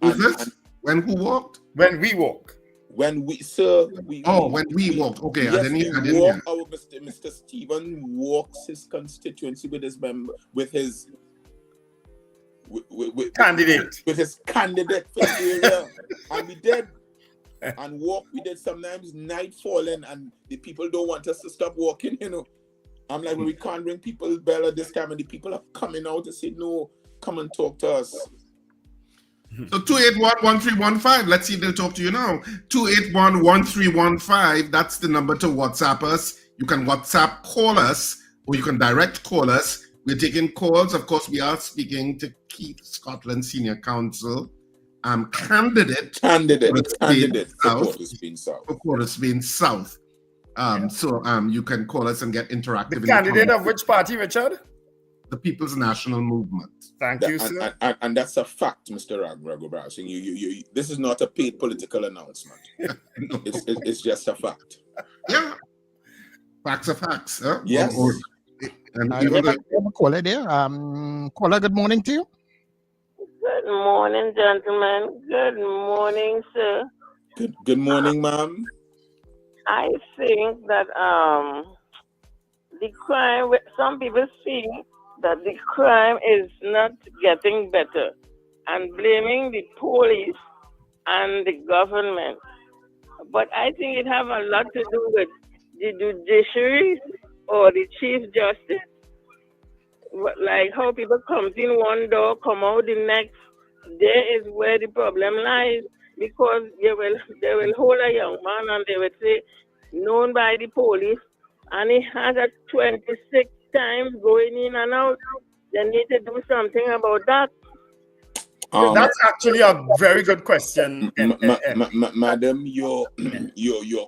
Speaker 7: when who walked?
Speaker 6: When we walk.
Speaker 21: When we, sir,
Speaker 7: when we walk. Okay,
Speaker 21: yes,
Speaker 7: I didn't
Speaker 21: we walk.
Speaker 7: hear.
Speaker 21: Our Mr. Stephen walks his constituency with his member, with his
Speaker 6: candidate,
Speaker 21: with his candidate for the area, and we did. And walk, we did sometimes night falling, and the people don't want us to stop walking, you know. I'm like, well, we can't bring people bell at this time, and the people are coming out to say, no, come and talk to us.
Speaker 7: So 281-1315, let's see if they'll talk to you now. 281-1315, that's the number to WhatsApp us. You can WhatsApp call us, or you can direct call us. We're taking calls. Of course, we are speaking to Keith Scotland Senior Counsel. Candidate for Porterspain South. So you can call us and get interactive.
Speaker 6: The candidate of which party, Richard?
Speaker 7: The People's National Movement.
Speaker 6: Thank you, sir.
Speaker 21: And that's a fact, Mr. Raghubara Singh. You, this is not a paid political announcement. No. It's just a fact.
Speaker 7: Yeah. Facts are facts. Huh?
Speaker 21: Yes.
Speaker 2: And even the caller there. Caller, good morning to you.
Speaker 3: Good morning, gentlemen. Good morning, sir.
Speaker 21: Good morning, ma'am.
Speaker 3: I think that the crime, some people see that the crime is not getting better and blaming the police and the government. But I think it has a lot to do with the judiciary or the Chief Justice. Like how people come in one door, come out the next. There is where the problem lies, because they will hold a young man and they will say, known by the police, and he has a 26 times going in and out. They need to do something about that.
Speaker 6: That's actually a very good question.
Speaker 21: Madam, your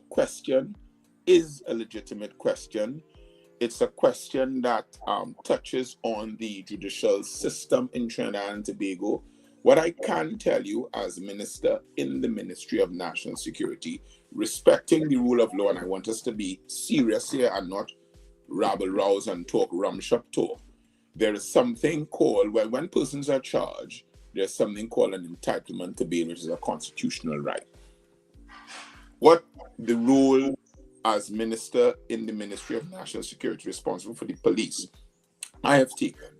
Speaker 21: question is a legitimate question. It's a question that touches on the judicial system in Trinidad and Tobago. What I can tell you as minister in the Ministry of National Security, respecting the rule of law, and I want us to be serious here and not rabble-rouse and talk rum-shop talk. There is something called, well, when persons are charged, there's something called an entitlement to bail, which is a constitutional right. What the role as minister in the Ministry of National Security responsible for the police I have taken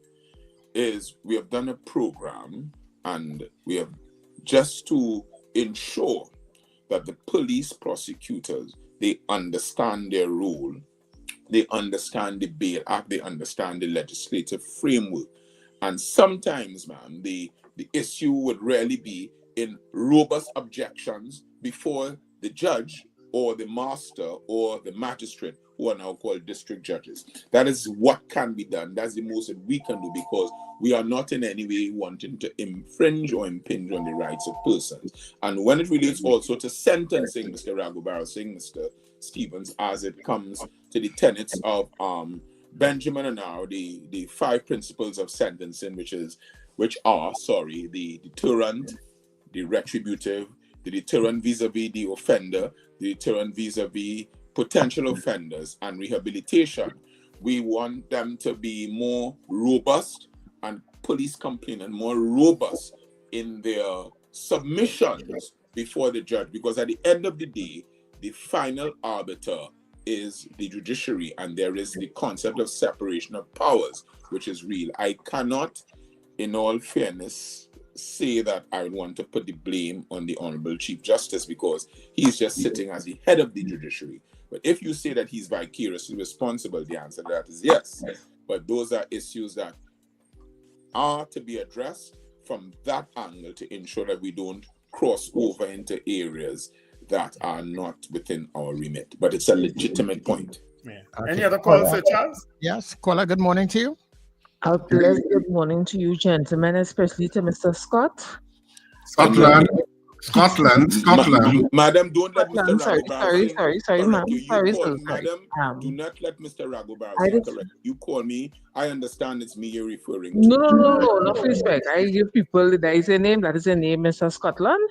Speaker 21: is we have done a program, and we have just to ensure that the police prosecutors, they understand their role, they understand the Bail Act, they understand the legislative framework. And sometimes, man, the issue would really be in robust objections before the judge or the master or the magistrate, who are now called district judges. That is what can be done. That's the most that we can do, because we are not in any way wanting to infringe or impinge on the rights of persons. And when it relates also to sentencing, Mr. Raghubara Singh, Mr. Stevens, as it comes to the tenets of Benjamin and now the 5 principles of sentencing, which are the deterrent, the retributive, the deterrent vis-a-vis the offender, the deterrent vis-a-vis potential offenders, and rehabilitation. We want them to be more robust and police complainant, more robust in their submissions before the judge, because at the end of the day, the final arbiter is the judiciary, and there is the concept of separation of powers, which is real. I cannot, in all fairness, say that I would want to put the blame on the Honorable Chief Justice, because he's just sitting as the head of the judiciary. But if you say that he's vicariously responsible, the answer to that is yes. But those are issues that are to be addressed from that angle to ensure that we don't cross over into areas that are not within our remit. But it's a legitimate point.
Speaker 6: Yeah. Okay. Any other calls, Sir Charles?
Speaker 2: Yes, caller, good morning to you.
Speaker 22: A blessed good morning to you, gentlemen, especially to Mr. Scott.
Speaker 7: Scotland.
Speaker 21: Madam, don't let Mr.
Speaker 22: Sorry, ma'am.
Speaker 21: Madam, do not let Mr. Raghubara correct. You call me. I understand it's me you're referring to.
Speaker 22: No, enough respect. I give people, that is a name, Mr. Scotland.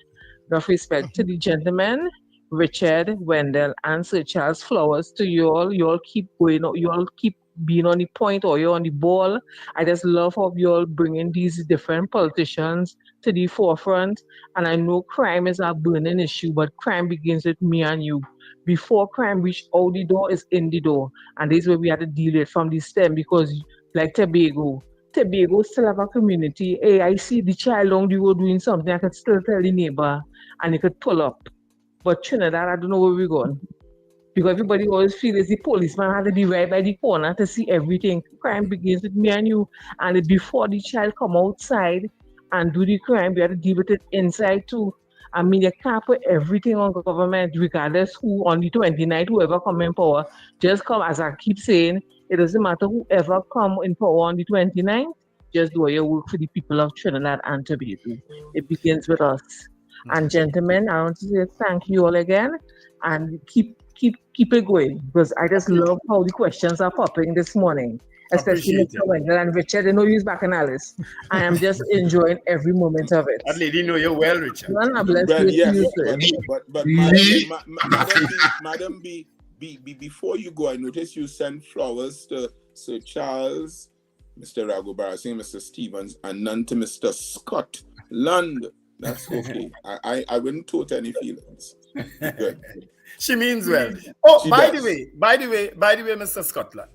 Speaker 22: Enough respect to the gentlemen, Richard, Wendell, and Sir Charles Flowers. To you all keep going, you all keep being on the point or you're on the ball. I just love how you all bringing these different politicians to the forefront. And I know crime is a burning issue, but crime begins with me and you. Before crime reach out the door is in the door. And this is where we have to deal with from the stem, because like Tobago still have a community. Hey, I see the child along the road doing something, I could still tell the neighbor and he could pull up. But Trinidad, I don't know where we're going. Because everybody always feels the policeman has to be right by the corner to see everything. Crime begins with me and you. And before the child come outside and do the crime, we have to deal with it inside too. I mean, you can't put everything on government, regardless who on the 29th, whoever come in power, just come, as I keep saying, it doesn't matter whoever come in power on the 29th, just do your work for the people of Trinidad and Tobago. It begins with us. And gentlemen, I want to say thank you all again, and keep it going, because I just love how the questions are popping this morning, especially Mr. Wendell and Richard. I know he's back in Alice. I am just enjoying every moment of it.
Speaker 6: That lady know you well, Richard.
Speaker 22: Well, bless
Speaker 21: Well,
Speaker 22: you,
Speaker 21: yes,
Speaker 22: you
Speaker 21: but Madam B, before you go, I noticed you sent flowers to Sir Charles, Mr. Raghubara Singh, Mr. Stevens, and none to Mr. Scott Lund. That's okay. I wouldn't tote any feelings. Good.
Speaker 6: She means well. Oh,
Speaker 21: She
Speaker 6: by
Speaker 21: does.
Speaker 6: the way, Mr. Scotland,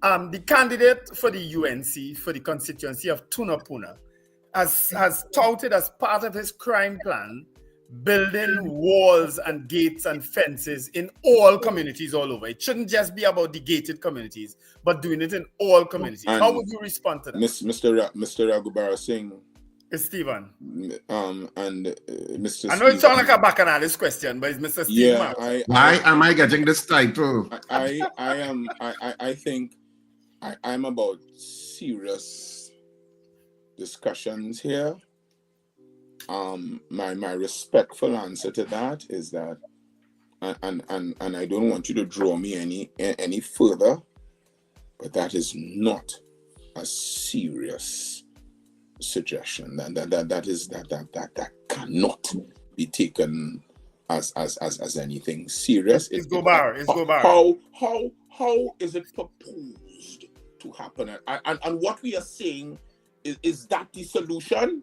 Speaker 6: the candidate for the UNC for the constituency of Tunapuna has touted as part of his crime plan building walls and gates and fences in all communities all over. It shouldn't just be about the gated communities, but doing it in all communities.
Speaker 21: And
Speaker 6: How would you respond to that?
Speaker 21: Mr. Raghubara Singh,
Speaker 6: Stephen.
Speaker 21: And Mr.
Speaker 6: I know it sounds like a bacchanal question, but it's Mr. Stephen.
Speaker 21: Yeah,
Speaker 7: Why am I getting this title?
Speaker 21: I think I'm about serious discussions here. My respectful answer to that is that, and I don't want you to draw me any further, but that is not a serious suggestion. That cannot be taken as anything serious.
Speaker 6: It's go bar.
Speaker 21: How is it proposed to happen? And what we are saying is that the solution?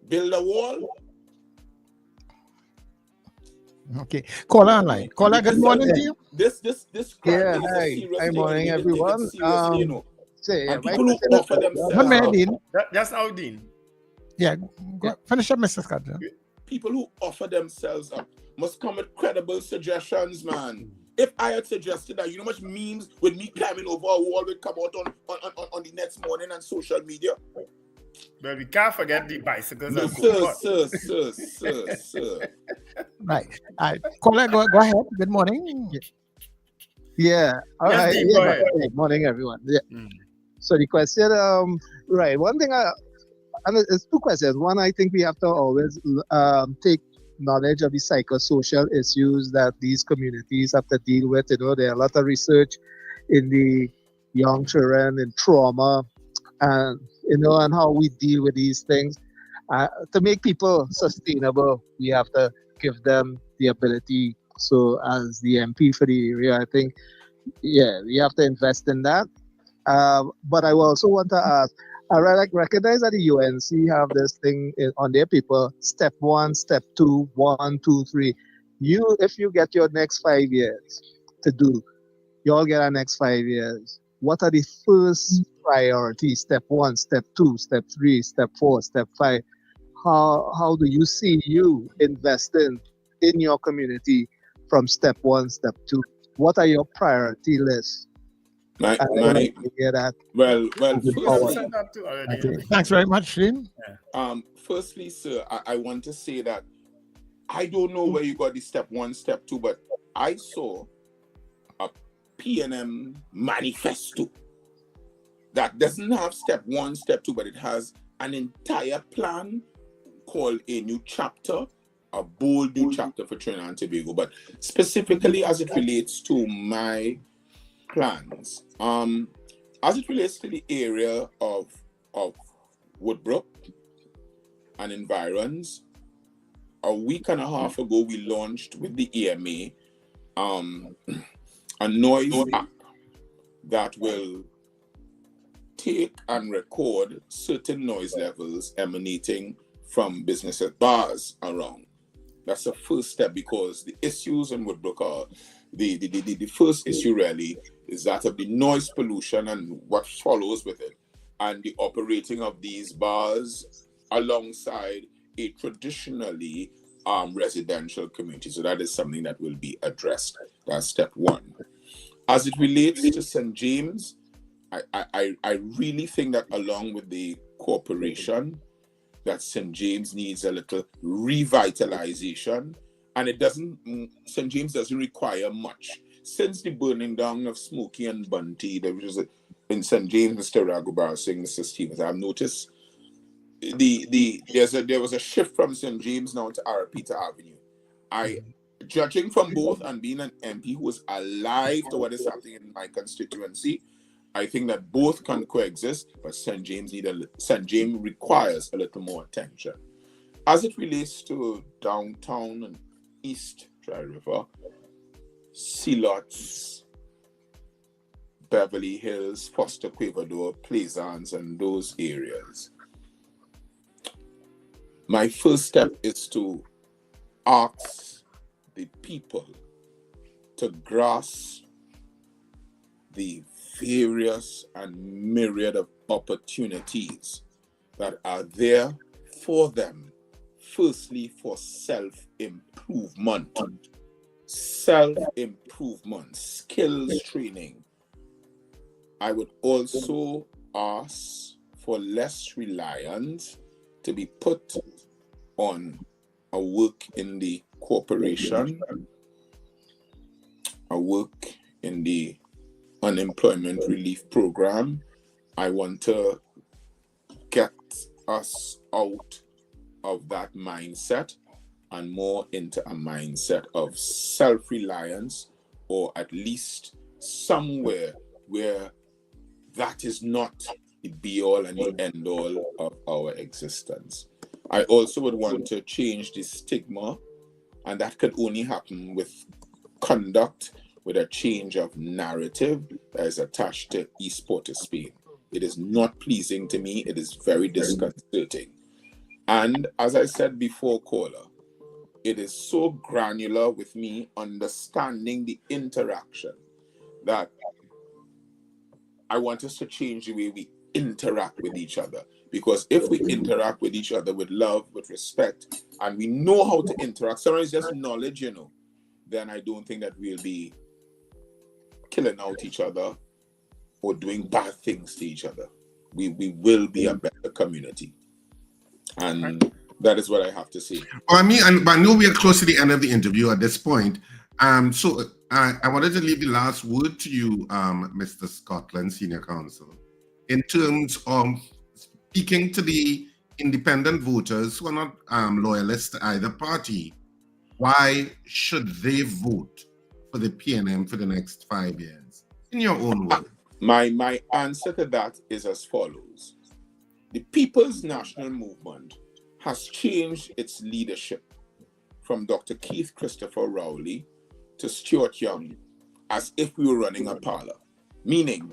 Speaker 21: Build a wall?
Speaker 2: Okay. Caller online. Caller, good morning to you.
Speaker 21: This
Speaker 1: Yeah,
Speaker 21: is a
Speaker 1: hi.
Speaker 21: serious
Speaker 1: Hi,
Speaker 21: thing.
Speaker 1: morning,
Speaker 21: We need to take it
Speaker 1: everyone.
Speaker 21: seriously, you know. And people who offer themselves
Speaker 2: Good morning, Dean.
Speaker 6: That's how Dean.
Speaker 2: Yeah, finish up, Mr. Scott.
Speaker 21: People who offer themselves up must come with credible suggestions, man. If I had suggested that, you know how much memes with me climbing over a wall would come out on the next morning on social media?
Speaker 6: But we can't forget the bicycles.
Speaker 21: No, sir.
Speaker 2: Right. Caller, go ahead. Good morning.
Speaker 1: Yeah. All
Speaker 6: Yes,
Speaker 1: right.
Speaker 6: Dean,
Speaker 1: Yeah.
Speaker 6: go ahead.
Speaker 1: Good morning, everyone. Yeah. So the question, right. One thing, and it's two questions. One, I think we have to always take knowledge of the psychosocial issues that these communities have to deal with. You know, there are a lot of research in the young children in trauma, and you know, and how we deal with these things. To make people sustainable, we have to give them the ability. So, as the MP for the area, I think, yeah, we have to invest in that. But I also want to ask, I recognize that the UNC have this thing on their paper, step 1, step 2, 1, 2, 3. If you get your next 5 years to do, you all get our next 5 years. What are the first priorities? Step 1, step 2, step 3, step 4, step 5. How do you see you investing in your community from step 1, step 2? What are your priority lists?
Speaker 21: Well,
Speaker 2: Thanks very much, Dean.
Speaker 21: Firstly, sir, I want to say that I don't know where you got the step 1, step 2, but I saw a PNM manifesto that doesn't have step 1, step 2, but it has an entire plan called A New Chapter, a bold new chapter for Trinidad and Tobago. But specifically as it relates to my plans, as it relates to the area of Woodbrook and environs, a week and a half ago we launched with the EMA a noise app that will take and record certain noise levels emanating from business at bars around. That's the first step, because the issues in Woodbrook are the first issue really is that of the noise pollution and what follows with it, and the operating of these bars alongside a traditionally residential community. So that is something that will be addressed. That's step one. As it relates to St. James, I really think that along with the corporation, that St. James needs a little revitalization, and St. James doesn't require much. Since the burning down of Smokey and Bunty, there was in St. James, Mr. Raghubar Singh, Mr. Stevens, I've noticed there was a shift from St. James now to Arapita Avenue. Judging from both and being an MP who is alive to what is happening in my constituency, I think that both can coexist, but St. James requires a little more attention. As it relates to downtown and East Dry River, Sealots, Beverly Hills, Foster Quavador, Plaisance, and those areas, my first step is to ask the people to grasp the various and myriad of opportunities that are there for them. Firstly, for self-improvement, skills training. I would also ask for less reliance to be put on a work in the corporation, a work in the unemployment relief program. I want to get us out of that mindset and more into a mindset of self-reliance, or at least somewhere where that is not the be-all and the end-all of our existence. I also would want to change the stigma, and that could only happen with conduct, with a change of narrative that is attached to East Port of Spain. It is not pleasing to me. It is very disconcerting. And as I said before, caller, it is so granular with me understanding the interaction that I want us to change the way we interact with each other. Because if we interact with each other with love, with respect, and we know how to interact, sometimes just knowledge, then I don't think that we'll be killing out each other or doing bad things to each other. We will be a better community. And that is what I have to say.
Speaker 7: Well, I know we are close to the end of the interview at this point. So I wanted to leave the last word to you, Mr. Scotland, Senior Counsel, in terms of speaking to the independent voters who are not loyalists to either party. Why should they vote for the PNM for the next 5 years? In your own words.
Speaker 21: My answer to that is as follows. The People's National Movement has changed its leadership from Dr. Keith Christopher Rowley to Stuart Young as if we were running a parlor, meaning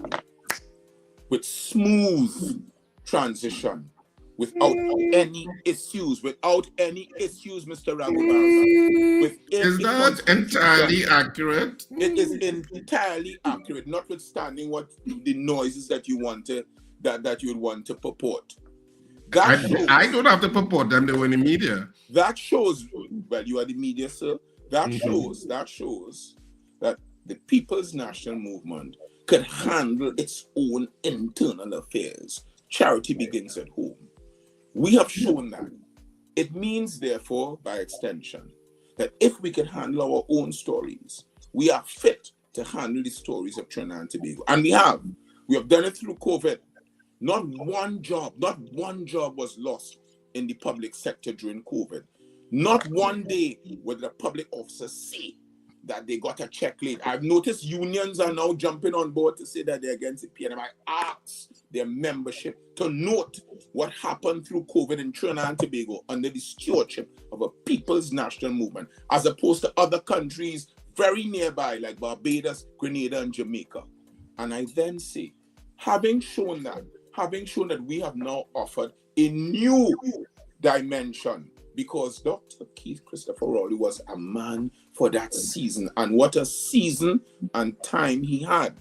Speaker 21: with smooth transition, without any issues, Mr. Raghubar.
Speaker 7: Is that entirely accurate?
Speaker 21: It is entirely accurate, notwithstanding what the noises that you want to that you would want to purport.
Speaker 7: I don't have to purport them, they were in the media.
Speaker 21: That shows, well, you are the media, sir. That shows that the People's National Movement can handle its own internal affairs. Charity begins at home. We have shown that. It means, therefore, by extension, that if we can handle our own stories, we are fit to handle the stories of Trinidad and Tobago. And we have. We have done it through COVID. Not one job was lost in the public sector during COVID. Not one day would the public officers say that they got a check late. I've noticed unions are now jumping on board to say that they're against the PNM. I ask their membership to note what happened through COVID in Trinidad and Tobago under the stewardship of a People's National Movement, as opposed to other countries very nearby like Barbados, Grenada, and Jamaica. And I then say, having shown that we have now offered a new dimension, because Dr. Keith Christopher Rowley was a man for that season, and what a season and time he had.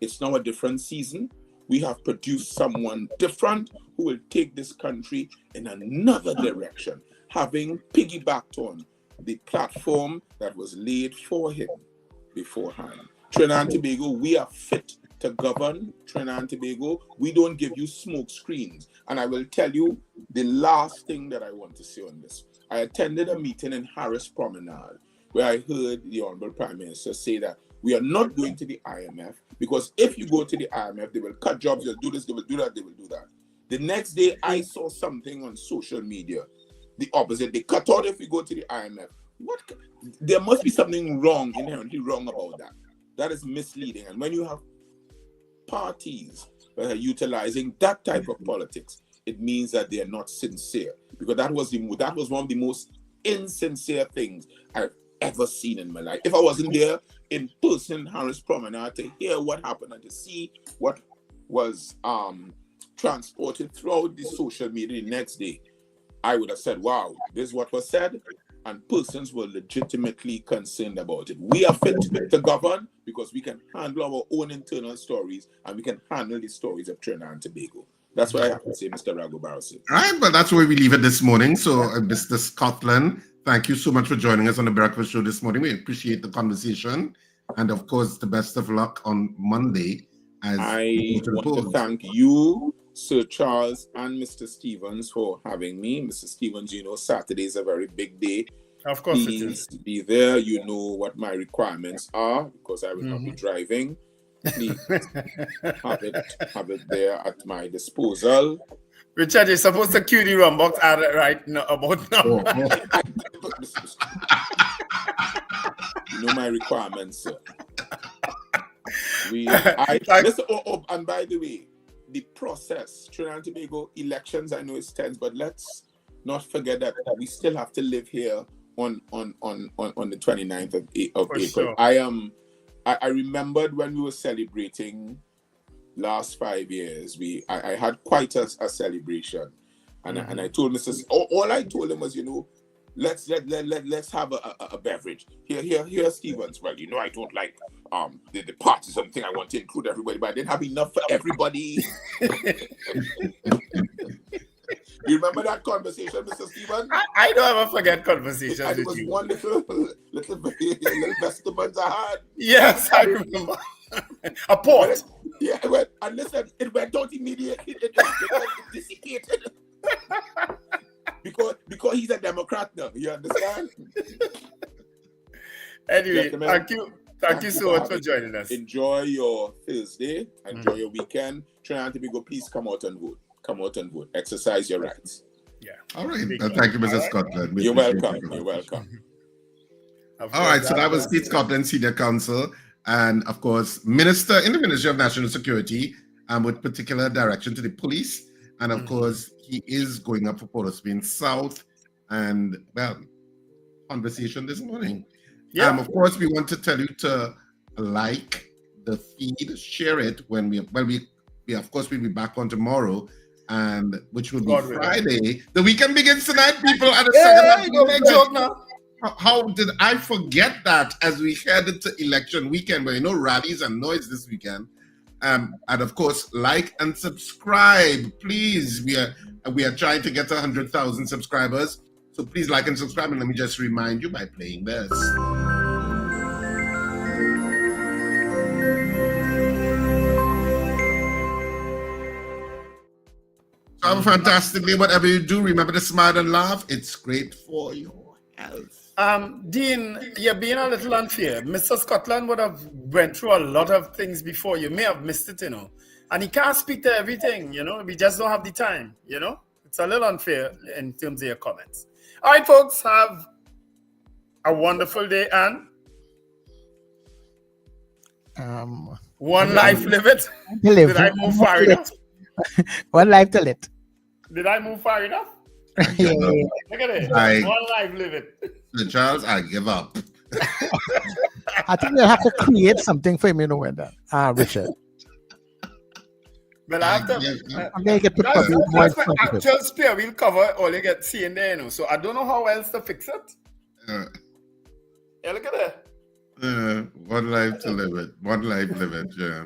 Speaker 21: It's now a different season. We have produced someone different who will take this country in another direction, having piggybacked on the platform that was laid for him beforehand. Trinidad and Tobago, we are fit to govern. Trinidad and Tobago, we don't give you smoke screens. And I will tell you the last thing that I want to say on this. I attended a meeting in Harris Promenade where I heard the Honorable Prime Minister say that we are not going to the IMF because if you go to the IMF, they will cut jobs, they'll do this, they will do that, they will do that. The next day, I saw something on social media, the opposite. They cut out if you go to the IMF. There must be something wrong, inherently wrong about that. That is misleading. And when you have parties that are utilizing that type of politics, it means that they are not sincere. Because that was one of the most insincere things I've ever seen in my life. If I wasn't there in person in Harris Promenade to hear what happened and to see what was transported throughout the social media the next day, I would have said, wow, this is what was said, and persons were legitimately concerned about it. We are fit to govern because we can handle our own internal stories and we can handle the stories of Trinidad and Tobago. That's what I have to say, Mr. Ragobarsi.
Speaker 7: All right, but that's where we leave it this morning. So, Mr. Scotland, thank you so much for joining us on the Breakfast Show this morning. We appreciate the conversation. And, of course, the best of luck on Monday.
Speaker 21: I want to thank you, Sir Charles, and Mr. Stevens for having me. Mr. Stevens, you know, Saturday is a very big day.
Speaker 6: Of course
Speaker 21: Please
Speaker 6: it is.
Speaker 21: be there. You know what my requirements are because I will not be driving. Please have it there at my disposal.
Speaker 6: Richard, you're supposed to cue the rum box right now about now.
Speaker 21: You know my requirements, sir. And by the way, the process, Trinidad and Tobago elections, I know it's tense, but let's not forget that we still have to live here on the 29th of April.
Speaker 6: Sure.
Speaker 21: I remembered when we were celebrating last 5 years, I had quite a celebration, and I told Mr. All I told him was, you know, let's have a beverage. Here, Stevens. Well, you know, I don't like the party, something I want to include everybody, but I didn't have enough for everybody. You remember that conversation, Mr. Stevens?
Speaker 6: I don't ever forget conversations with you.
Speaker 21: It was one little vegetables I had.
Speaker 6: Yes, I remember. A pot.
Speaker 21: Yeah, and listen, it went out immediately. It dissipated. because he's a Democrat now, you understand?
Speaker 6: Anyway, thank you so much for joining us.
Speaker 21: Enjoy your Thursday. Enjoy your weekend. Trinidad and Tobago, please come out and vote. Come out and vote. Exercise your rights.
Speaker 6: Yeah.
Speaker 7: All right. Thank you, Mr. Scotland.
Speaker 21: You're welcome. You're welcome.
Speaker 7: All right. So that was Keith Scotland, Senior Counsel, and of course, Minister in the Ministry of National Security, with particular direction to the police. And of course, he is going up for Port of Spain South. And well, conversation this morning.
Speaker 6: Yeah.
Speaker 7: Of course, we want to tell you to like the feed, share it when we of course we'll be back on tomorrow, and which will be Friday. The weekend begins tonight, people. At the
Speaker 6: don't make joke now.
Speaker 7: How did I forget that as we head into election weekend, where you know rallies and noise this weekend? And of course, like and subscribe, please. We are trying to get 100,000 subscribers, so please like and subscribe. And let me just remind you by playing this. Have a fantastic day. Whatever you do, remember to smile and laugh. It's great for your health.
Speaker 6: Dean, you're being a little unfair. Mr. Scotland would have went through a lot of things before. You may have missed it, you know. And he can't speak to everything, you know. We just don't have the time, you know. It's a little unfair in terms of your comments. All right, folks, have a wonderful day, and one life, live it. Did I move far enough?
Speaker 2: One life to live.
Speaker 6: Did I move far enough?
Speaker 2: Yeah.
Speaker 6: Look at it. One life, live it.
Speaker 7: Charles, I give up.
Speaker 2: I think you'll have to create something for him, you know, Richard.
Speaker 6: Well, I have to. That's my actual spare wheel cover. All you get seeing there, you know. So I don't know how else to fix it. Yeah, look at that.
Speaker 7: One life to live it. One life live it. Yeah.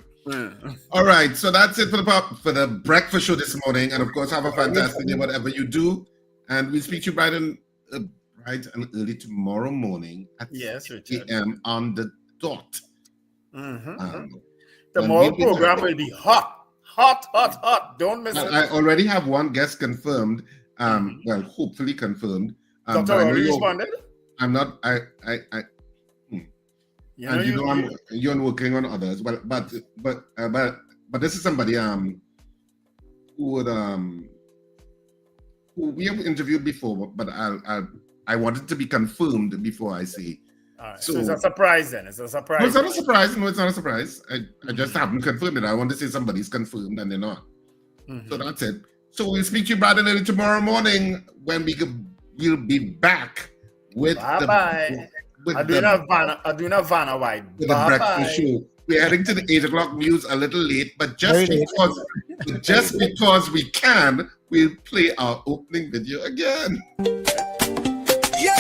Speaker 7: All right. So that's it for the breakfast show this morning. And of course, have a fantastic day, whatever you do. And we'll speak to you bright and early tomorrow morning at 6 a.m. on the dot.
Speaker 6: Tomorrow program will be hot. Don't miss it.
Speaker 7: I already have one guest confirmed. Well, hopefully confirmed.
Speaker 6: Dr. Rory responded?
Speaker 7: I'm not. You're working on others. But this is somebody who we have interviewed before, but I wanted to be confirmed before I say.
Speaker 6: All right, so it's a surprise then. It's a surprise.
Speaker 7: No, it's not a surprise. No, it's not a surprise. I just haven't confirmed it. I want to say somebody's confirmed and they're not. So that's it. So we'll speak to you bright and early tomorrow morning when we'll be back with
Speaker 6: Bye-bye. Aduna Vanna White.
Speaker 7: With the breakfast show. We're heading to the 8 o'clock news a little late, but just because we can, we'll play our opening video again.
Speaker 5: Yeah.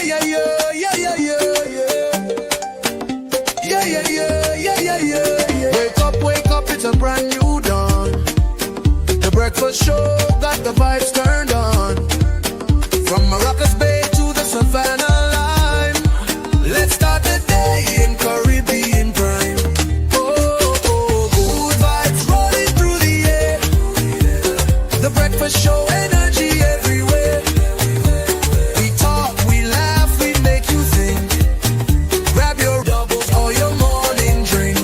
Speaker 5: Wake up, it's a brand new dawn. The breakfast show got the vibes turned on. From Maracas Bay to the Savannah line. Let's start the day in Caribbean prime. Good vibes rolling through the air. The breakfast show energy everywhere. We talk, we laugh, we make you think. Grab your doubles or your morning drink.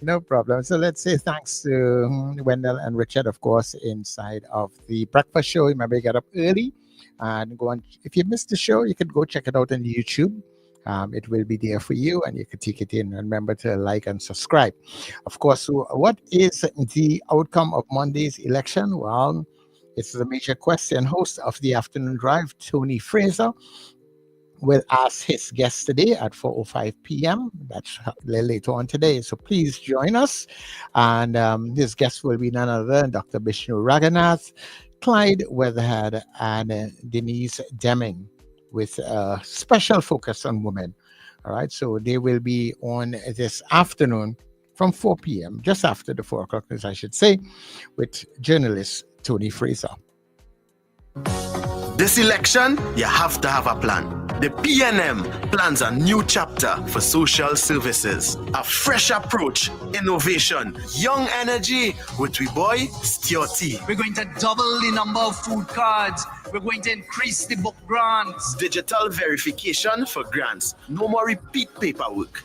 Speaker 2: No problem. So let's say thanks to Wendell and Richard, of course, inside of the breakfast show. Remember, you get up early and go on. If you missed the show, you can go check it out on YouTube. It will be there for you and you can take it in. Remember to like and subscribe. Of course, what is the outcome of Monday's election? Well, it's the major question. Host of the afternoon drive, Tony Fraser, will ask his guest today at 4:05 p.m. That's a little later on today. So please join us. And his guest will be none other than Dr. Bishnu Raghunath, Clyde Weatherhead, and Denise Deming, with a special focus on women. All right. So they will be on this afternoon from 4 p.m., just after the 4 o'clock, as I should say, with journalist Tony Fraser.
Speaker 14: This election, you have to have a plan. The PNM plans a new chapter for social services. A fresh approach, innovation, young energy with we boy, Stuarty.
Speaker 20: We're going to double the number of food cards. We're going to increase the book grants.
Speaker 14: Digital verification for grants. No more repeat paperwork.